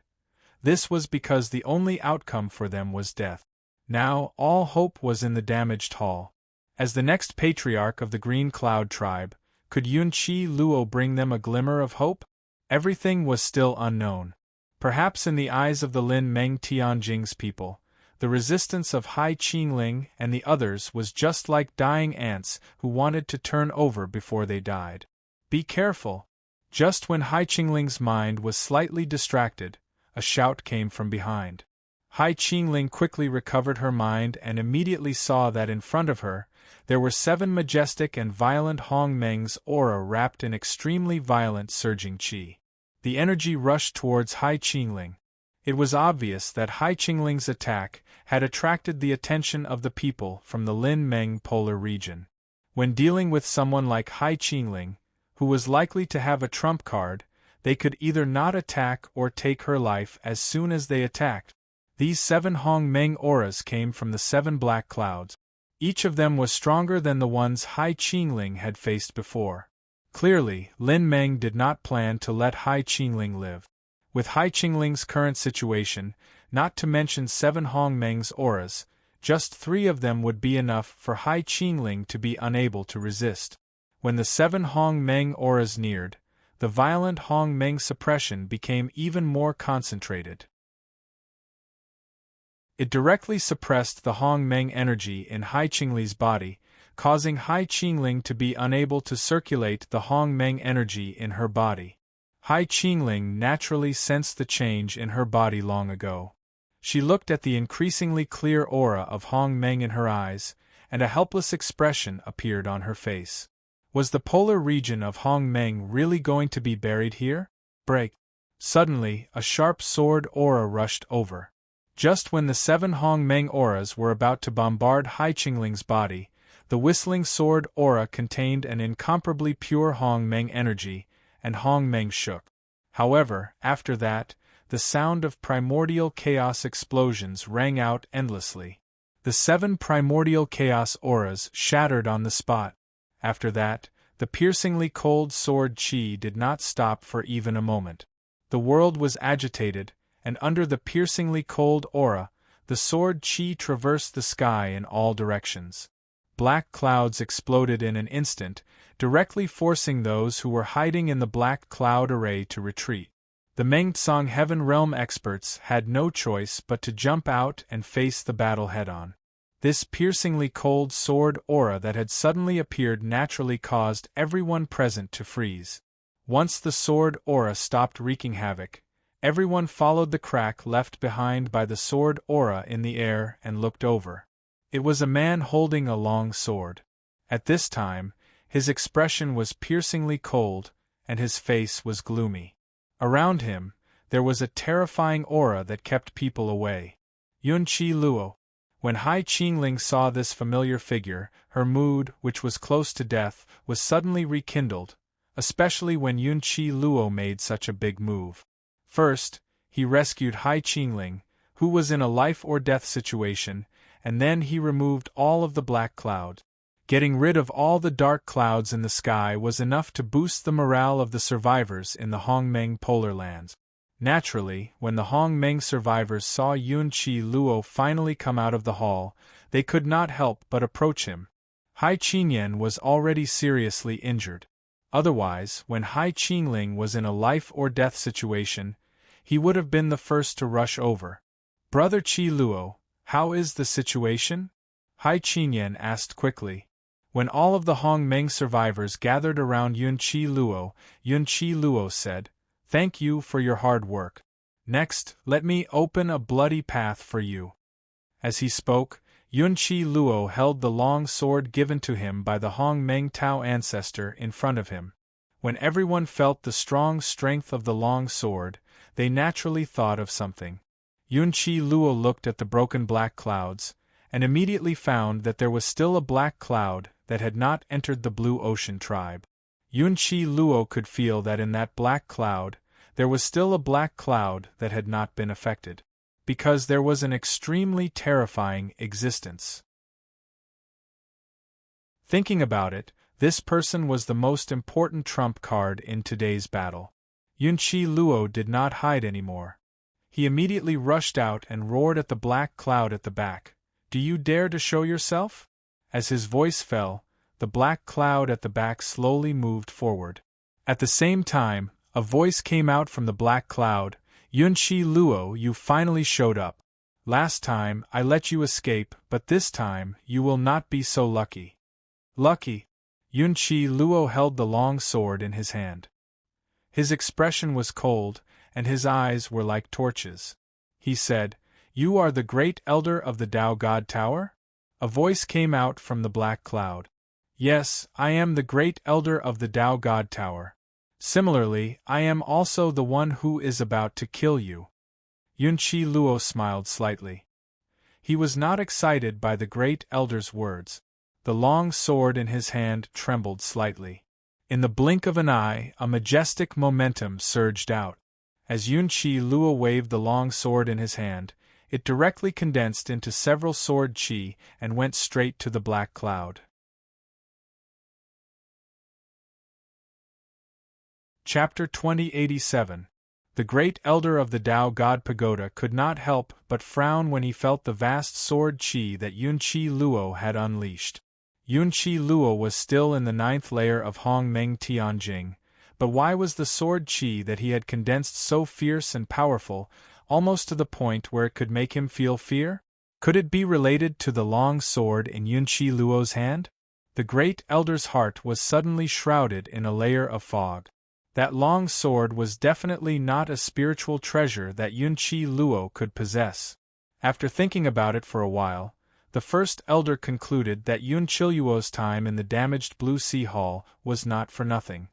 this was because the only outcome for them was death. Now, all hope was in the damaged hall. As the next patriarch of the Green Cloud tribe, could Yunqi Luo bring them a glimmer of hope? Everything was still unknown. Perhaps in the eyes of the Lin Meng Tianjing's people, the resistance of Hai Qingling and the others was just like dying ants who wanted to turn over before they died. Be careful! Just when Hai Qingling's mind was slightly distracted, a shout came from behind. Hai Qingling quickly recovered her mind and immediately saw that in front of her, there were 7 majestic and violent Hong Meng's aura wrapped in extremely violent surging qi. The energy rushed towards Hai Qingling. It was obvious that Hai Qingling's attack had attracted the attention of the people from the Lin Meng polar region. When dealing with someone like Hai Qingling, who was likely to have a trump card, they could either not attack or take her life as soon as they attacked. These 7 Hong Meng auras came from the 7 black clouds. Each of them was stronger than the ones Hai Qingling had faced before. Clearly, Lin Meng did not plan to let Hai Qingling live. With Hai Qingling's current situation, not to mention 7 Hong Meng's auras, just 3 of them would be enough for Hai Qingling to be unable to resist. When the 7 Hong Meng auras neared, the violent Hong Meng suppression became even more concentrated. It directly suppressed the Hong Meng energy in Hai Qingling's body, causing Hai Qingling to be unable to circulate the Hong Meng energy in her body. Hai Qingling naturally sensed the change in her body long ago. She looked at the increasingly clear aura of Hong Meng in her eyes, and a helpless expression appeared on her face. Was the polar region of Hong Meng really going to be buried here? Break! Suddenly, a sharp sword aura rushed over. Just when the 7 Hong Meng auras were about to bombard Hai Qingling's body, the whistling sword aura contained an incomparably pure Hong Meng energy, and Hong Meng shook. However, after that, the sound of primordial chaos explosions rang out endlessly. The 7 primordial chaos auras shattered on the spot. After that, the piercingly cold sword qi did not stop for even a moment. The world was agitated, and under the piercingly cold aura, the sword qi traversed the sky in all directions. Black clouds exploded in an instant, directly forcing those who were hiding in the black cloud array to retreat. The Mengtsong Heaven Realm experts had no choice but to jump out and face the battle head-on. This piercingly cold sword aura that had suddenly appeared naturally caused everyone present to freeze. Once the sword aura stopped wreaking havoc, everyone followed the crack left behind by the sword aura in the air and looked over. It was a man holding a long sword. At this time, his expression was piercingly cold, and his face was gloomy. Around him, there was a terrifying aura that kept people away. Yunqi Luo. When Hai Qingling saw this familiar figure, her mood, which was close to death, was suddenly rekindled, especially when Yunqi Luo made such a big move. First, he rescued Hai Qingling, who was in a life-or-death situation, and then he removed all of the black clouds. Getting rid of all the dark clouds in the sky was enough to boost the morale of the survivors in the Hong Meng polar lands. Naturally, when the Hong Meng survivors saw Yunqi Luo finally come out of the hall, they could not help but approach him. Hai Qingyan was already seriously injured. Otherwise, when Hai Qingling was in a life-or-death situation, he would have been the first to rush over. "Brother Qi Luo, how is the situation?" Hai Qingyan asked quickly. When all of the Hong Meng survivors gathered around Yunqi Luo said, "Thank you for your hard work. Next, let me open a bloody path for you." As he spoke, Yunqi Luo held the long sword given to him by the Hong Meng Tao ancestor in front of him. When everyone felt the strong strength of the long sword, they naturally thought of something. Yunqi Luo looked at the broken black clouds, and immediately found that there was still a black cloud that had not entered the Blue Ocean tribe. Yunqi Luo could feel that in that black cloud, there was still a black cloud that had not been affected. because there was an extremely terrifying existence. Thinking about it, this person was the most important trump card in today's battle. Yunqi Luo did not hide anymore. He immediately rushed out and roared at the black cloud at the back. "Do you dare to show yourself?" As his voice fell, the black cloud at the back slowly moved forward. At the same time, a voice came out from the black cloud. "Yunqi Luo, you finally showed up. Last time, I let you escape, but this time, you will not be so lucky." "Lucky?" Yunqi Luo held the long sword in his hand. His expression was cold, and his eyes were like torches. He said, "You are the great elder of the Tao God Tower?" A voice came out from the black cloud. "Yes, I am the great elder of the Tao God Tower. Similarly, I am also the one who is about to kill you." Yunqi Luo smiled slightly. He was not excited by the great elder's words. The long sword in his hand trembled slightly. In the blink of an eye, a majestic momentum surged out. As Yunqi Luo waved the long sword in his hand, it directly condensed into several sword qi and went straight to the black cloud. Chapter 2087. The great elder of the Tao God Pagoda could not help but frown when he felt the vast sword qi that Yunqi Luo had unleashed. Yunqi Luo was still in the 9th layer of Hong Meng Tianjing, but why was the sword qi that he had condensed so fierce and powerful, almost to the point where it could make him feel fear? Could it be related to the long sword in Yunqi Luo's hand? The great elder's heart was suddenly shrouded in a layer of fog. That long sword was definitely not a spiritual treasure that Yunqi Luo could possess. After thinking about it for a while, the first elder concluded that Yunqi Luo's time in the damaged Blue Sea Hall was not for nothing.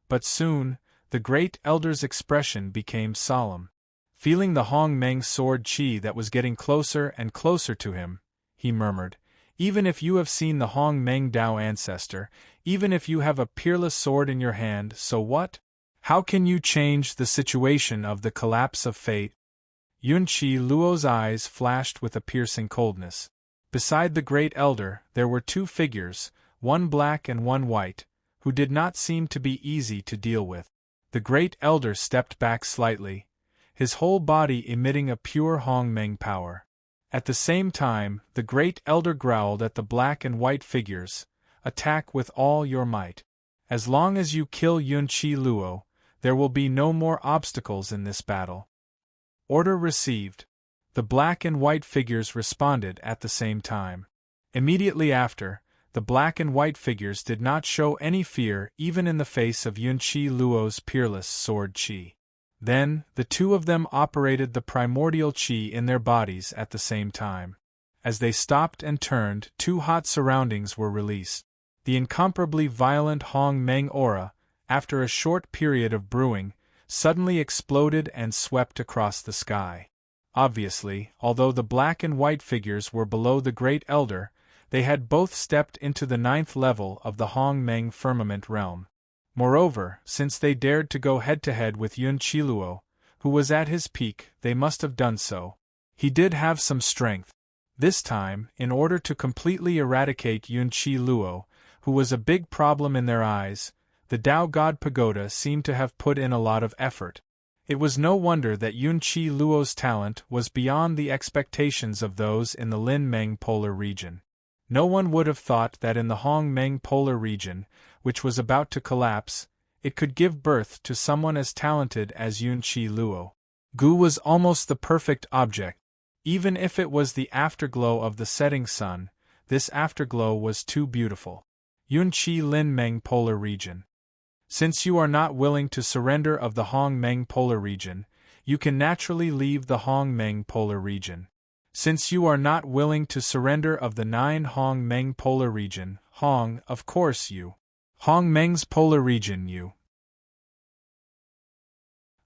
But soon, the great elder's expression became solemn. Feeling the Hong Meng sword qi that was getting closer and closer to him, he murmured, "Even if you have seen the Hong Meng Dao ancestor, even if you have a peerless sword in your hand, so what? How can you change the situation of the collapse of fate?" Yunqi Luo's eyes flashed with a piercing coldness. Beside the great elder, there were two figures, one black and one white, who did not seem to be easy to deal with. The great elder stepped back slightly, his whole body emitting a pure Hong Meng power. At the same time, the great elder growled at the black and white figures, "Attack with all your might. As long as you kill Yunqi Luo, there will be no more obstacles in this battle." Order received. The black and white figures responded at the same time. Immediately after, the black and white figures did not show any fear even in the face of Yunqi Luo's peerless sword qi. Then, the two of them operated the primordial qi in their bodies at the same time. As they stopped and turned, two hot surroundings were released. The incomparably violent Hong Meng aura, after a short period of brewing, suddenly exploded and swept across the sky. Obviously, although the black and white figures were below the great elder, they had both stepped into the 9th level of the Hong Meng firmament realm. Moreover, since they dared to go head-to-head with Yunqi Luo, who was at his peak, they must have done so. He did have some strength. This time, in order to completely eradicate Yunqi Luo, who was a big problem in their eyes, the Tao God Pagoda seemed to have put in a lot of effort. It was no wonder that Yunqi Luo's talent was beyond the expectations of those in the Lin Meng polar region. No one would have thought that in the Hong Meng polar region, which was about to collapse, it could give birth to someone as talented as Yunqi Luo. Gu was almost the perfect object. Even if it was the afterglow of the setting sun, this afterglow was too beautiful. Yunqi Lin Meng polar region. Since you are not willing to surrender of the Hong Meng polar region, you can naturally leave the Hong Meng polar region. Since you are not willing to surrender of the 9 Hong Meng polar region, Hong, of course you. Hong Meng's polar region you.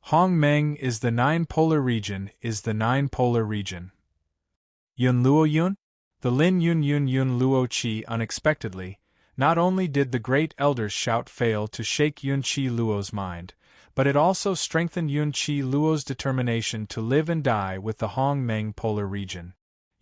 Hong Meng is the 9 polar region is the 9 polar region. Yun Luo Yun? The Lin Yun Yun Yun Luo Qi unexpectedly. Not only did the great elder's shout fail to shake Yunqi Luo's mind, but it also strengthened Yunqi Luo's determination to live and die with the Hongmeng polar region.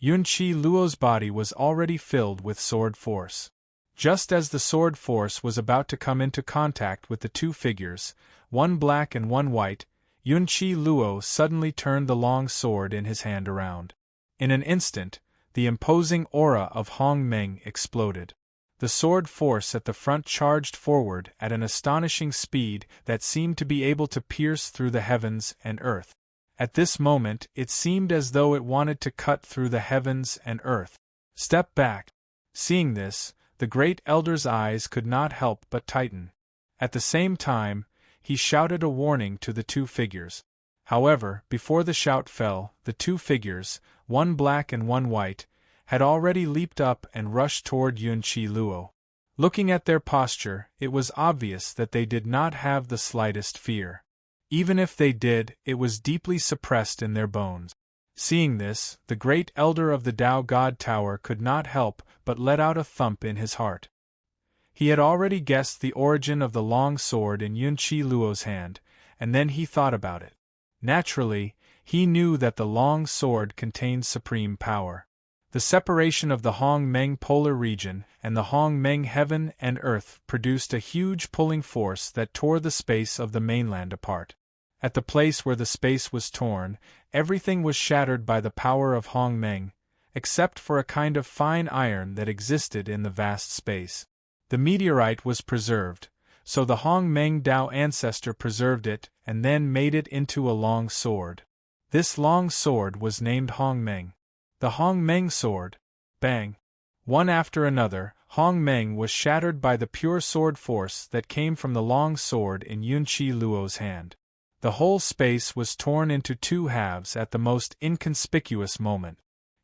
Yunqi Luo's body was already filled with sword force. Just as the sword force was about to come into contact with the two figures, one black and one white, Yunqi Luo suddenly turned the long sword in his hand around. In an instant, the imposing aura of Hongmeng exploded. The sword force at the front charged forward at an astonishing speed that seemed to be able to pierce through the heavens and earth. At this moment, it seemed as though it wanted to cut through the heavens and earth. Step back. Seeing this, the great elder's eyes could not help but tighten. At the same time, he shouted a warning to the two figures. However, before the shout fell, the two figures, one black and one white, had already leaped up and rushed toward Yunqi Luo. Looking at their posture, it was obvious that they did not have the slightest fear. Even if they did, it was deeply suppressed in their bones. Seeing this, the great elder of the Dao God Tower could not help but let out a thump in his heart. He had already guessed the origin of the long sword in Yunqi Luo's hand, and then he thought about it. Naturally, he knew that the long sword contained supreme power. The separation of the Hongmeng polar region and the Hongmeng heaven and earth produced a huge pulling force that tore the space of the mainland apart. At the place where the space was torn, everything was shattered by the power of Hongmeng, except for a kind of fine iron that existed in the vast space. The meteorite was preserved, so the Hongmeng Dao ancestor preserved it and then made it into a long sword. This long sword was named Hongmeng. The Hongmeng sword. Bang! One after another, Hongmeng was shattered by the pure sword force that came from the long sword in Yunqi Luo's hand. The whole space was torn into two halves at the most inconspicuous moment.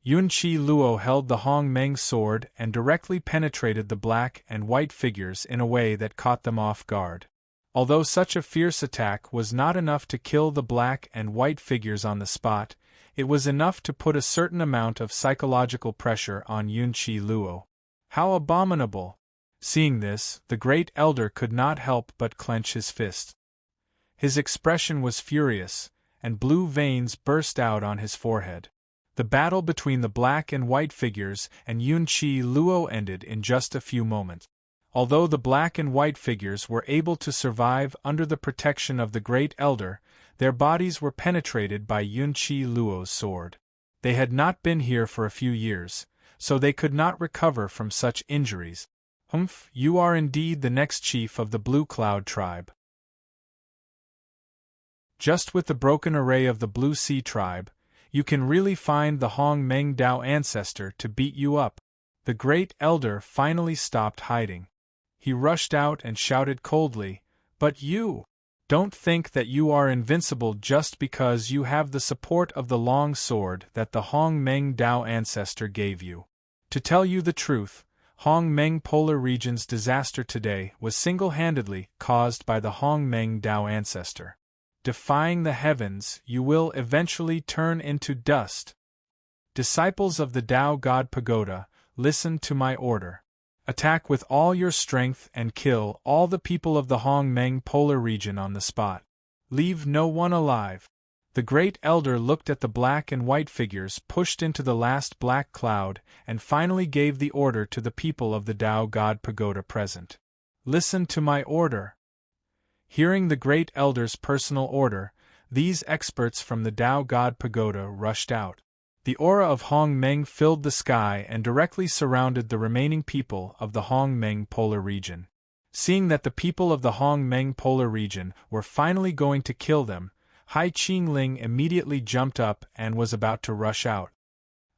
Yunqi Luo held the Hongmeng sword and directly penetrated the black and white figures in a way that caught them off guard. Although such a fierce attack was not enough to kill the black and white figures on the spot, it was enough to put a certain amount of psychological pressure on Yunqi Luo. How abominable! Seeing this, the great elder could not help but clench his fist. His expression was furious, and blue veins burst out on his forehead. The battle between the black and white figures and Yunqi Luo ended in just a few moments. Although the black and white figures were able to survive under the protection of the great elder, their bodies were penetrated by Yunqi Luo's sword. They had not been here for a few years, so they could not recover from such injuries. Humph, you are indeed the next chief of the Blue Cloud tribe. Just with the broken array of the Blue Sea tribe, you can really find the Hongmeng Dao ancestor to beat you up. The great elder finally stopped hiding. He rushed out and shouted coldly, "But you! Don't think that you are invincible just because you have the support of the long sword that the Hongmeng Dao ancestor gave you. To tell you the truth, Hongmeng Polar Region's disaster today was single-handedly caused by the Hongmeng Dao ancestor. Defying the heavens, you will eventually turn into dust. Disciples of the Dao God Pagoda, listen to my order. Attack with all your strength and kill all the people of the Hongmeng Polar Region on the spot. Leave no one alive." The great elder looked at the black and white figures pushed into the last black cloud and finally gave the order to the people of the Dao God Pagoda present. "Listen to my order." Hearing the great elder's personal order, these experts from the Dao God Pagoda rushed out. The aura of Hongmeng filled the sky and directly surrounded the remaining people of the Hongmeng Polar Region. Seeing that the people of the Hongmeng Polar Region were finally going to kill them, Hai Qingling immediately jumped up and was about to rush out.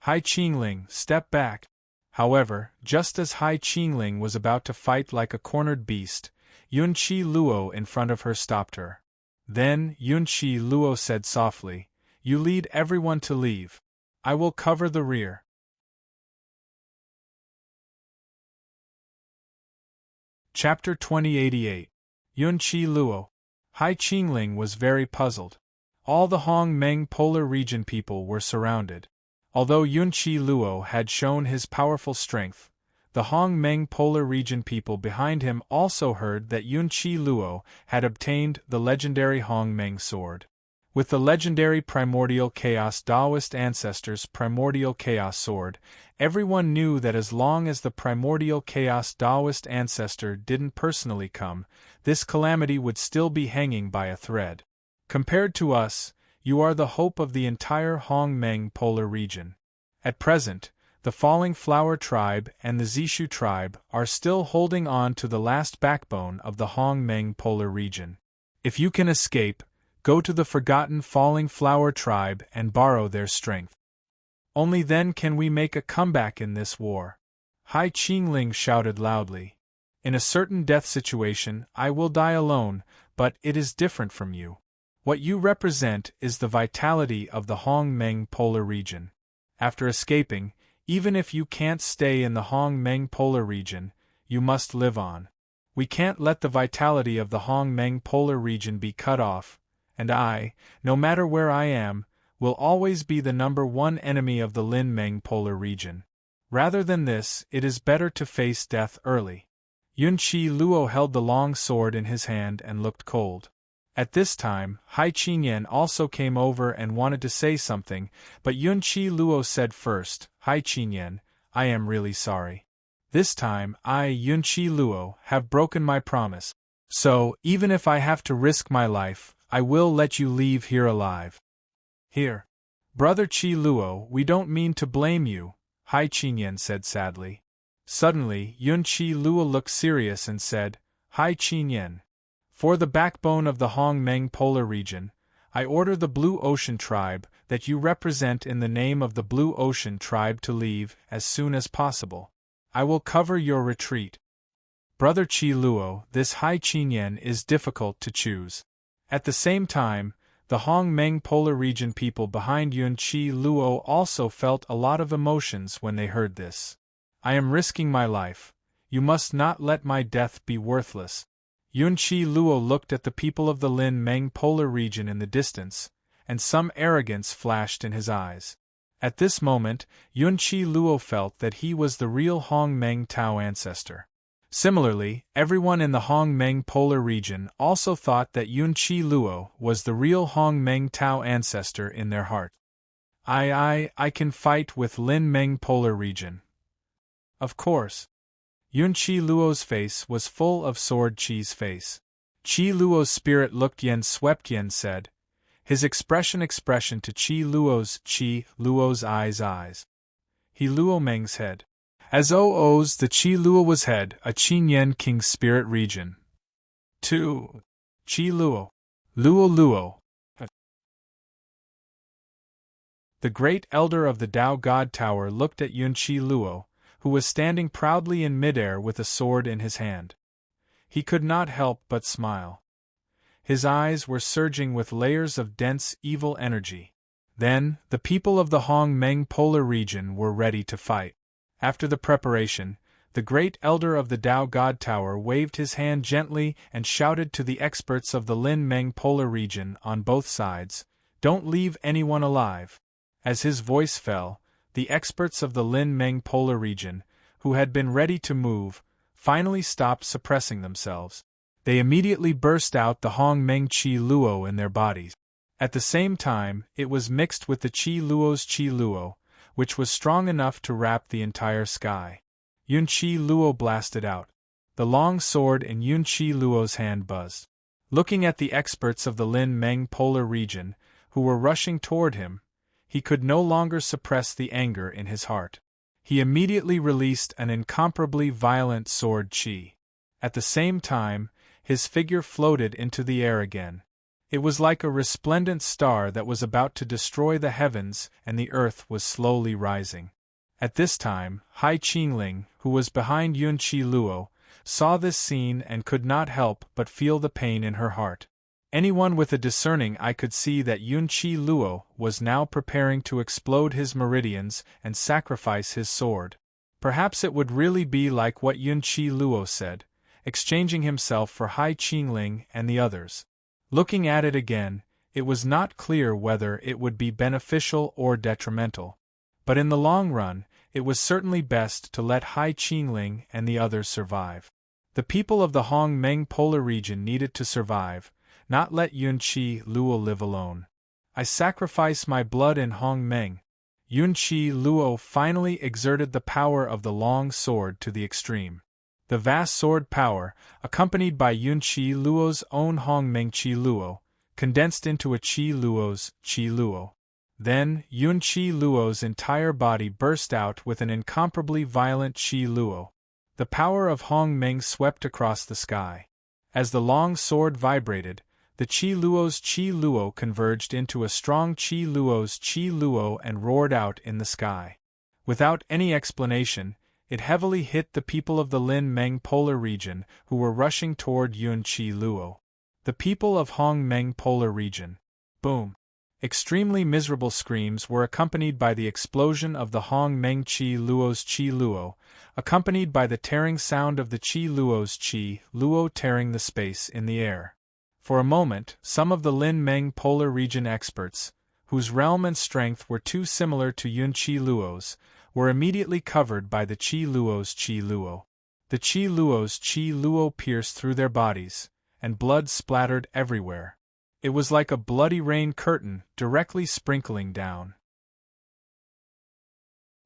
"Hai Qingling, step back." However, just as Hai Qingling was about to fight like a cornered beast, Yunqi Luo in front of her stopped her. Then Yunqi Luo said softly, "You lead everyone to leave. I will cover the rear." Chapter 2088. Yunqi Luo. Hai Qingling was very puzzled. All the Hongmeng Polar Region people were surrounded. Although Yunqi Luo had shown his powerful strength, the Hong-Meng Polar Region people behind him also heard that Yunqi Luo had obtained the legendary Hong-Meng sword. With the legendary Primordial Chaos Daoist Ancestors' Primordial Chaos Sword, everyone knew that as long as the Primordial Chaos Daoist Ancestor didn't personally come, this calamity would still be hanging by a thread. Compared to us, you are the hope of the entire Hong-Meng Polar Region. At present, the Falling Flower Tribe and the Zishu Tribe are still holding on to the last backbone of the Hong-Meng Polar Region. If you can escape, go to the forgotten Falling Flower Tribe and borrow their strength. Only then can we make a comeback in this war. Hai Qingling shouted loudly. In a certain death situation, I will die alone, but it is different from you. What you represent is the vitality of the Hong-Meng Polar Region. After escaping, even if you can't stay in the Hong-Meng Polar Region, you must live on. We can't let the vitality of the Hong-Meng Polar Region be cut off, and I, no matter where I am, will always be the #1 enemy of the Lin-Meng Polar Region. Rather than this, it is better to face death early. Yunqi Luo held the long sword in his hand and looked cold. At this time, Hai Qingyan also came over and wanted to say something, but Yunqi Luo said first, Hai Qingyan, I am really sorry. This time, I, Yunqi Luo, have broken my promise. So, even if I have to risk my life, I will let you leave here alive. Here. Brother Qi Luo, we don't mean to blame you, Hai Qingyan said sadly. Suddenly, Yunqi Luo looked serious and said, Hai Qingyan, for the backbone of the Hong-Meng Polar Region, I order the Blue Ocean Tribe that you represent in the name of the Blue Ocean Tribe to leave as soon as possible. I will cover your retreat. Brother Qi Luo, this Hai Qingyan is difficult to choose. At the same time, the Hong-Meng Polar Region people behind Yunqi Luo also felt a lot of emotions when they heard this. I am risking my life. You must not let my death be worthless. Yunqi Luo looked at the people of the Lin-Meng Polar Region in the distance, and some arrogance flashed in his eyes. At this moment, Yunqi Luo felt that he was the real Hong-Meng Tao ancestor. Similarly, everyone in the Hong-Meng Polar Region also thought that Yunqi Luo was the real Hong-Meng Tao ancestor in their heart. I can fight with Lin-Meng Polar Region. Of course. Yunqi Luo's face was full of Sword Qi's face. Qi Luo's spirit looked Yen swept Yen said. His expression to Qi Luo's eyes. He Luo Meng's head. As O's the Qi Luo was head, a Qin Yen King's spirit region. 2. Qi Luo. Luo. The great elder of the Tao God Tower looked at Yunqi Luo, who was standing proudly in midair with a sword in his hand. He could not help but smile. His eyes were surging with layers of dense evil energy. Then, the people of the Hong-Meng Polar Region were ready to fight. After the preparation, the great elder of the Tao God Tower waved his hand gently and shouted to the experts of the Lin-Meng Polar Region on both sides, "Don't leave anyone alive." As his voice fell, the experts of the Lin-Meng Polar Region, who had been ready to move, finally stopped suppressing themselves. They immediately burst out the Hong-Meng Qi Luo in their bodies. At the same time, it was mixed with the Qi Luo's Qi Luo, which was strong enough to wrap the entire sky. Yunqi Luo blasted out. The long sword in Yunqi Luo's hand buzzed. Looking at the experts of the Lin-Meng Polar Region, who were rushing toward him, he could no longer suppress the anger in his heart. He immediately released an incomparably violent sword Qi. At the same time, his figure floated into the air again. It was like a resplendent star that was about to destroy the heavens, and the earth was slowly rising. At this time, Hai Qingling, who was behind Yunqi Luo, saw this scene and could not help but feel the pain in her heart. Anyone with a discerning eye could see that Yunqi Luo was now preparing to explode his meridians and sacrifice his sword. Perhaps it would really be like what Yunqi Luo said, exchanging himself for Hai Qingling and the others. Looking at it again, it was not clear whether it would be beneficial or detrimental. But in the long run, it was certainly best to let Hai Qingling and the others survive. The people of the Hong Meng polar region needed to survive, not let Yun Qi Luo live alone. I sacrifice my blood in Hong Meng. Yun Qi Luo finally exerted the power of the long sword to the extreme. The vast sword power, accompanied by Yun Qi Luo's own Hong Meng Qi Luo, condensed into a Qi Luo's Qi Luo. Then, Yun Qi Luo's entire body burst out with an incomparably violent Qi Luo. The power of Hong Meng swept across the sky. As the long sword vibrated, the Qi Luo's Qi Luo converged into a strong Qi Luo's Qi Luo and roared out in the sky. Without any explanation, it heavily hit the people of the Lin Meng polar region who were rushing toward Yun Qi Luo. The people of Hong Meng polar region. Boom! Extremely miserable screams were accompanied by the explosion of the Hong Meng Qi Luo's Qi Luo, accompanied by the tearing sound of the Qi Luo's Qi Luo tearing the space in the air. For a moment, some of the Lin Meng polar region experts, whose realm and strength were too similar to Yun Qi Luo's, were immediately covered by the Qi Luo's Qi Luo. The Qi Luo's Qi Luo pierced through their bodies, and blood splattered everywhere. It was like a bloody rain curtain directly sprinkling down.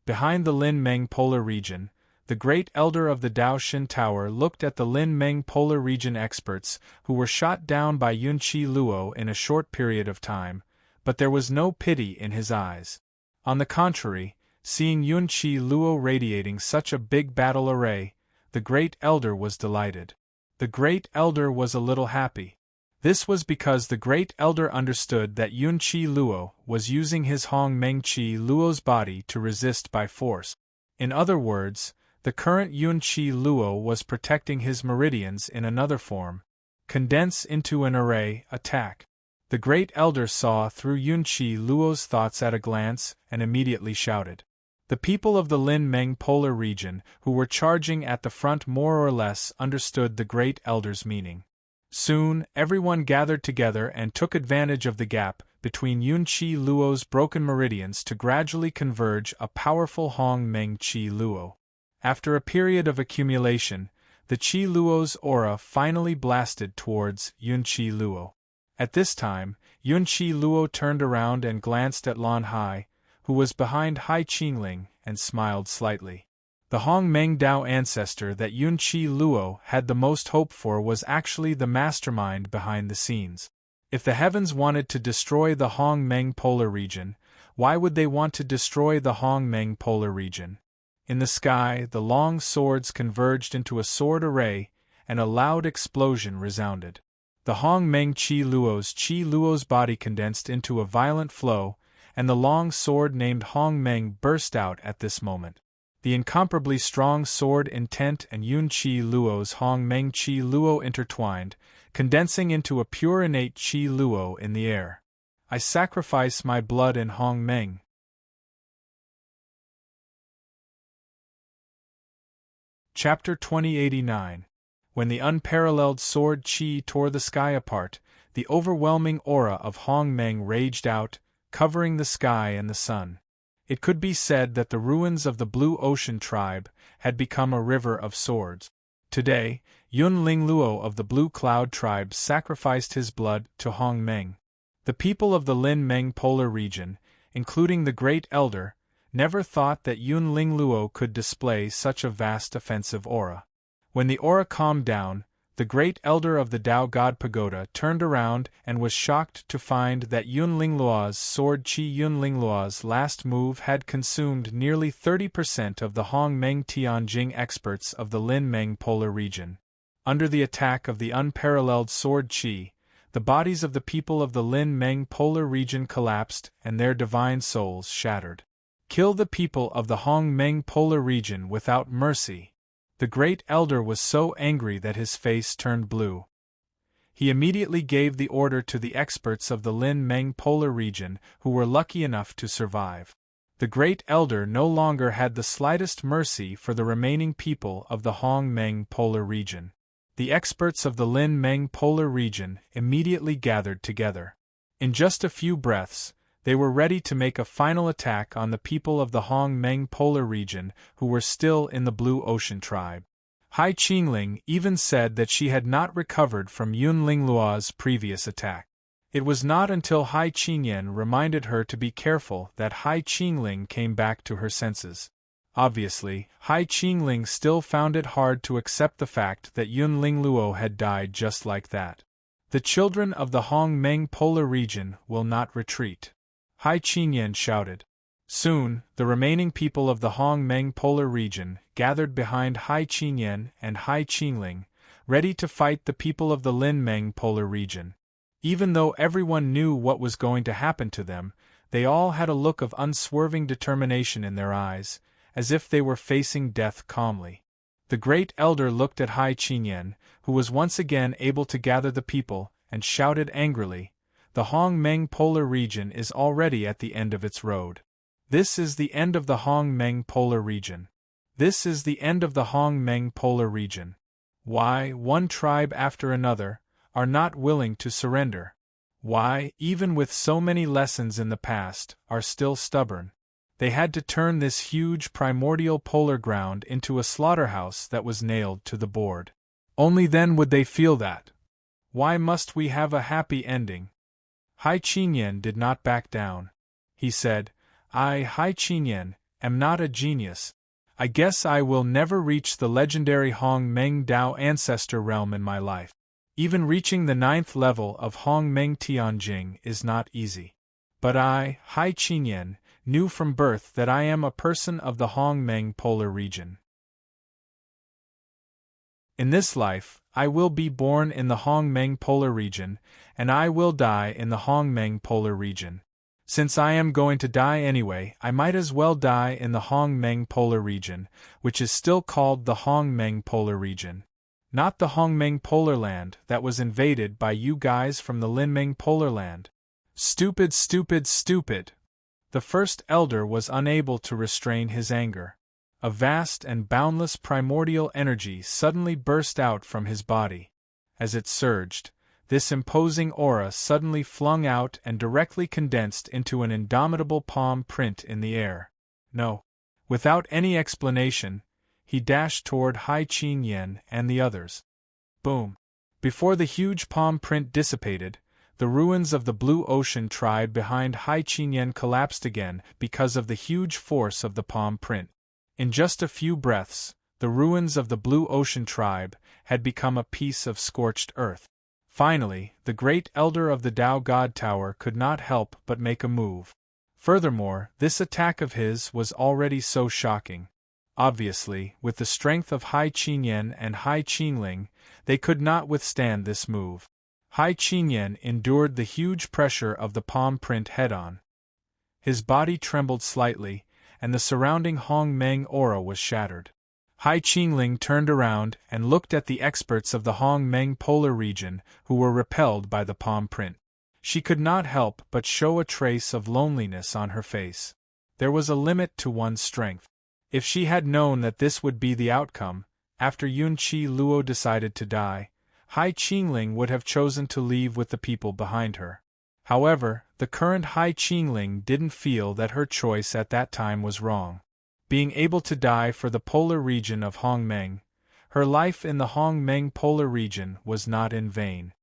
Behind the Lin Meng polar region, the great elder of the Daoshin Tower looked at the Lin Meng polar region experts who were shot down by Yun Qi Luo in a short period of time, but there was no pity in his eyes. On the contrary, seeing Yun Qi Luo radiating such a big battle array, the great elder was delighted. The great elder was a little happy. This was because the great elder understood that Yun Qi Luo was using his Hong Meng Qi Luo's body to resist by force. In other words, the current Yun Qi Luo was protecting his meridians in another form. Condense into an array, attack. The great elder saw through Yun Qi Luo's thoughts at a glance and immediately shouted. The people of the Lin Meng polar region who were charging at the front more or less understood the great elder's meaning. Soon, everyone gathered together and took advantage of the gap between Yun Qi Luo's broken meridians to gradually converge a powerful Hong Meng Qi Luo. After a period of accumulation, the Qi Luo's aura finally blasted towards Yun Qi Luo. At this time, Yun Qi Luo turned around and glanced at Lan Hai, who was behind Hai Qingling, and smiled slightly. The Hong Meng Dao ancestor that Yun Qi Luo had the most hope for was actually the mastermind behind the scenes. If the heavens wanted to destroy the Hong Meng polar region, why would they want to destroy the Hong Meng polar region? In the sky, the long swords converged into a sword array, and a loud explosion resounded. The Hong Meng Qi Luo's body condensed into a violent flow, and the long sword named Hong Meng burst out at this moment. The incomparably strong sword intent and Yun Qi Luo's Hong Meng Qi Luo intertwined, condensing into a pure innate Qi Luo in the air. I sacrifice my blood in Hong Meng. Chapter 2089. When the unparalleled sword Qi tore the sky apart, the overwhelming aura of Hong Meng raged out, covering the sky and the sun. It could be said that the ruins of the Blue Ocean tribe had become a river of swords. Today, Yun Ling Luo of the Blue Cloud tribe sacrificed his blood to Hong Meng. The people of the Lin Meng polar region, including the Great Elder, never thought that Yun Ling Luo could display such a vast offensive aura. When the aura calmed down, the Great Elder of the Tao God Pagoda turned around and was shocked to find that Yun Ling Luo's sword Qi Yun Ling Luo's last move had consumed nearly 30% of the Hong Meng Tianjing experts of the Lin Meng polar region. Under the attack of the unparalleled sword Qi, the bodies of the people of the Lin Meng polar region collapsed and their divine souls shattered. Kill the people of the Hong Meng polar region without mercy. The Great Elder was so angry that his face turned blue. He immediately gave the order to the experts of the Lin Meng polar region who were lucky enough to survive. The Great Elder no longer had the slightest mercy for the remaining people of the Hong Meng polar region. The experts of the Lin Meng polar region immediately gathered together. In just a few breaths, They were ready to make a final attack on the people of the Hong Meng polar region who were still in the Blue Ocean tribe. Hai Qingling even said that she had not recovered from Yun Lingluo's previous attack. It was not until Hai Qingyan reminded her to be careful that Hai Qingling came back to her senses. Obviously, Hai Qingling still found it hard to accept the fact that Yun Lingluo had died just like that. The children of the Hong Meng polar region will not retreat, Hai Qingyan shouted. Soon, the remaining people of the Hong Meng polar region gathered behind Hai Qingyan and Hai Qingling, ready to fight the people of the Lin Meng polar region. Even though everyone knew what was going to happen to them, they all had a look of unswerving determination in their eyes, as if they were facing death calmly. The great elder looked at Hai Qingyan, who was once again able to gather the people, and shouted angrily, "The Hong Meng polar region is already at the end of its road. This is the end of the Hong Meng polar region. This is the end of the Hong Meng polar region. Why, one tribe after another are not willing to surrender? Why, even with so many lessons in the past, are still stubborn? They had to turn this huge primordial polar ground into a slaughterhouse that was nailed to the board. Only then would they feel that. Why must we have a happy ending?" Hai Qingyan did not back down. He said, "I, Hai Qingyan, am not a genius. I guess I will never reach the legendary Hong Meng Dao ancestor realm in my life. Even reaching the 9th level of Hong Meng Tianjing is not easy. But I, Hai Qingyan, knew from birth that I am a person of the Hong Meng polar region. In this life, I will be born in the Hong Meng polar region, and I will die in the Hong Meng polar region. Since I am going to die anyway, I might as well die in the Hong Meng polar region, which is still called the Hong Meng polar region. Not the Hong Meng polar land that was invaded by you guys from the Lin Meng polar land. Stupid, stupid, stupid!" The first elder was unable to restrain his anger. A vast and boundless primordial energy suddenly burst out from his body. As it surged, this imposing aura suddenly flung out and directly condensed into an indomitable palm print in the air. No. Without any explanation, he dashed toward Hai Qingyan and the others. Boom! Before the huge palm print dissipated, the ruins of the Blue Ocean tribe behind Hai Qingyan collapsed again because of the huge force of the palm print. In just a few breaths, the ruins of the Blue Ocean tribe had become a piece of scorched earth. Finally, the great elder of the Tao God Tower could not help but make a move. Furthermore, this attack of his was already so shocking. Obviously, with the strength of Hai Qingyan and Hai Qingling, they could not withstand this move. Hai Qingyan endured the huge pressure of the palm print head-on. His body trembled slightly, and the surrounding Hong Meng aura was shattered. Hai Qingling turned around and looked at the experts of the Hong Meng polar region who were repelled by the palm print. She could not help but show a trace of loneliness on her face. There was a limit to one's strength. If she had known that this would be the outcome, after Yun Qi Luo decided to die, Hai Qingling would have chosen to leave with the people behind her. However, the current Hai Qingling didn't feel that her choice at that time was wrong. Being able to die for the polar region of Hong Meng, her life in the Hong Meng polar region was not in vain.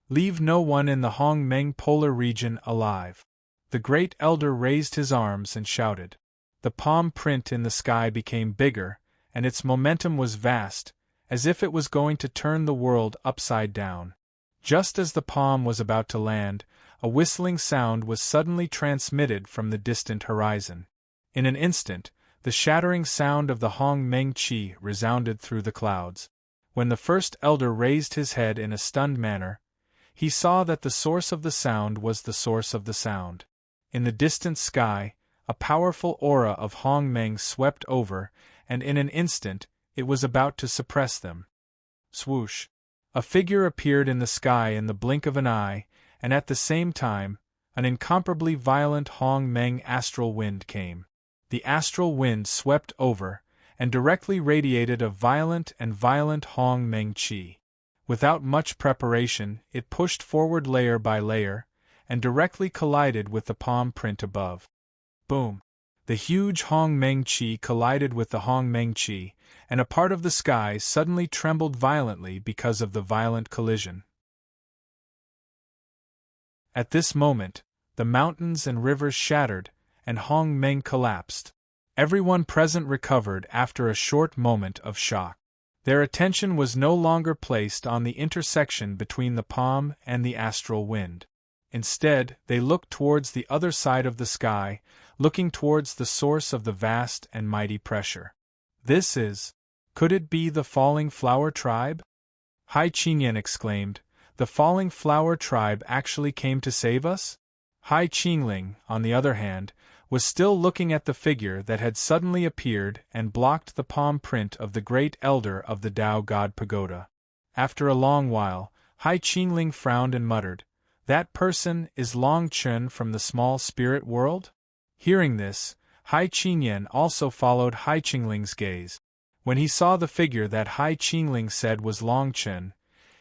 Leave no one in the Hong Meng polar region alive. The great elder raised his arms and shouted. The palm print in the sky became bigger, and its momentum was vast, as if it was going to turn the world upside down. Just as the palm was about to land, a whistling sound was suddenly transmitted from the distant horizon. In an instant, the shattering sound of the Hong Meng Qi resounded through the clouds. When the first elder raised his head in a stunned manner, he saw that the source of the sound was the source of the sound. In the distant sky, a powerful aura of Hong Meng swept over, and in an instant, it was about to suppress them. Swoosh! A figure appeared in the sky in the blink of an eye, and at the same time, an incomparably violent Hong Meng astral wind came. The astral wind swept over, and directly radiated a violent Hong Meng Qi. Without much preparation, it pushed forward layer by layer, and directly collided with the palm print above. Boom! The huge Hong Meng Chi collided with the Hong Meng Chi, and a part of the sky suddenly trembled violently because of the violent collision. At this moment, the mountains and rivers shattered, and Hong Meng collapsed. Everyone present recovered after a short moment of shock. Their attention was no longer placed on the intersection between the palm and the astral wind. Instead, they looked towards the other side of the sky, looking towards the source of the vast and mighty pressure. Could it be the Falling Flower Tribe? Hai Qingyan exclaimed, the Falling Flower Tribe actually came to save us? Hai Qingling, on the other hand, was still looking at the figure that had suddenly appeared and blocked the palm print of the great elder of the Tao God Pagoda. After a long while, Hai Qingling frowned and muttered, "That person is Long Chen from the small spirit world?" Hearing this, Hai Qingyan also followed Hai Qingling's gaze. When he saw the figure that Hai Qingling said was Long Chen,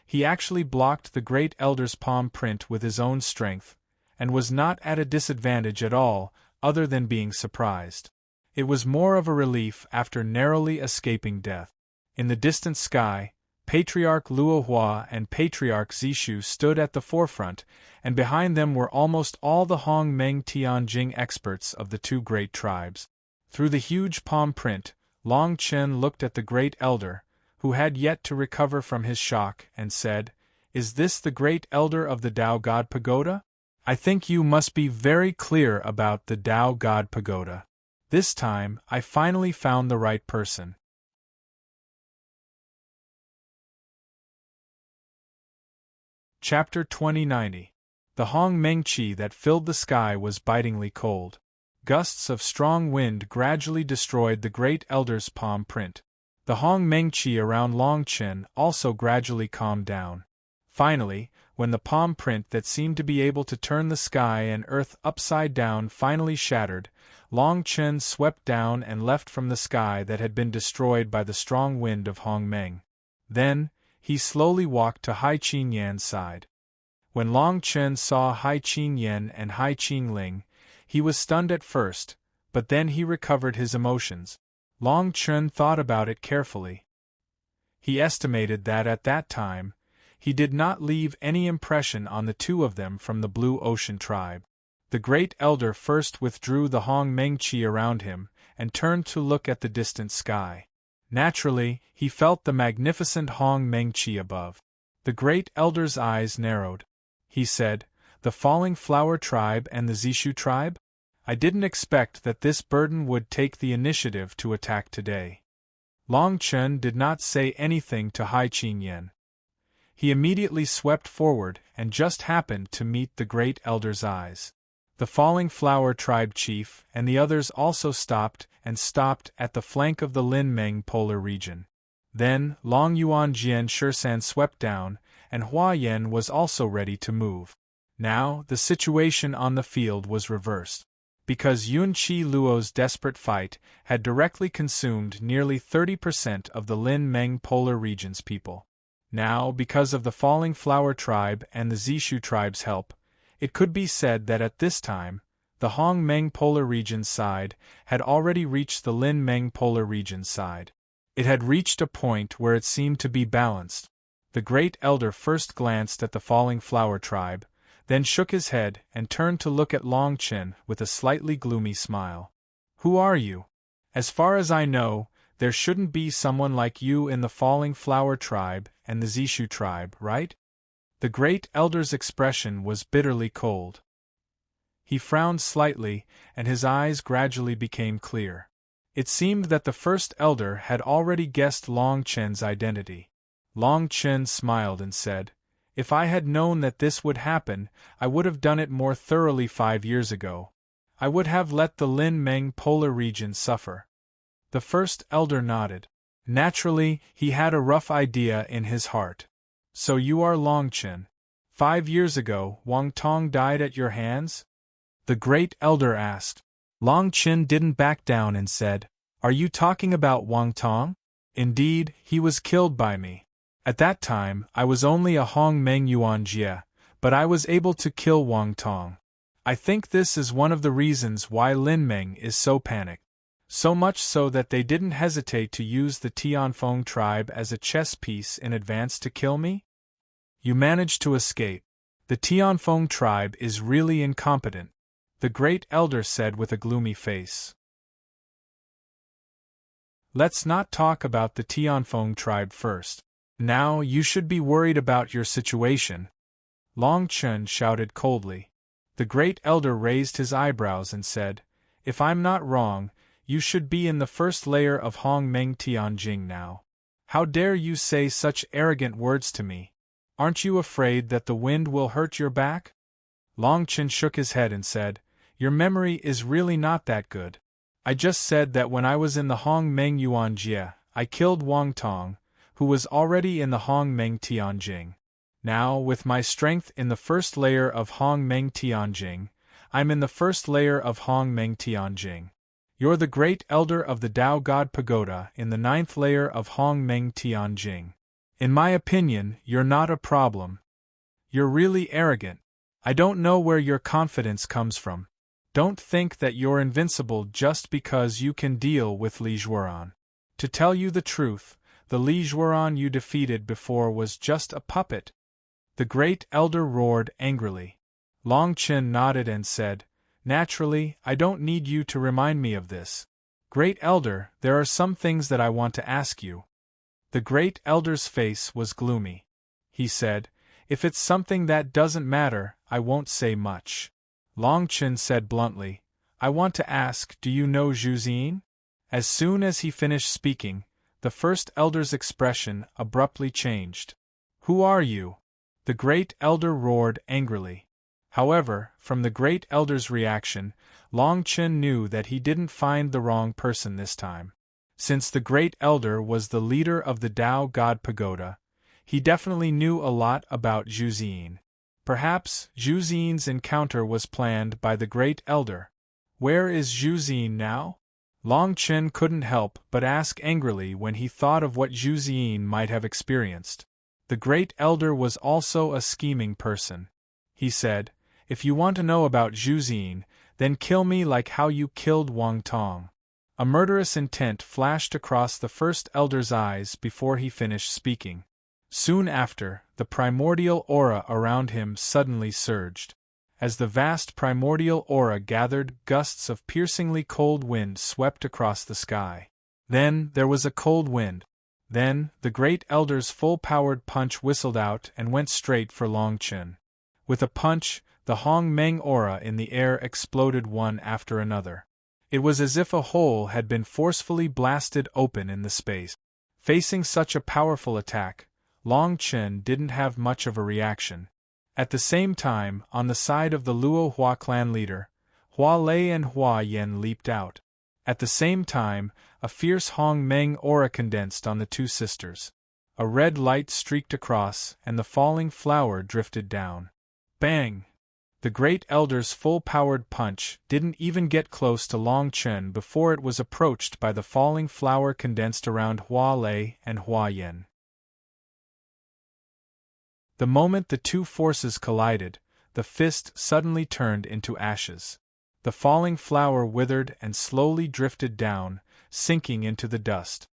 he actually blocked the great elder's palm print with his own strength, and was not at a disadvantage at all, other than being surprised. It was more of a relief after narrowly escaping death. In the distant sky, Patriarch Luohua and Patriarch Zishu stood at the forefront, and behind them were almost all the Hong Meng Tianjing experts of the two great tribes. Through the huge palm print, Long Chen looked at the great elder, who had yet to recover from his shock, and said, "Is this the great elder of the Tao God Pagoda? I think you must be very clear about the Tao God Pagoda. This time, I finally found the right person." Chapter 2090. The Hong Meng Chi that filled the sky was bitingly cold. Gusts of strong wind gradually destroyed the great elder's palm print. The Hong Meng Chi around Long Chen also gradually calmed down. Finally, when the palm print that seemed to be able to turn the sky and earth upside down finally shattered, Long Chen swept down and left from the sky that had been destroyed by the strong wind of Hong Meng. Then, he slowly walked to Hai Qingyan's side. When Long Chen saw Hai Qingyan and Hai Qingling, he was stunned at first, but then he recovered his emotions. Long Chen thought about it carefully. He estimated that at that time, he did not leave any impression on the two of them from the Blue Ocean tribe. The great elder first withdrew the Hong Meng Chi around him, and turned to look at the distant sky. Naturally, he felt the magnificent Hong Meng Chi above. The great elder's eyes narrowed. He said, "The Falling Flower tribe and the Zishu tribe? I didn't expect that this burden would take the initiative to attack today." Long Chen did not say anything to Hai Qingyan. He immediately swept forward and just happened to meet the great elder's eyes. The Falling Flower tribe chief and the others also stopped at the flank of the Lin Meng polar region. Then, Long Yuan Jian Shursan swept down, and Hua Yan was also ready to move. Now, the situation on the field was reversed. Because Yun Qi Luo's desperate fight had directly consumed nearly 30% of the Lin Meng polar region's people. Now, because of the Falling Flower tribe and the Zishu tribe's help, it could be said that at this time, the Hong Meng polar region's side had already reached the Lin Meng polar region's side. It had reached a point where it seemed to be balanced. The great elder first glanced at the Falling Flower tribe, then shook his head and turned to look at Long Chen with a slightly gloomy smile. "Who are you? As far as I know, there shouldn't be someone like you in the Falling Flower tribe and the Zishu tribe, right?" The great elder's expression was bitterly cold. He frowned slightly, and his eyes gradually became clear. It seemed that the first elder had already guessed Long Chen's identity. Long Chen smiled and said, "If I had known that this would happen, I would have done it more thoroughly 5 years ago. I would have let the Lin Meng polar region suffer." The first elder nodded. Naturally, he had a rough idea in his heart. "So you are Long Chen. 5 years ago, Wang Tong died at your hands?" the great elder asked. Long Chen didn't back down and said, "Are you talking about Wang Tong? Indeed, he was killed by me. At that time, I was only a Hong Meng Yuan Jie, but I was able to kill Wang Tong. I think this is one of the reasons why Lin Meng is so panicked. So much so that they didn't hesitate to use the Tianfeng tribe as a chess piece in advance to kill me? You managed to escape. The Tianfeng tribe is really incompetent, the great elder said with a gloomy face. Let's not talk about the Tianfeng tribe first. Now you should be worried about your situation. Long Chen shouted coldly. The great elder raised his eyebrows and said, If I'm not wrong, you should be in the first layer of Hongmeng Tianjing now. How dare you say such arrogant words to me? Aren't you afraid that the wind will hurt your back? Long Chen shook his head and said, Your memory is really not that good. I just said that when I was in the Hongmeng Yuanjie, I killed Wang Tong, who was already in the Hongmeng Tianjing. Now, with my strength in the first layer of Hongmeng Tianjing, I'm in the first layer of Hongmeng Tianjing. You're the great elder of the Tao God Pagoda in the 9th layer of Hongmeng Tianjing. In my opinion, you're not a problem. You're really arrogant. I don't know where your confidence comes from. Don't think that you're invincible just because you can deal with Li Zhuoran. To tell you the truth, the Li Zhuoran you defeated before was just a puppet. The great elder roared angrily. Long Chen nodded and said, Naturally, I don't need you to remind me of this. Great elder, there are some things that I want to ask you. The great elder's face was gloomy. He said, If it's something that doesn't matter, I won't say much. Long Chen said bluntly, I want to ask, do you know Zhu Xin? As soon as he finished speaking, the first elder's expression abruptly changed. Who are you? The great elder roared angrily. However, from the great elder's reaction, Long Chen knew that he didn't find the wrong person this time. Since the great elder was the leader of the Tao God Pagoda, he definitely knew a lot about Zhu Xin. Perhaps Zhu Xin's encounter was planned by the great elder. Where is Zhu Xin now? Long Chen couldn't help but ask angrily when he thought of what Zhu Xin might have experienced. The great elder was also a scheming person. He said, If you want to know about Zhu Xin, then kill me like how you killed Wang Tong. A murderous intent flashed across the first elder's eyes before he finished speaking. Soon after, the primordial aura around him suddenly surged. As the vast primordial aura gathered, gusts of piercingly cold wind swept across the sky. Then there was a cold wind. Then, the great elder's full-powered punch whistled out and went straight for Long Chen. With a punch, the Hongmeng aura in the air exploded one after another. It was as if a hole had been forcefully blasted open in the space. Facing such a powerful attack, Long Chen didn't have much of a reaction. At the same time, on the side of the Luo Hua clan leader, Hua Lei and Hua Yan leaped out. At the same time, a fierce Hongmeng aura condensed on the two sisters. A red light streaked across, and the falling flower drifted down. Bang! The great elder's full-powered punch didn't even get close to Long Chen before it was approached by the falling flower condensed around Hua Lei and Hua Yan. The moment the two forces collided, the fist suddenly turned into ashes. The falling flower withered and slowly drifted down, sinking into the dust.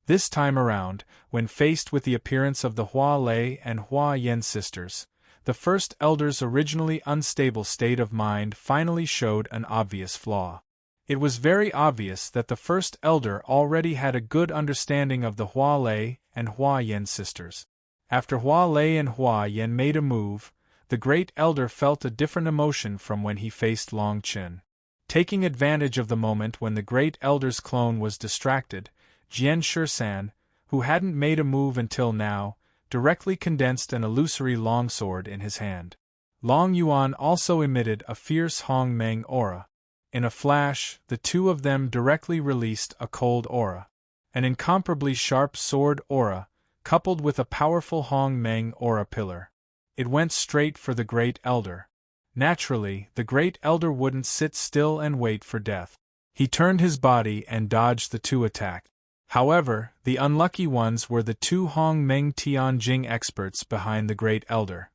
This time around, when faced with the appearance of the Hua Lei and Hua Yan sisters, the first elder's originally unstable state of mind finally showed an obvious flaw. It was very obvious that the first elder already had a good understanding of the Hua Lei and Hua Yan sisters. After Hua Lei and Hua Yan made a move, the great elder felt a different emotion from when he faced Long Chen. Taking advantage of the moment when the great elder's clone was distracted, Jian Shisan, who hadn't made a move until now, directly condensed an illusory longsword in his hand. Long Yuan also emitted a fierce Hongmeng aura. In a flash, the two of them directly released a cold aura. An incomparably sharp sword aura, coupled with a powerful Hongmeng aura pillar. It went straight for the great elder. Naturally, the great elder wouldn't sit still and wait for death. He turned his body and dodged the two attacks. However, the unlucky ones were the two Hongmeng Tianjing experts behind the great elder.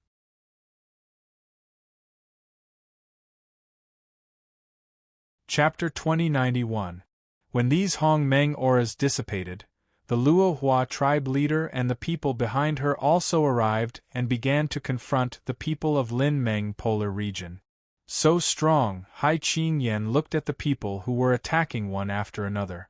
Chapter 2091. When these Hong Meng auras dissipated, the Luo Hua tribe leader and the people behind her also arrived and began to confront the people of Lin Meng Polar region. So strong, Hai Qing Yen looked at the people who were attacking one after another.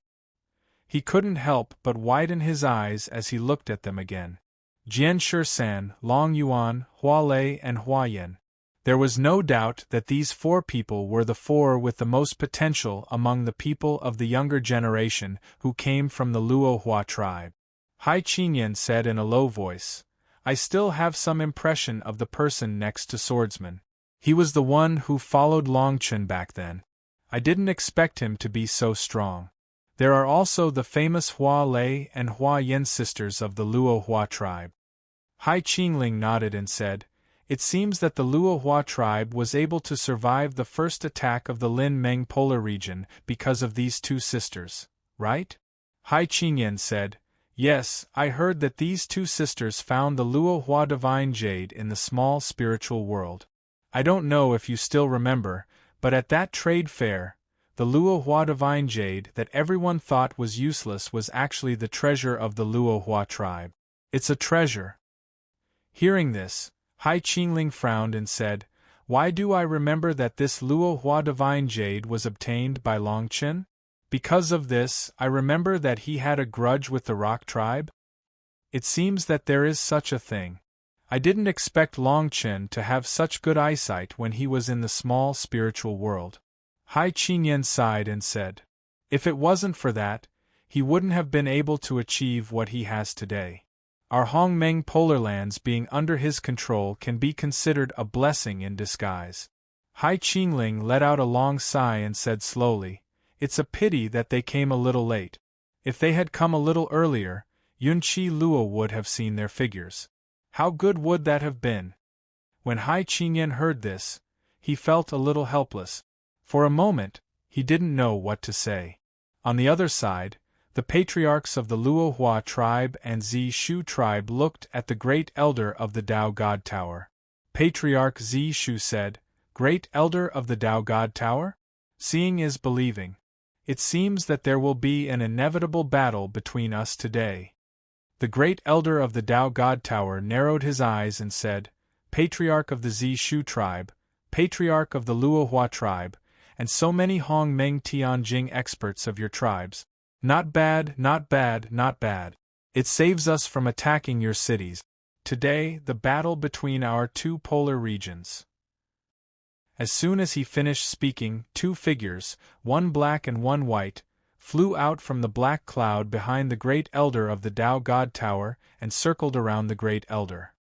He couldn't help but widen his eyes as he looked at them again. Jian Shisan, Long Yuan, Hua Lei and Hua Yin. There was no doubt that these four people were the four with the most potential among the people of the younger generation who came from the Luo Hua tribe. Hai Qingyan said in a low voice, "I still have some impression of the person next to Swordsman. He was the one who followed Long Chen back then. I didn't expect him to be so strong. There are also the famous Hua Lei and Hua Yin sisters of the Luo Hua tribe." Hai Qingling nodded and said, "It seems that the Luo Hua tribe was able to survive the first attack of the Lin Meng Polar region because of these two sisters, right?" Hai Qingyan said, "Yes, I heard that these two sisters found the Luo Hua divine jade in the small spiritual world. I don't know if you still remember, but at that trade fair, the Luo Hua divine jade that everyone thought was useless was actually the treasure of the Luo Hua tribe. It's a treasure." Hearing this, Hai Qingling frowned and said, "Why do I remember that this Luo Hua divine jade was obtained by Long Chen? Because of this, I remember that he had a grudge with the Rock tribe? It seems that there is such a thing. I didn't expect Long Chen to have such good eyesight when he was in the small spiritual world." Hai Qingyan sighed and said, "If it wasn't for that, he wouldn't have been able to achieve what he has today. Our Hong Meng polar lands being under his control can be considered a blessing in disguise." Hai Qingling let out a long sigh and said slowly, "It's a pity that they came a little late. If they had come a little earlier, Yunqi Luo would have seen their figures. How good would that have been?" When Hai Qingyan heard this, he felt a little helpless. For a moment, he didn't know what to say. On the other side, the patriarchs of the Luo Hua tribe and Zi Shu tribe looked at the great elder of the Tao God Tower. Patriarch Zi Shu said, "Great elder of the Tao God Tower? Seeing is believing. It seems that there will be an inevitable battle between us today." The great elder of the Tao God Tower narrowed his eyes and said, "Patriarch of the Zi Shu tribe, patriarch of the Luo Hua tribe, and so many Hong Meng Tianjing experts of your tribes. Not bad, not bad, not bad. It saves us from attacking your cities. Today, the battle between our two polar regions." As soon as he finished speaking, two figures, one black and one white, flew out from the black cloud behind the great elder of the Tao God Tower and circled around the great elder.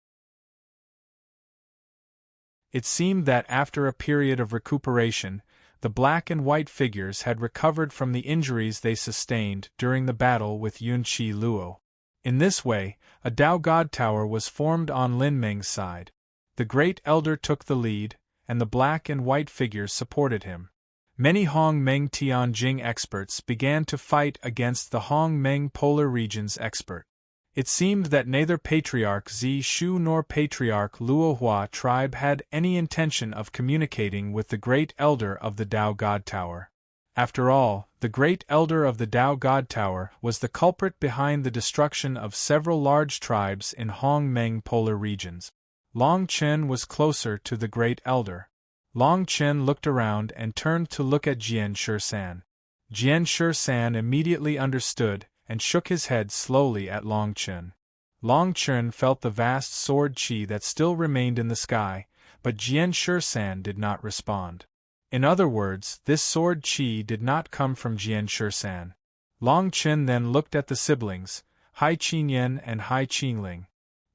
It seemed that after a period of recuperation, the black and white figures had recovered from the injuries they sustained during the battle with Yunqi Luo. In this way, a Tao God Tower was formed on Lin Meng's side. The great elder took the lead, and the black and white figures supported him. Many Hong Meng Tianjing experts began to fight against the Hong Meng Polar region's expert. It seemed that neither Patriarch Zi Shu nor Patriarch Luo Hua tribe had any intention of communicating with the great elder of the Tao God Tower. After all, the great elder of the Tao God Tower was the culprit behind the destruction of several large tribes in Hong Meng Polar regions. Long Chen was closer to the great elder. Long Chen looked around and turned to look at Jian Shisan. Jian Shisan immediately understood and shook his head slowly at Long Chen. Long Chen felt the vast sword qi that still remained in the sky, but Jian Shisan did not respond. In other words, this sword qi did not come from Jian Shisan. Long Chen then looked at the siblings, Hai Qingyan and Hai Qingling.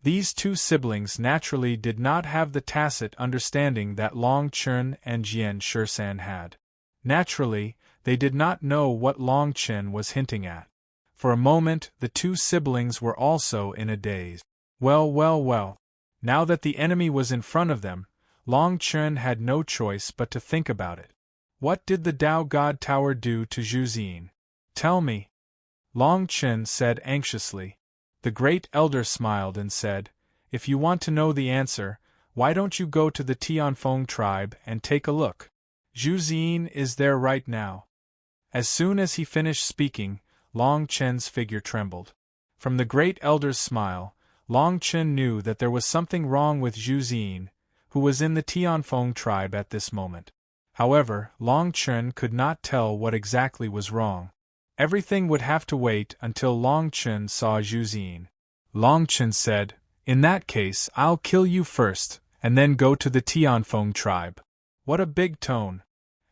These two siblings naturally did not have the tacit understanding that Long Chen and Jian Shisan had. Naturally, they did not know what Long Chen was hinting at. For a moment, the two siblings were also in a daze. Well. Now that the enemy was in front of them, Long Chen had no choice but to think about it. What did the Tao God Tower do to Zhu Xin? Tell me. Long Chen said anxiously. The great elder smiled and said, "If you want to know the answer, why don't you go to the Tianfeng tribe and take a look? Zhu Ziyin is there right now. As soon as he finished speaking, Long Chen's figure trembled. From the great elder's smile, Long Chen knew that there was something wrong with Zhu Ziyin, who was in the Tianfeng tribe at this moment. However, Long Chen could not tell what exactly was wrong. Everything would have to wait until Long Chen saw Zhu Ziyin. Long Chen said, "In that case, I'll kill you first, and then go to the Tianfeng tribe." What a big tone!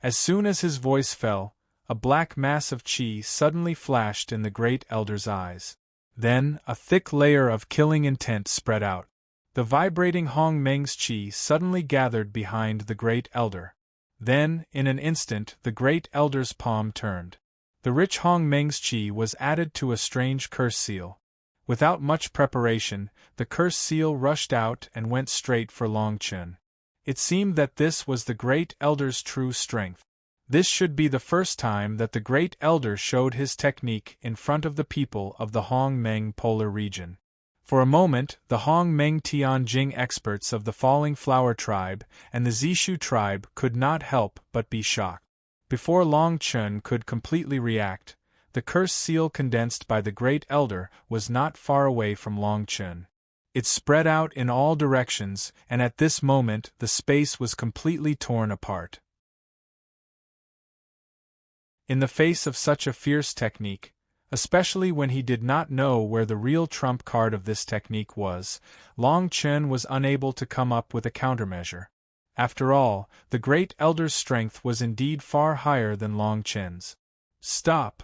As soon as his voice fell, a black mass of qi suddenly flashed in the great elder's eyes. Then, a thick layer of killing intent spread out. The vibrating Hong Meng's qi suddenly gathered behind the great elder. Then, in an instant, the great elder's palm turned. The rich Hong Meng's qi was added to a strange curse seal. Without much preparation, the curse seal rushed out and went straight for Long Chen. It seemed that this was the great elder's true strength. This should be the first time that the great elder showed his technique in front of the people of the Hong Meng polar region. For a moment, the Hong Meng Tianjing experts of the Falling Flower tribe and the Zishu tribe could not help but be shocked. Before Long Chen could completely react, the curse seal condensed by the great elder was not far away from Long Chen. It spread out in all directions, and at this moment the space was completely torn apart. In the face of such a fierce technique, especially when he did not know where the real trump card of this technique was, Long Chen was unable to come up with a countermeasure. After all, the great elder's strength was indeed far higher than Long Chen's. Stop!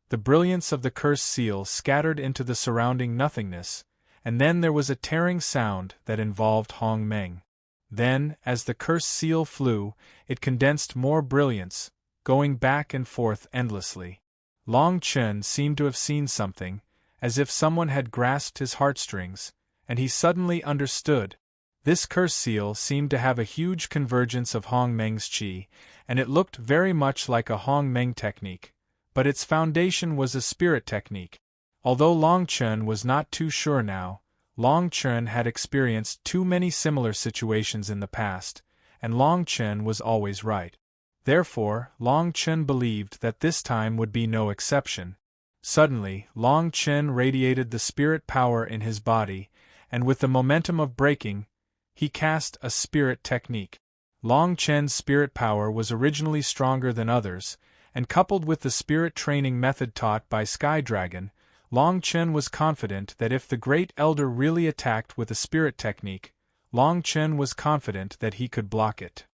The brilliance of the curse seal scattered into the surrounding nothingness, and then there was a tearing sound that involved Hong Meng. Then, as the curse seal flew, it condensed more brilliance, going back and forth endlessly. Long Chen seemed to have seen something, as if someone had grasped his heartstrings, and he suddenly understood. This curse seal seemed to have a huge convergence of Hong Meng's qi, and it looked very much like a Hong Meng technique, but its foundation was a spirit technique. Although Long Chen was not too sure now, Long Chen had experienced too many similar situations in the past, and Long Chen was always right. Therefore, Long Chen believed that this time would be no exception. Suddenly, Long Chen radiated the spirit power in his body, and with the momentum of breaking, he cast a spirit technique. Long Chen's spirit power was originally stronger than others, and coupled with the spirit training method taught by Sky Dragon, Long Chen was confident that if the great elder really attacked with a spirit technique, Long Chen was confident that he could block it.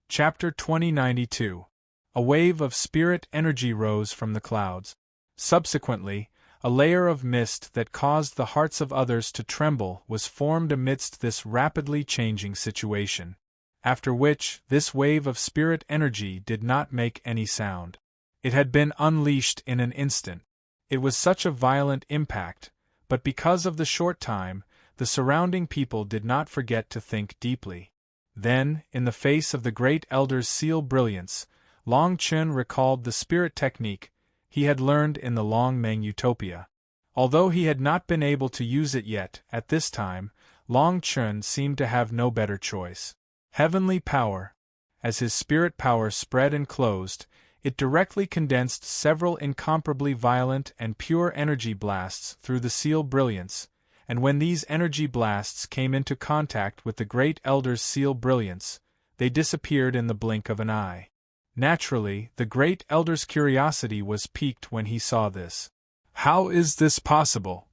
Chapter 2092. A wave of spirit energy rose from the clouds. Subsequently, a layer of mist that caused the hearts of others to tremble was formed amidst this rapidly changing situation, after which this wave of spirit energy did not make any sound. It had been unleashed in an instant. It was such a violent impact, but because of the short time, the surrounding people did not forget to think deeply. Then, in the face of the great elder's seal brilliance, Long Chen recalled the spirit technique he had learned in the Long Meng Utopia. Although he had not been able to use it yet, at this time, Long Chen seemed to have no better choice. Heavenly power. As his spirit power spread and closed, it directly condensed several incomparably violent and pure energy blasts through the seal brilliance, and when these energy blasts came into contact with the great elder's seal brilliance, they disappeared in the blink of an eye. Naturally, the great elder's curiosity was piqued when he saw this. "How is this possible?"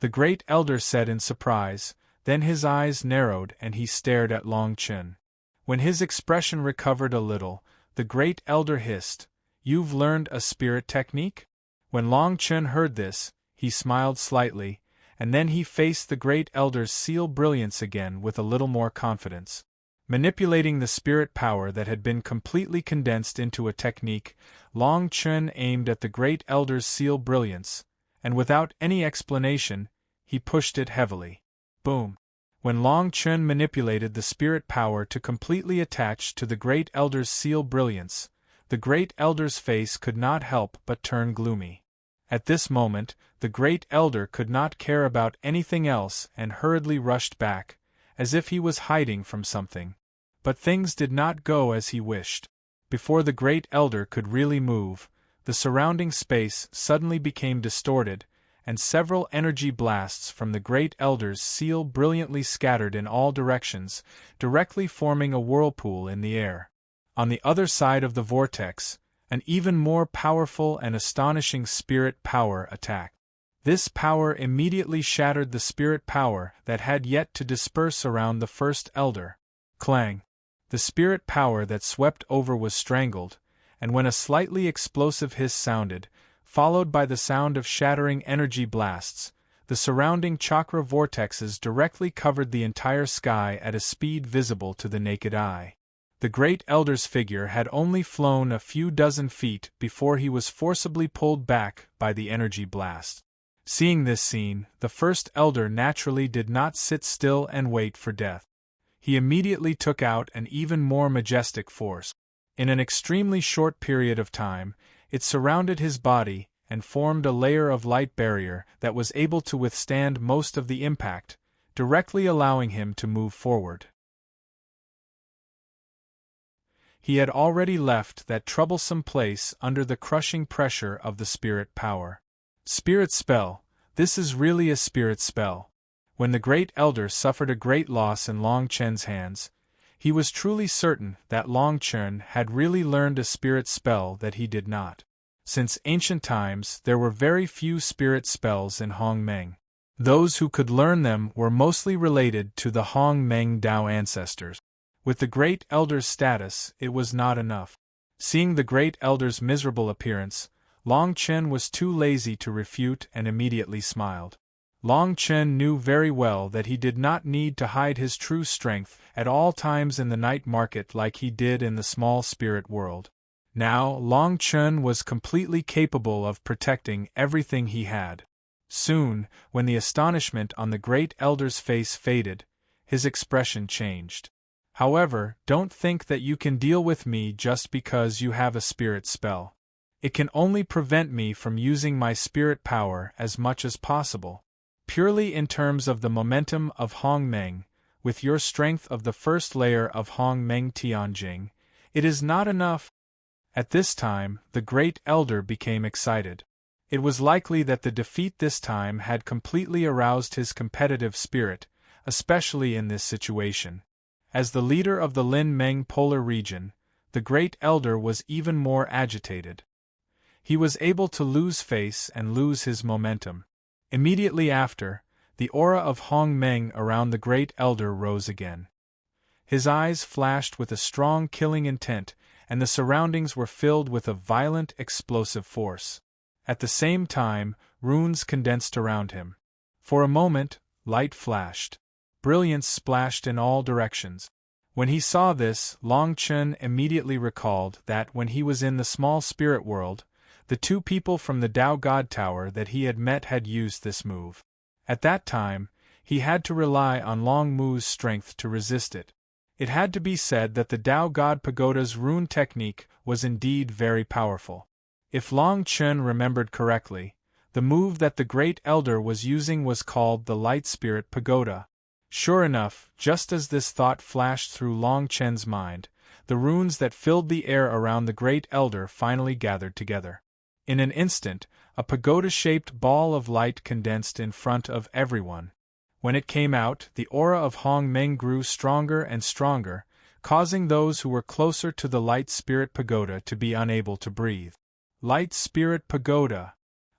the great elder said in surprise, then his eyes narrowed and he stared at Long Chen. When his expression recovered a little, the great elder hissed, "You've learned a spirit technique?" When Long Chen heard this, he smiled slightly, and then he faced the great elder's seal brilliance again with a little more confidence. Manipulating the spirit power that had been completely condensed into a technique, Long Chen aimed at the great elder's seal brilliance, and without any explanation, he pushed it heavily. Boom! When Long Chen manipulated the spirit power to completely attach to the great elder's seal brilliance, the great elder's face could not help but turn gloomy. At this moment, the great elder could not care about anything else and hurriedly rushed back, as if he was hiding from something. But things did not go as he wished. Before the Great Elder could really move, the surrounding space suddenly became distorted, and several energy blasts from the Great Elder's seal brilliantly scattered in all directions, directly forming a whirlpool in the air. On the other side of the vortex, an even more powerful and astonishing spirit power attacked. This power immediately shattered the spirit power that had yet to disperse around the first elder. Clang! The spirit power that swept over was strangled, and when a slightly explosive hiss sounded, followed by the sound of shattering energy blasts, the surrounding chakra vortexes directly covered the entire sky at a speed visible to the naked eye. The Great Elder's figure had only flown a few dozen feet before he was forcibly pulled back by the energy blast. Seeing this scene, the first elder naturally did not sit still and wait for death. He immediately took out an even more majestic force. In an extremely short period of time, it surrounded his body and formed a layer of light barrier that was able to withstand most of the impact, directly allowing him to move forward. He had already left that troublesome place under the crushing pressure of the spirit power. Spirit spell. This is really a spirit spell. When the Great Elder suffered a great loss in Long Chen's hands, he was truly certain that Long Chen had really learned a spirit spell that he did not. Since ancient times there were very few spirit spells in Hong Meng. Those who could learn them were mostly related to the Hong Meng Dao ancestors. With the Great Elder's status, it was not enough. Seeing the Great Elder's miserable appearance, Long Chen was too lazy to refute and immediately smiled. Long Chen knew very well that he did not need to hide his true strength at all times in the night market like he did in the small spirit world. Now, Long Chen was completely capable of protecting everything he had. Soon, when the astonishment on the Great Elder's face faded, his expression changed. However, don't think that you can deal with me just because you have a spirit spell. It can only prevent me from using my spirit power as much as possible. Purely in terms of the momentum of Hong Meng, with your strength of the first layer of Hong Meng Tianjing, it is not enough. At this time, the Great Elder became excited. It was likely that the defeat this time had completely aroused his competitive spirit, especially in this situation. As the leader of the Lin Meng Polar region, the Great Elder was even more agitated. He was able to lose face and lose his momentum. Immediately after, the aura of Hong Meng around the Great Elder rose again. His eyes flashed with a strong killing intent, and the surroundings were filled with a violent, explosive force. At the same time, runes condensed around him. For a moment, light flashed. Brilliance splashed in all directions. When he saw this, Long Chen immediately recalled that when he was in the small spirit world, the two people from the Dao God Tower that he had met had used this move. At that time, he had to rely on Long Mu's strength to resist it. It had to be said that the Dao God Pagoda's rune technique was indeed very powerful. If Long Chen remembered correctly, the move that the Great Elder was using was called the Light Spirit Pagoda. Sure enough, just as this thought flashed through Long Chen's mind, the runes that filled the air around the Great Elder finally gathered together. In an instant, a pagoda-shaped ball of light condensed in front of everyone. When it came out, the aura of Hong Meng grew stronger and stronger, causing those who were closer to the Light Spirit Pagoda to be unable to breathe. Light Spirit Pagoda!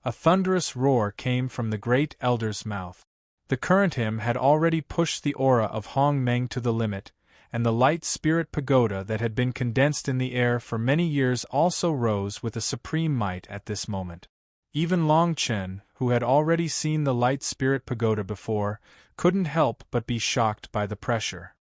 A thunderous roar came from the Great Elder's mouth. The current him had already pushed the aura of Hong Meng to the limit, and the Light Spirit Pagoda that had been condensed in the air for many years also rose with a supreme might at this moment. Even Long Chen, who had already seen the Light Spirit Pagoda before, couldn't help but be shocked by the pressure.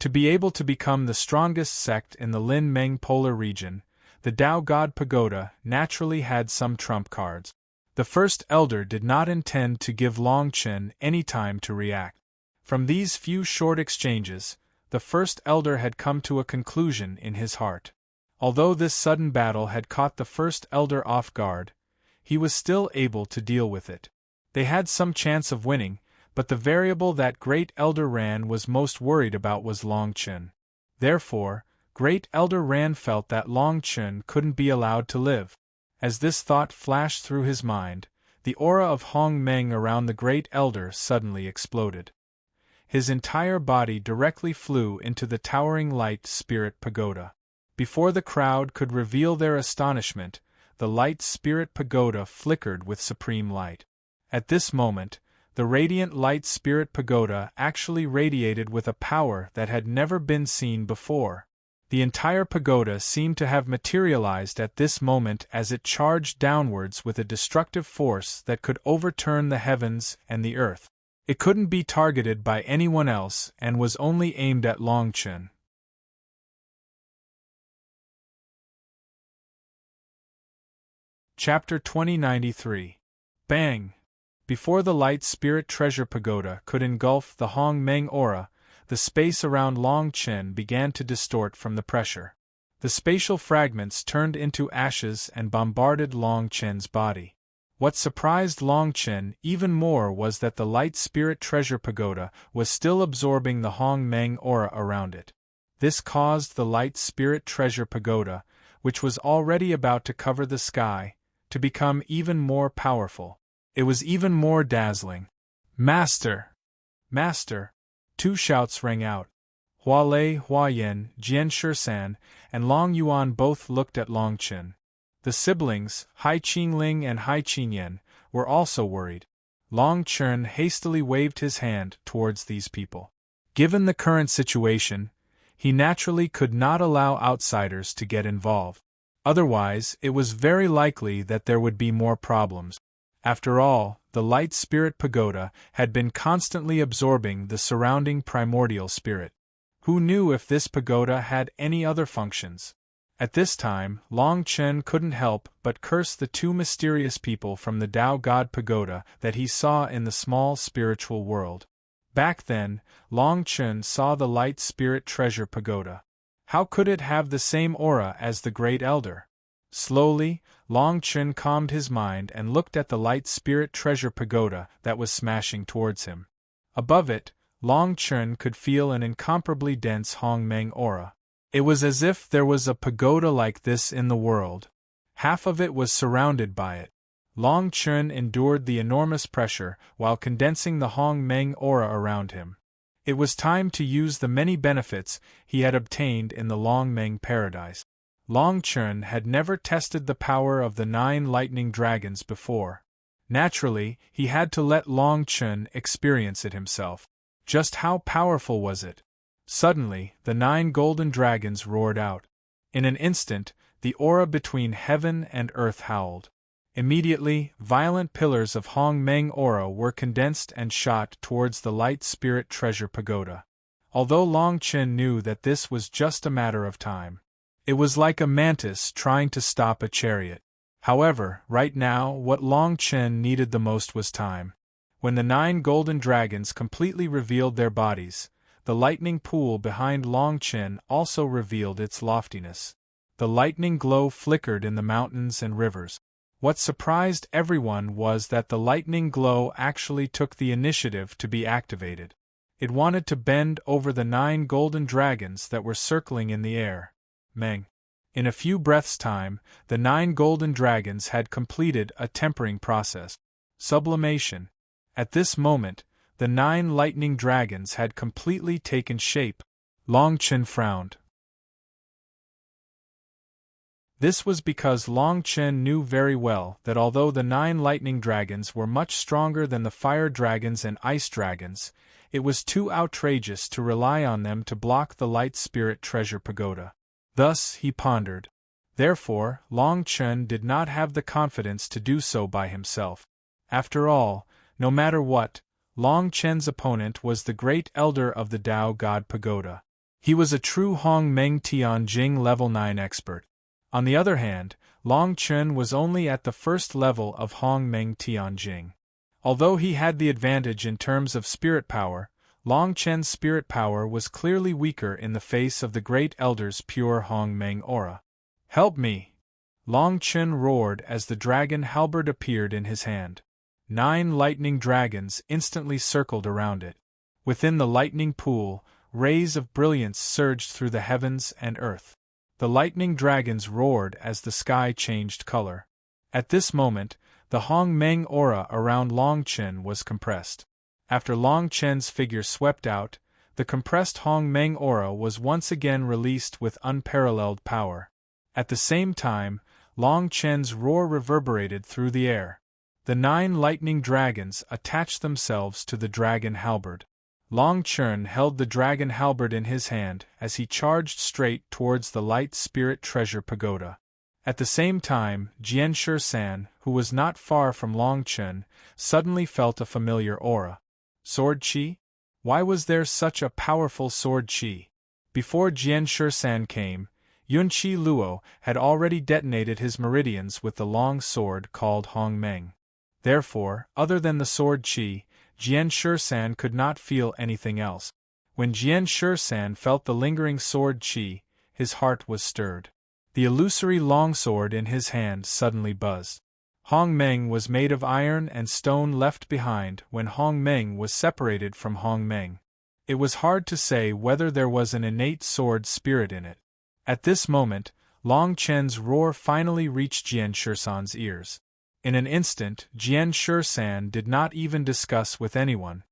To be able to become the strongest sect in the Lin Meng Polar region, the Dao God Pagoda naturally had some trump cards. The first elder did not intend to give Long Chen any time to react. From these few short exchanges, the first elder had come to a conclusion in his heart. Although this sudden battle had caught the first elder off guard, he was still able to deal with it. They had some chance of winning, But the variable that Great Elder Ran was most worried about was Long Chen. Therefore, Great Elder Ran felt that Long Chen couldn't be allowed to live. As this thought flashed through his mind, the aura of Hong Meng around the Great Elder suddenly exploded. His entire body directly flew into the towering Light Spirit Pagoda. Before the crowd could reveal their astonishment, the Light Spirit Pagoda flickered with supreme light. At this moment, the radiant Light Spirit Pagoda actually radiated with a power that had never been seen before. The entire pagoda seemed to have materialized at this moment as it charged downwards with a destructive force that could overturn the heavens and the earth. It couldn't be targeted by anyone else and was only aimed at Long Chen. Chapter 2093. Bang! Before the Light Spirit Treasure Pagoda could engulf the Hong Meng aura, the space around Long Chen began to distort from the pressure. The spatial fragments turned into ashes and bombarded Long Chen's body. What surprised Long Chen even more was that the Light Spirit Treasure Pagoda was still absorbing the Hong Meng aura around it. This caused the Light Spirit Treasure Pagoda, which was already about to cover the sky, to become even more powerful. It was even more dazzling. "Master! Master!" Two shouts rang out. Hua Lei, Hua Yin, Jian Shisan, and Long Yuan both looked at Long Chen. The siblings, Hai Qingling and Hai Qingyan, were also worried. Long Chen hastily waved his hand towards these people. Given the current situation, he naturally could not allow outsiders to get involved. Otherwise, it was very likely that there would be more problems. After all, the Light Spirit Pagoda had been constantly absorbing the surrounding primordial spirit. Who knew if this pagoda had any other functions? At this time, Long Chen couldn't help but curse the two mysterious people from the Tao God Pagoda that he saw in the small spiritual world. Back then, Long Chen saw the Light Spirit Treasure Pagoda. How could it have the same aura as the Great Elder? Slowly, Long Chen calmed his mind and looked at the Light Spirit Treasure Pagoda that was smashing towards him. Above it, Long Chen could feel an incomparably dense Hong Meng aura. It was as if there was a pagoda like this in the world. Half of it was surrounded by it. Long Chen endured the enormous pressure while condensing the Hong Meng aura around him. It was time to use the many benefits he had obtained in the Long Meng paradise. Long Chen had never tested the power of the 9 lightning dragons before. Naturally, he had to let Long Chen experience it himself. Just how powerful was it? Suddenly, the 9 golden dragons roared out. In an instant, the aura between heaven and earth howled. Immediately, violent pillars of Hong Meng aura were condensed and shot towards the Light Spirit Treasure Pagoda. Although Long Chen knew that this was just a matter of time. It was like a mantis trying to stop a chariot. However, right now, what Long Chen needed the most was time. When the 9 golden dragons completely revealed their bodies, the lightning pool behind Long Chen also revealed its loftiness. The lightning glow flickered in the mountains and rivers. What surprised everyone was that the lightning glow actually took the initiative to be activated. It wanted to bend over the 9 golden dragons that were circling in the air. Meng. In a few breaths' time, the 9 golden dragons had completed a tempering process. Sublimation. At this moment, the 9 lightning dragons had completely taken shape. Long Chen frowned. This was because Long Chen knew very well that although the 9 lightning dragons were much stronger than the fire dragons and ice dragons, it was too outrageous to rely on them to block the Light Spirit Treasure Pagoda. Thus, he pondered. Therefore, Long Chen did not have the confidence to do so by himself. After all, no matter what, Long Chen's opponent was the Great Elder of the Tao God Pagoda. He was a true Hong Meng Tianjing Level 9 expert. On the other hand, Long Chen was only at the first level of Hong Meng Tianjing. Although he had the advantage in terms of spirit power, Long Chen's spirit power was clearly weaker in the face of the Great Elder's pure Hong Meng aura. "Help me!" Long Chen roared as the dragon halberd appeared in his hand. 9 lightning dragons instantly circled around it. Within the lightning pool, rays of brilliance surged through the heavens and earth. The lightning dragons roared as the sky changed color. At this moment, the Hong Meng aura around Long Chen was compressed. After Long Chen's figure swept out, the compressed Hong Meng aura was once again released with unparalleled power. At the same time, Long Chen's roar reverberated through the air. The 9 lightning dragons attached themselves to the dragon halberd. Long Chen held the dragon halberd in his hand as he charged straight towards the light spirit treasure pagoda. At the same time, Jian Shisan, who was not far from Long Chen, suddenly felt a familiar aura. Sword Qi? Why was there such a powerful sword Qi? Before Jian Shisan came, Yunqi Luo had already detonated his meridians with the long sword called Hong Meng. Therefore, other than the sword Qi, Jian Shisan could not feel anything else. When Jian Shisan felt the lingering sword Qi, his heart was stirred. The illusory longsword in his hand suddenly buzzed. Hong Meng was made of iron and stone left behind when Hong Meng was separated from Hong Meng. It was hard to say whether there was an innate sword spirit in it. At this moment, Long Chen's roar finally reached Jian Shisan's ears. In an instant, Jian Shisan did not even discuss with anyone.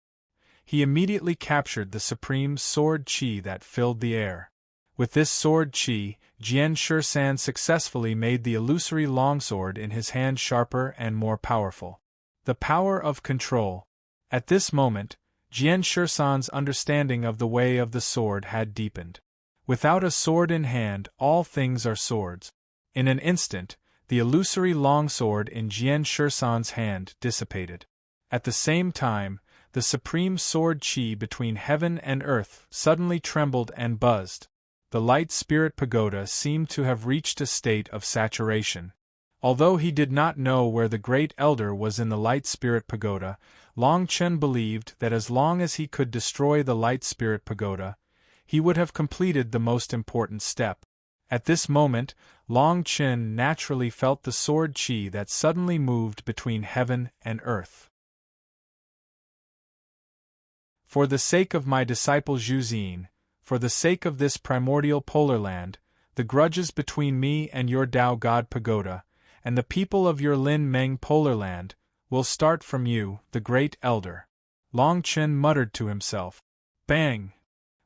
He immediately captured the supreme sword Qi that filled the air. With this sword Qi, Jian Shisan successfully made the illusory longsword in his hand sharper and more powerful. The power of control. At this moment, Jian Shisan's understanding of the way of the sword had deepened. Without a sword in hand, all things are swords. In an instant, the illusory longsword in Jian Shisan's hand dissipated. At the same time, the supreme sword Qi between heaven and earth suddenly trembled and buzzed. The light spirit pagoda seemed to have reached a state of saturation. Although he did not know where the great elder was in the light spirit pagoda, Long Chen believed that as long as he could destroy the light spirit pagoda, he would have completed the most important step. At this moment, Long Chen naturally felt the sword Qi that suddenly moved between heaven and earth. For the sake of my disciple Zhu, for the sake of this primordial polar land, the grudges between me and your Tao God Pagoda, and the people of your Lin Meng polar land, will start from you, the great elder. Long Chen muttered to himself. Bang!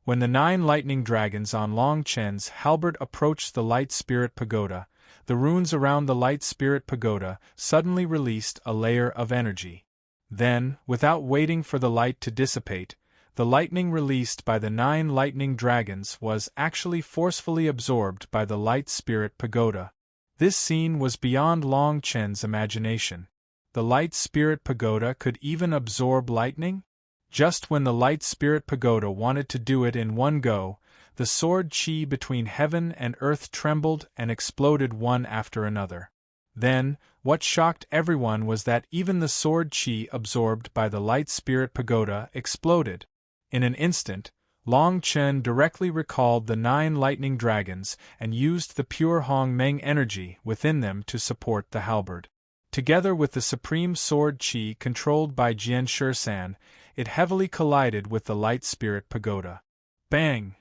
When the 9 lightning dragons on Long Chen's halberd approached the light spirit pagoda, the runes around the light spirit pagoda suddenly released a layer of energy. Then, without waiting for the light to dissipate, the lightning released by the 9 lightning dragons was actually forcefully absorbed by the light spirit pagoda. This scene was beyond Long Chen's imagination. The light spirit pagoda could even absorb lightning? Just when the light spirit pagoda wanted to do it in one go, the sword Qi between heaven and earth trembled and exploded one after another. Then, what shocked everyone was that even the sword Qi absorbed by the light spirit pagoda exploded. In an instant, Long Chen directly recalled the 9 lightning dragons and used the pure Hong Meng energy within them to support the halberd. Together with the supreme sword Qi controlled by Jian Shisan, it heavily collided with the light spirit pagoda. Bang!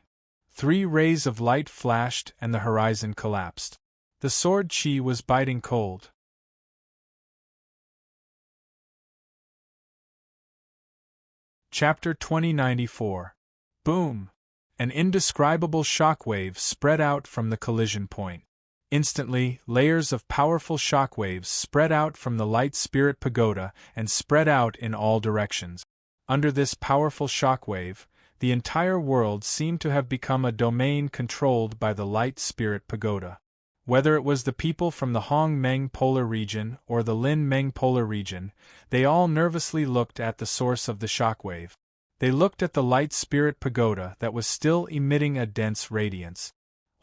3 rays of light flashed and the horizon collapsed. The sword Qi was biting cold. Chapter 2094. Boom! An indescribable shockwave spread out from the collision point. Instantly, layers of powerful shockwaves spread out from the light spirit pagoda and spread out in all directions. Under this powerful shockwave, the entire world seemed to have become a domain controlled by the light spirit pagoda. Whether it was the people from the Hong Meng polar region or the Lin Meng polar region, they all nervously looked at the source of the shockwave. They looked at the light spirit pagoda that was still emitting a dense radiance.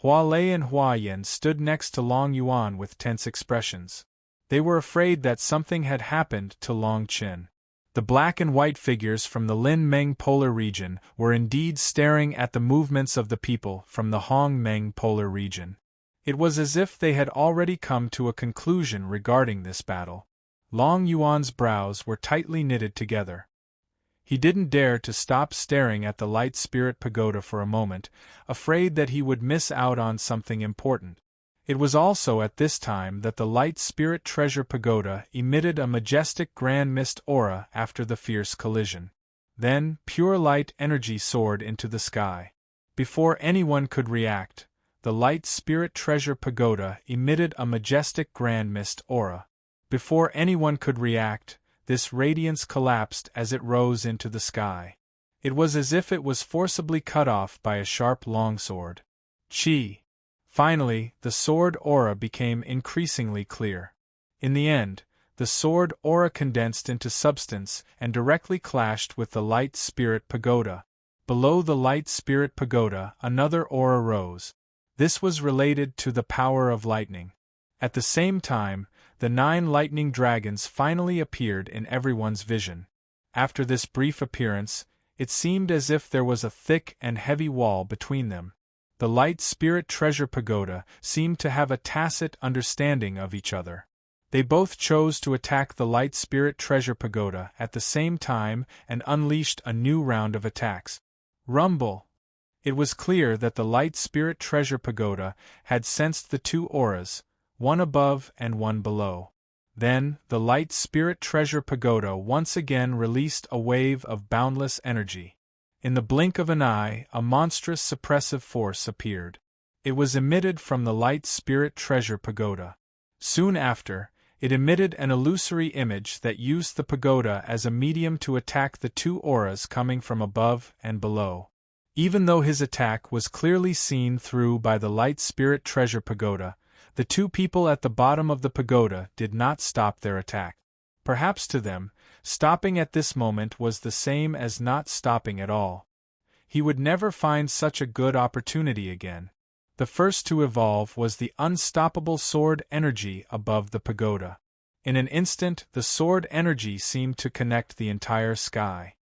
Hua Lei and Hua Yan stood next to Long Yuan with tense expressions. They were afraid that something had happened to Long Chen. The black and white figures from the Lin Meng polar region were indeed staring at the movements of the people from the Hong Meng polar region. It was as if they had already come to a conclusion regarding this battle. Long Yuan's brows were tightly knitted together. He didn't dare to stop staring at the Light Spirit Pagoda for a moment, afraid that he would miss out on something important. It was also at this time that the Light Spirit Treasure Pagoda emitted a majestic grand mist aura after the fierce collision. Then, pure light energy soared into the sky. Before anyone could react, the Light Spirit Treasure Pagoda emitted a majestic grand mist aura. Before anyone could react, this radiance collapsed as it rose into the sky. It was as if it was forcibly cut off by a sharp longsword. Chi. Finally, the sword aura became increasingly clear. In the end, the sword aura condensed into substance and directly clashed with the Light Spirit Pagoda. Below the Light Spirit Pagoda, another aura rose. This was related to the power of lightning. At the same time, the 9 lightning dragons finally appeared in everyone's vision. After this brief appearance, it seemed as if there was a thick and heavy wall between them. The Light Spirit Treasure Pagoda seemed to have a tacit understanding of each other. They both chose to attack the Light Spirit Treasure Pagoda at the same time and unleashed a new round of attacks. Rumble! It was clear that the Light Spirit Treasure Pagoda had sensed the 2 auras, one above and one below. Then, the Light Spirit Treasure Pagoda once again released a wave of boundless energy. In the blink of an eye, a monstrous suppressive force appeared. It was emitted from the Light Spirit Treasure Pagoda. Soon after, it emitted an illusory image that used the pagoda as a medium to attack the 2 auras coming from above and below. Even though his attack was clearly seen through by the Light Spirit Treasure Pagoda, the 2 people at the bottom of the pagoda did not stop their attack. Perhaps to them, stopping at this moment was the same as not stopping at all. He would never find such a good opportunity again. The first to evolve was the unstoppable sword energy above the pagoda. In an instant, the sword energy seemed to connect the entire sky.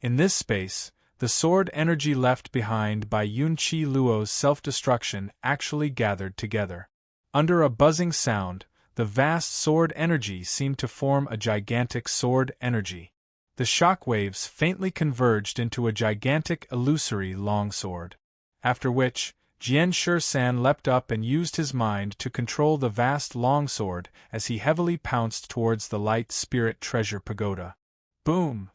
In this space, the sword energy left behind by Yunqi Luo's self-destruction actually gathered together. Under a buzzing sound, the vast sword energy seemed to form a gigantic sword energy. The shock waves faintly converged into a gigantic illusory longsword. After which, Jian Shisan leapt up and used his mind to control the vast longsword as he heavily pounced towards the Light Spirit Treasure Pagoda. Boom!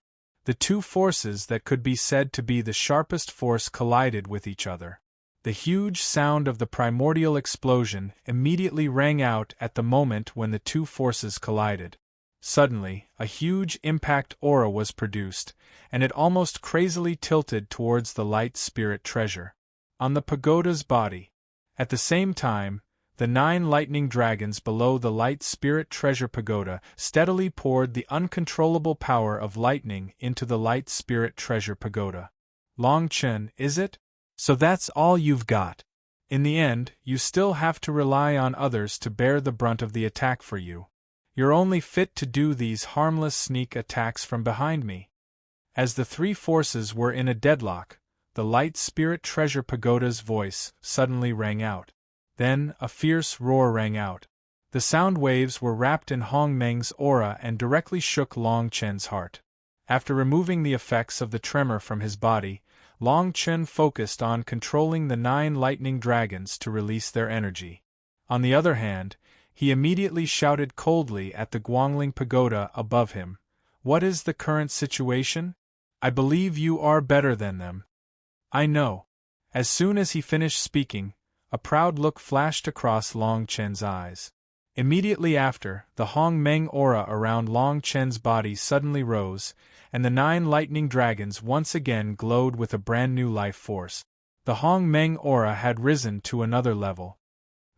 The 2 forces that could be said to be the sharpest force collided with each other. The huge sound of the primordial explosion immediately rang out at the moment when the 2 forces collided. Suddenly, a huge impact aura was produced, and it almost crazily tilted towards the Light Spirit Treasure on the pagoda's body. At the same time, the 9 lightning dragons below the Light Spirit Treasure Pagoda steadily poured the uncontrollable power of lightning into the Light Spirit Treasure Pagoda. Long Chen, is it? So that's all you've got. In the end, you still have to rely on others to bear the brunt of the attack for you. You're only fit to do these harmless sneak attacks from behind me. As the 3 forces were in a deadlock, the Light Spirit Treasure Pagoda's voice suddenly rang out. Then, a fierce roar rang out. The sound waves were wrapped in Hong Meng's aura and directly shook Long Chen's heart. After removing the effects of the tremor from his body, Long Chen focused on controlling the 9 lightning dragons to release their energy. On the other hand, he immediately shouted coldly at the Guangling Pagoda above him, "What is the current situation? I believe you are better than them." "I know." As soon as he finished speaking, a proud look flashed across Long Chen's eyes. Immediately after, the Hong Meng aura around Long Chen's body suddenly rose, and the 9 lightning dragons once again glowed with a brand new life force. The Hong Meng aura had risen to another level.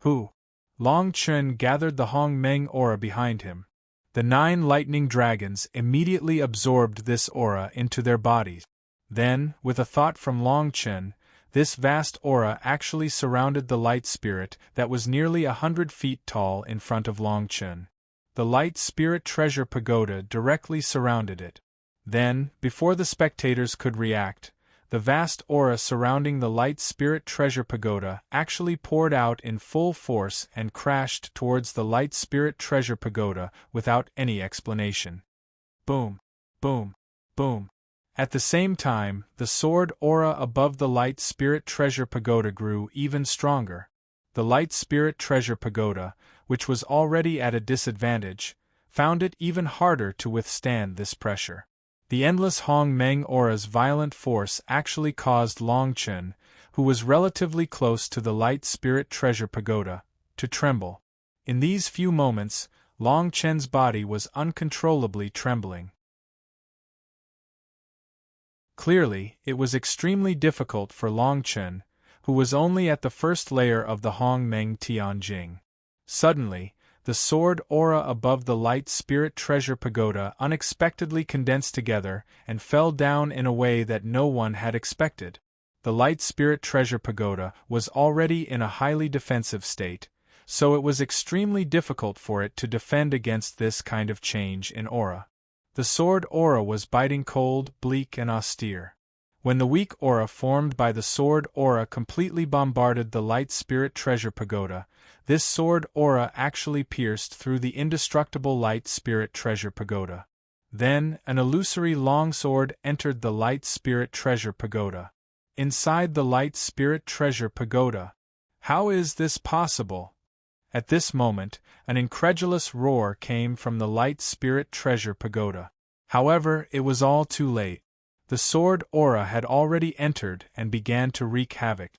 Who? Long Chen gathered the Hong Meng aura behind him. The 9 lightning dragons immediately absorbed this aura into their bodies. Then, with a thought from Long Chen, this vast aura actually surrounded the light spirit that was nearly 100 feet tall in front of Long Chen. The Light Spirit Treasure Pagoda directly surrounded it. Then, before the spectators could react, The vast aura surrounding the Light Spirit Treasure Pagoda actually poured out in full force and crashed towards the Light Spirit Treasure Pagoda without any explanation. Boom, boom, boom. At the same time, the sword aura above the Light Spirit Treasure Pagoda grew even stronger. The Light Spirit Treasure Pagoda, which was already at a disadvantage, found it even harder to withstand this pressure. The endless Hong Meng aura's violent force actually caused Long Chen, who was relatively close to the Light Spirit Treasure Pagoda, to tremble. In these few moments, Long Chen's body was uncontrollably trembling. Clearly, it was extremely difficult for Long Chen, who was only at the first layer of the Hong Meng Tianjing. Suddenly, the sword aura above the Light Spirit Treasure Pagoda unexpectedly condensed together and fell down in a way that no one had expected. The Light Spirit Treasure Pagoda was already in a highly defensive state, so it was extremely difficult for it to defend against this kind of change in aura. The sword aura was biting cold, bleak and austere. When the weak aura formed by the sword aura completely bombarded the Light Spirit Treasure Pagoda, this sword aura actually pierced through the indestructible Light Spirit Treasure Pagoda. Then, an illusory longsword entered the Light Spirit Treasure Pagoda. Inside the Light Spirit Treasure Pagoda. How is this possible? At this moment, an incredulous roar came from the Light Spirit Treasure Pagoda. However, it was all too late. The sword aura had already entered and began to wreak havoc.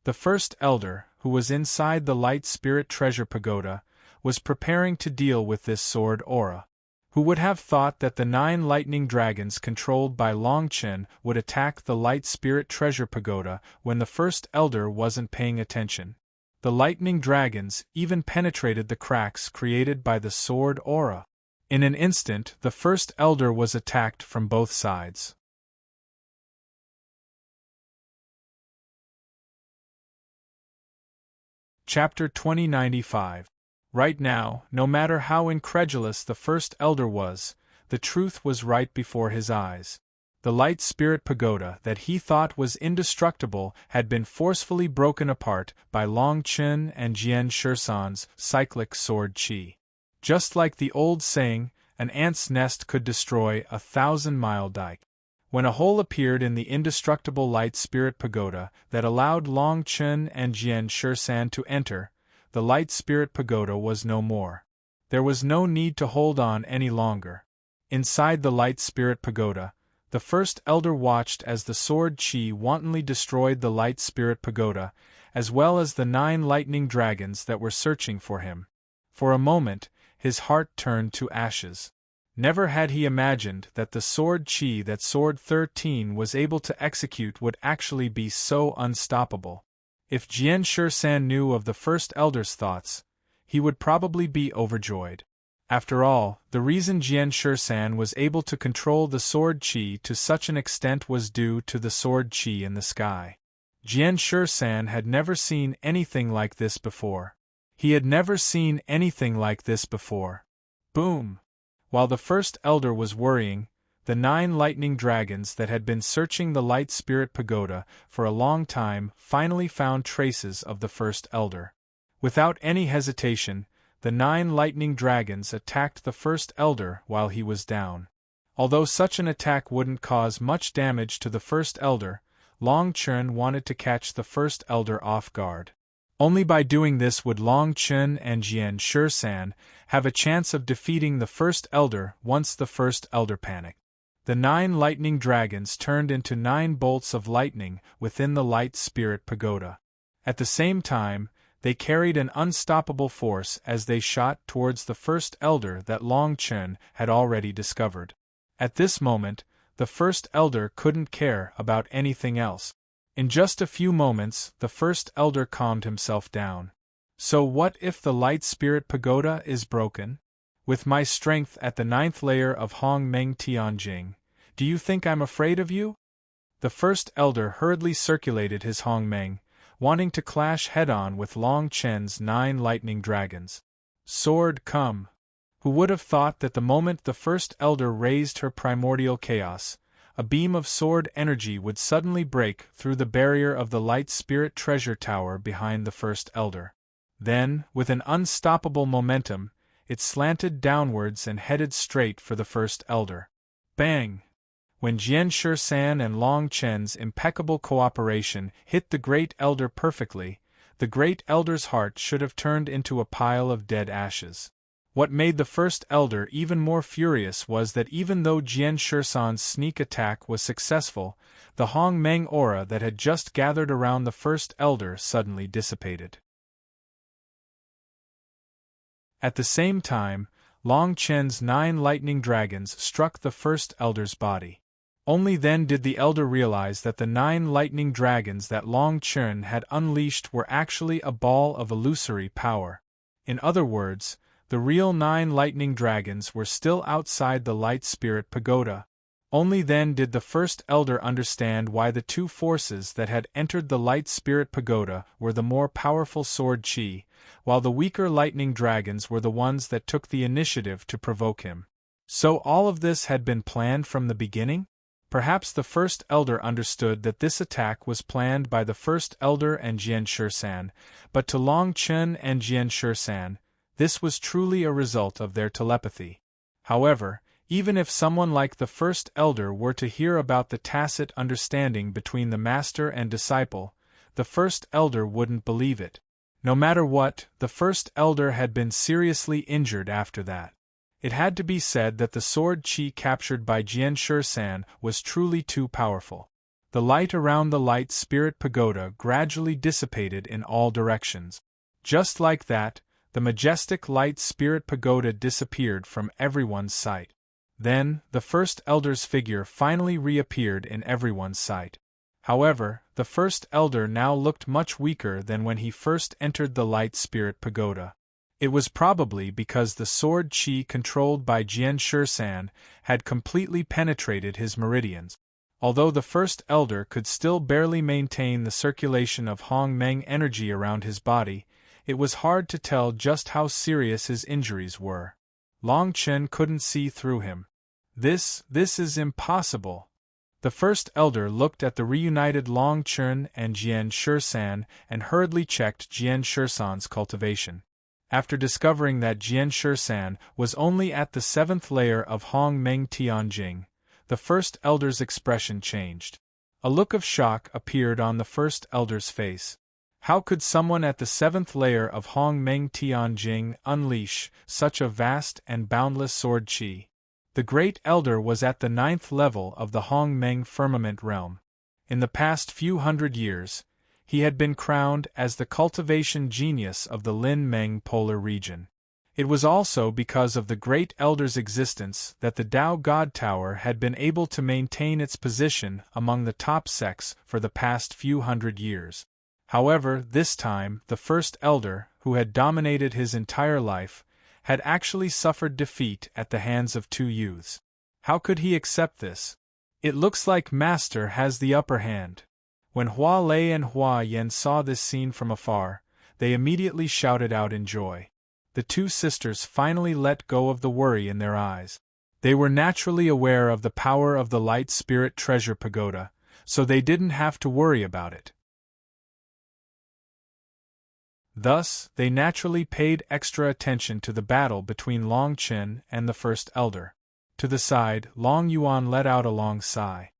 The first elder, who was inside the Light Spirit Treasure Pagoda, was preparing to deal with this sword aura. Who would have thought that the 9 lightning dragons controlled by Long Chen would attack the Light Spirit Treasure Pagoda when the first elder wasn't paying attention? The lightning dragons even penetrated the cracks created by the sword aura. In an instant, the first elder was attacked from both sides. Chapter 2095. Right now, no matter how incredulous the first elder was, the truth was right before his eyes. The Light Spirit Pagoda that he thought was indestructible had been forcefully broken apart by Long Chen and Jian Shisan's cyclic sword qi. Just like the old saying, an ant's nest could destroy a 1,000-mile dike. When a hole appeared in the indestructible Light Spirit Pagoda that allowed Long Chen and Jian Shisan to enter, the Light Spirit Pagoda was no more. There was no need to hold on any longer. Inside the Light Spirit Pagoda, the first elder watched as the sword qi wantonly destroyed the Light Spirit Pagoda, as well as the 9 lightning dragons that were searching for him. For a moment, his heart turned to ashes. Never had he imagined that the sword qi that Sword 13 was able to execute would actually be so unstoppable. If Jian Shisan knew of the first elder's thoughts, he would probably be overjoyed. After all, the reason Jian Shisan was able to control the sword qi to such an extent was due to the sword qi in the sky. Jian Shisan had never seen anything like this before. He had never seen anything like this before. Boom! While the first elder was worrying, the 9 lightning dragons that had been searching the Light Spirit Pagoda for a long time finally found traces of the first elder. Without any hesitation, the 9 lightning dragons attacked the first elder while he was down. Although such an attack wouldn't cause much damage to the first elder, Long Chen wanted to catch the first elder off guard. Only by doing this would Long Chen and Jian Shisan have a chance of defeating the first elder once the first elder panicked. The 9 lightning dragons turned into 9 bolts of lightning within the Light Spirit Pagoda. At the same time, they carried an unstoppable force as they shot towards the first elder that Long Chen had already discovered. At this moment, the first elder couldn't care about anything else. In just a few moments, the first elder calmed himself down. So what if the Light Spirit Pagoda is broken? With my strength at the 9th layer of Hong Meng Tianjing, do you think I'm afraid of you? The first elder hurriedly circulated his Hong Meng, wanting to clash head-on with Long Chen's 9 lightning dragons. Sword, come! Who would have thought that the moment the first elder raised her primordial chaos, a beam of sword energy would suddenly break through the barrier of the light spirit treasure tower behind the first elder. Then, with an unstoppable momentum, it slanted downwards and headed straight for the first elder. Bang! When Jian Shisan and Long Chen's impeccable cooperation hit the great elder perfectly, the great elder's heart should have turned into a pile of dead ashes. What made the first elder even more furious was that even though Jian Shisan's sneak attack was successful, the Hong Meng aura that had just gathered around the first elder suddenly dissipated. At the same time, Long Chen's 9 lightning dragons struck the first elder's body. Only then did the elder realize that the 9 lightning dragons that Long Chen had unleashed were actually a ball of illusory power. In other words, the real 9 lightning dragons were still outside the light spirit pagoda. Only then did the first elder understand why the 2 forces that had entered the light spirit pagoda were the more powerful sword chi, while the weaker lightning dragons were the ones that took the initiative to provoke him. So all of this had been planned from the beginning? Perhaps the first elder understood that this attack was planned by the first elder and Jian Shisan, but to Long Chen and Jian Shisan, this was truly a result of their telepathy. However, even if someone like the first elder were to hear about the tacit understanding between the master and disciple, the first elder wouldn't believe it. No matter what, the first elder had been seriously injured after that. It had to be said that the sword chi captured by Jian Shisan was truly too powerful. The light around the light spirit pagoda gradually dissipated in all directions. Just like that, the majestic light spirit pagoda disappeared from everyone's sight. Then, the first elder's figure finally reappeared in everyone's sight. However, the first elder now looked much weaker than when he first entered the light spirit pagoda. It was probably because the sword chi controlled by Jian Shisan had completely penetrated his meridians. Although the first elder could still barely maintain the circulation of Hong Meng energy around his body, it was hard to tell just how serious his injuries were. Long Chen couldn't see through him. This is impossible. The first elder looked at the reunited Long Chen and Jian Shisan and hurriedly checked Jian Shisan's cultivation. After discovering that Jian Shisan was only at the 7th layer of Hong Meng Tianjing, the first elder's expression changed. A look of shock appeared on the first elder's face. How could someone at the 7th layer of Hong Meng Tianjing unleash such a vast and boundless sword chi? The great elder was at the 9th level of the Hong Meng firmament realm. In the past few hundred years, he had been crowned as the cultivation genius of the Lin Meng polar region. It was also because of the great elder's existence that the Tao God Tower had been able to maintain its position among the top sects for the past few hundred years. However, this time, the first elder, who had dominated his entire life, had actually suffered defeat at the hands of 2 youths. How could he accept this? It looks like Master has the upper hand. When Hua Lei and Hua Yan saw this scene from afar, they immediately shouted out in joy. The 2 sisters finally let go of the worry in their eyes. They were naturally aware of the power of the light spirit treasure pagoda, so they didn't have to worry about it. Thus, they naturally paid extra attention to the battle between Long Chen and the first elder. To the side, Long Yuan let out a long sigh.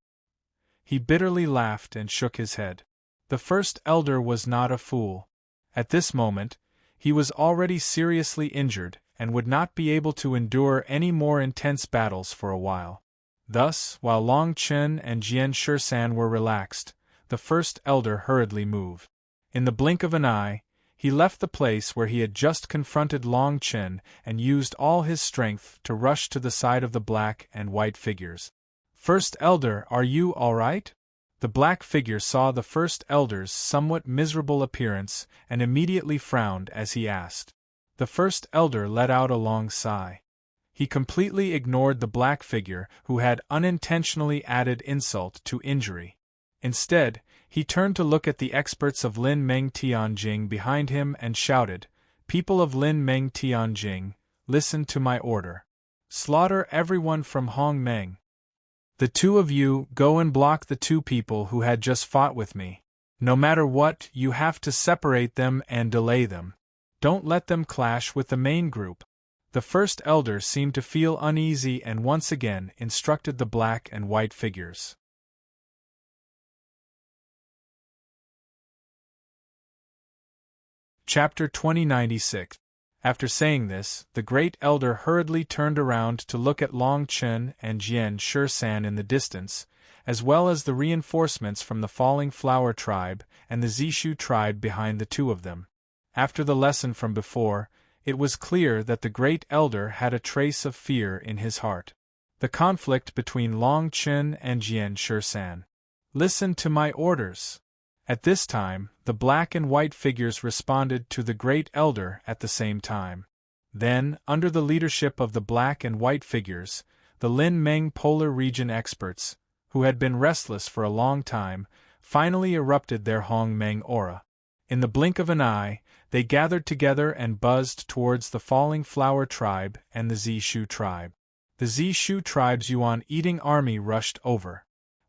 He bitterly laughed and shook his head. The first elder was not a fool. At this moment, he was already seriously injured and would not be able to endure any more intense battles for a while. Thus, while Long Chen and Jian Shisan were relaxed, the first elder hurriedly moved. In the blink of an eye, he left the place where he had just confronted Long Chen and used all his strength to rush to the side of the black and white figures. First elder, are you all right? The black figure saw the first elder's somewhat miserable appearance and immediately frowned as he asked. The first elder let out a long sigh. He completely ignored the black figure who had unintentionally added insult to injury. Instead, he turned to look at the experts of Lin Meng Tianjing behind him and shouted, "People of Lin Meng Tianjing, listen to my order. Slaughter everyone from Hong Meng." The two of you go and block the two people who had just fought with me. No matter what, you have to separate them and delay them. Don't let them clash with the main group." The first elder seemed to feel uneasy and once again instructed the black and white figures. Chapter 2096. After saying this, the great elder hurriedly turned around to look at Long Chen and Jian Shisan in the distance, as well as the reinforcements from the Falling Flower tribe and the Zishu tribe behind the two of them. After the lesson from before, it was clear that the great elder had a trace of fear in his heart. The conflict between Long Chen and Jian Shisan. "Listen to my orders." At this time, the black and white figures responded to the great elder at the same time. Then, under the leadership of the black and white figures, the Lin Meng Polar Region experts, who had been restless for a long time, finally erupted their Hong Meng aura. In the blink of an eye, they gathered together and buzzed towards the Falling Flower tribe and the Zishu tribe. The Zishu tribe's yuan-eating army rushed over.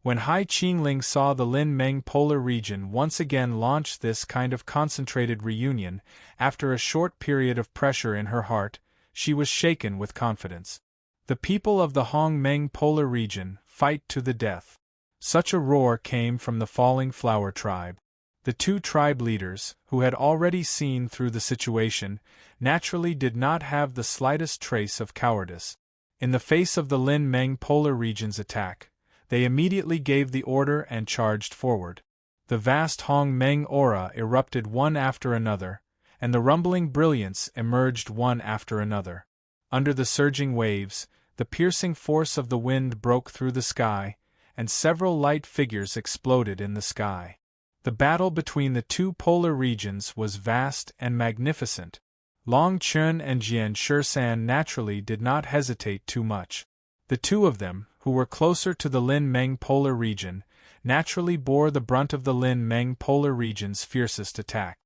When Hai Qingling saw the Lin Meng Polar Region once again launch this kind of concentrated reunion, after a short period of pressure in her heart, she was shaken with confidence. The people of the Hong Meng Polar Region fight to the death. Such a roar came from the Falling Flower tribe. The two tribe leaders, who had already seen through the situation, naturally did not have the slightest trace of cowardice. In the face of the Lin Meng Polar Region's attack, they immediately gave the order and charged forward. The vast Hong Meng aura erupted one after another, and the rumbling brilliance emerged one after another. Under the surging waves, the piercing force of the wind broke through the sky, and several light figures exploded in the sky. The battle between the two polar regions was vast and magnificent. Long Chen and Jian Shisan naturally did not hesitate too much. The two of them, who were closer to the Lin Meng Polar Region, naturally bore the brunt of the Lin Meng Polar Region's fiercest attack.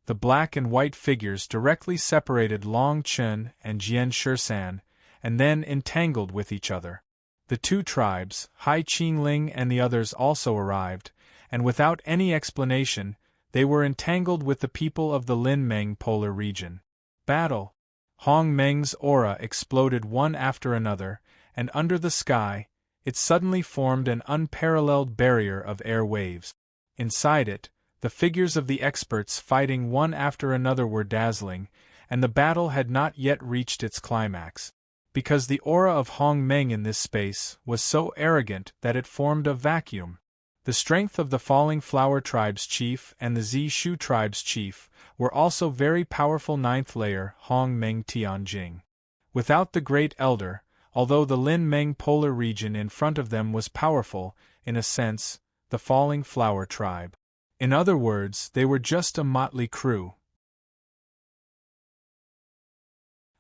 The black and white figures directly separated Long Chen and Jian Shisan, and then entangled with each other. The two tribes, Hai Qingling and the others also arrived, and without any explanation, they were entangled with the people of the Lin Meng Polar Region. Battle. Hong Meng's aura exploded one after another, and under the sky, it suddenly formed an unparalleled barrier of air waves. Inside it, the figures of the experts fighting one after another were dazzling, and the battle had not yet reached its climax. Because the aura of Hong Meng in this space was so arrogant that it formed a vacuum. The strength of the Falling Flower tribe's chief and the Zishu tribe's chief were also very powerful ninth-layer Hong Meng Tianjing. Without the Great Elder, although the Lin Meng Polar Region in front of them was powerful, in a sense, the Falling Flower tribe. In other words, they were just a motley crew.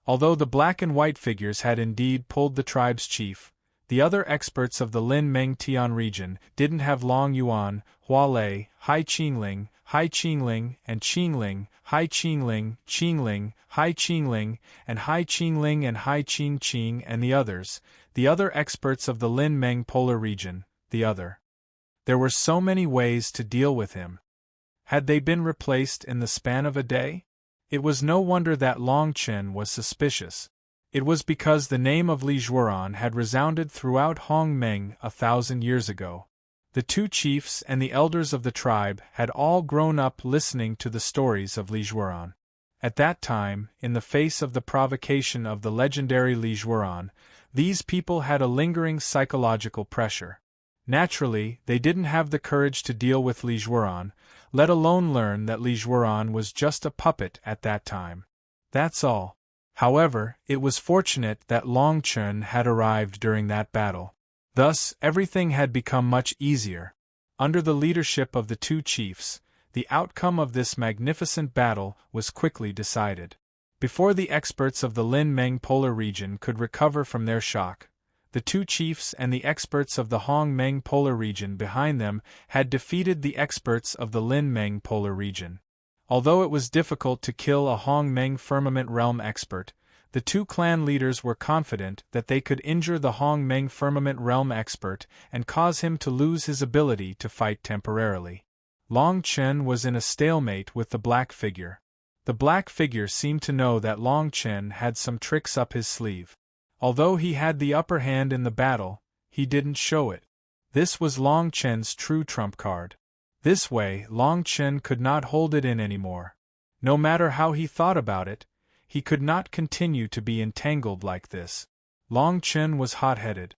Although the black and white figures had indeed pulled the tribe's chief, the other experts of the Lin Meng Tian region didn't have Long Yuan, Hua Lei, Hai Qingling, and Qingling, Hai Qingling, Hai Qingling, and Hai Qingling and Hai Qing and the other experts of the Lin Meng Polar region, There were so many ways to deal with him. Had they been replaced in the span of a day? It was no wonder that Long Chen was suspicious. It was because the name of Li Zhuoran had resounded throughout Hong Meng 1,000 years ago. The two chiefs and the elders of the tribe had all grown up listening to the stories of Li Zhuoran. At that time, in the face of the provocation of the legendary Li Zhuoran, these people had a lingering psychological pressure. Naturally, they didn't have the courage to deal with Li Zhuoran, let alone learn that Li Zhuoran was just a puppet at that time. That's all. However, it was fortunate that Long Chen had arrived during that battle. Thus, everything had become much easier. Under the leadership of the two chiefs, the outcome of this magnificent battle was quickly decided. Before the experts of the Lin Meng Polar region could recover from their shock, the two chiefs and the experts of the Hong Meng Polar region behind them had defeated the experts of the Lin Meng Polar region. Although it was difficult to kill a Hong Meng Firmament Realm expert, The two clan leaders were confident that they could injure the Hong Meng Firmament Realm expert and cause him to lose his ability to fight temporarily. Long Chen was in a stalemate with the black figure. The black figure seemed to know that Long Chen had some tricks up his sleeve. Although he had the upper hand in the battle, he didn't show it. This was Long Chen's true trump card. This way, Long Chen could not hold it in anymore. No matter how he thought about it, he could not continue to be entangled like this. Long Chen was hot-headed.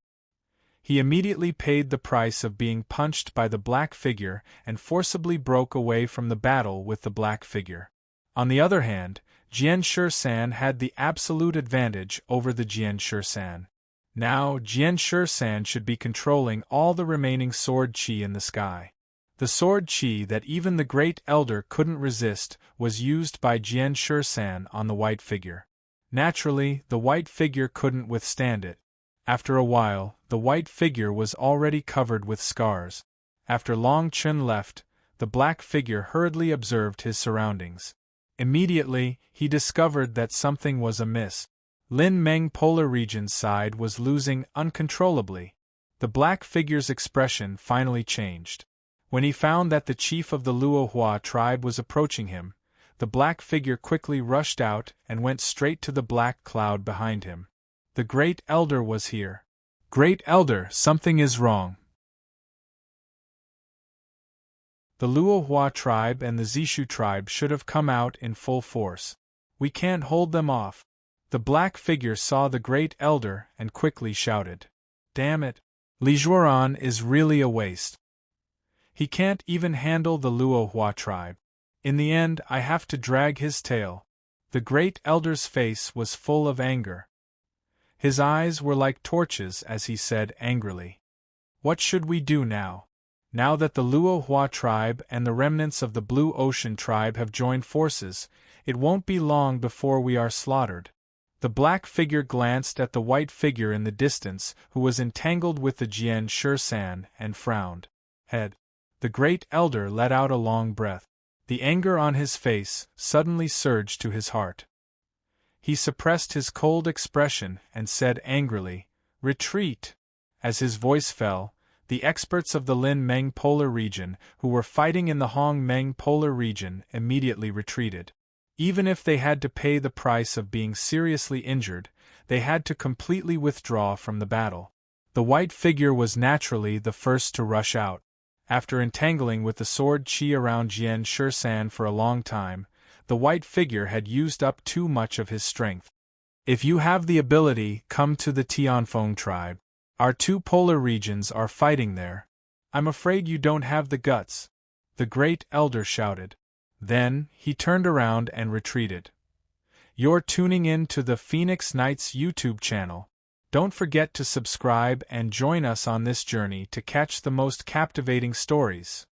He immediately paid the price of being punched by the black figure and forcibly broke away from the battle with the black figure. On the other hand, Jian Shisan had the absolute advantage over the Jian Shisan. Now, Jian Shisan should be controlling all the remaining sword qi in the sky. The sword qi that even the Great Elder couldn't resist was used by Jian Shisan on the white figure. Naturally, the white figure couldn't withstand it. After a while, the white figure was already covered with scars. After Long Chen left, the black figure hurriedly observed his surroundings. Immediately, he discovered that something was amiss. Lin Meng Polar Region's side was losing uncontrollably. The black figure's expression finally changed. When he found that the chief of the Luohua tribe was approaching him, the black figure quickly rushed out and went straight to the black cloud behind him. The Great Elder was here. Great Elder, something is wrong. The Luohua tribe and the Zishu tribe should have come out in full force. We can't hold them off. The black figure saw the Great Elder and quickly shouted. Damn it! Li Zhuoran is really a waste. He can't even handle the Luohua tribe. In the end, I have to drag his tail. The Great Elder's face was full of anger. His eyes were like torches as he said angrily. What should we do now? Now that the Luohua tribe and the remnants of the Blue Ocean tribe have joined forces, it won't be long before we are slaughtered. The black figure glanced at the white figure in the distance who was entangled with the Jian Shisan and frowned. The Great Elder let out a long breath. The anger on his face suddenly surged to his heart. He suppressed his cold expression and said angrily, "Retreat!" As his voice fell, the experts of the Lin Meng Polar region who were fighting in the Hong Meng Polar region immediately retreated. Even if they had to pay the price of being seriously injured, they had to completely withdraw from the battle. The white figure was naturally the first to rush out. After entangling with the sword qi around Jian Shisan for a long time, the white figure had used up too much of his strength. If you have the ability, come to the Tianfeng tribe. Our two polar regions are fighting there. I'm afraid you don't have the guts, the Great Elder shouted. Then, he turned around and retreated. You're tuning in to the Phoenix Knights YouTube channel. Don't forget to subscribe and join us on this journey to catch the most captivating stories.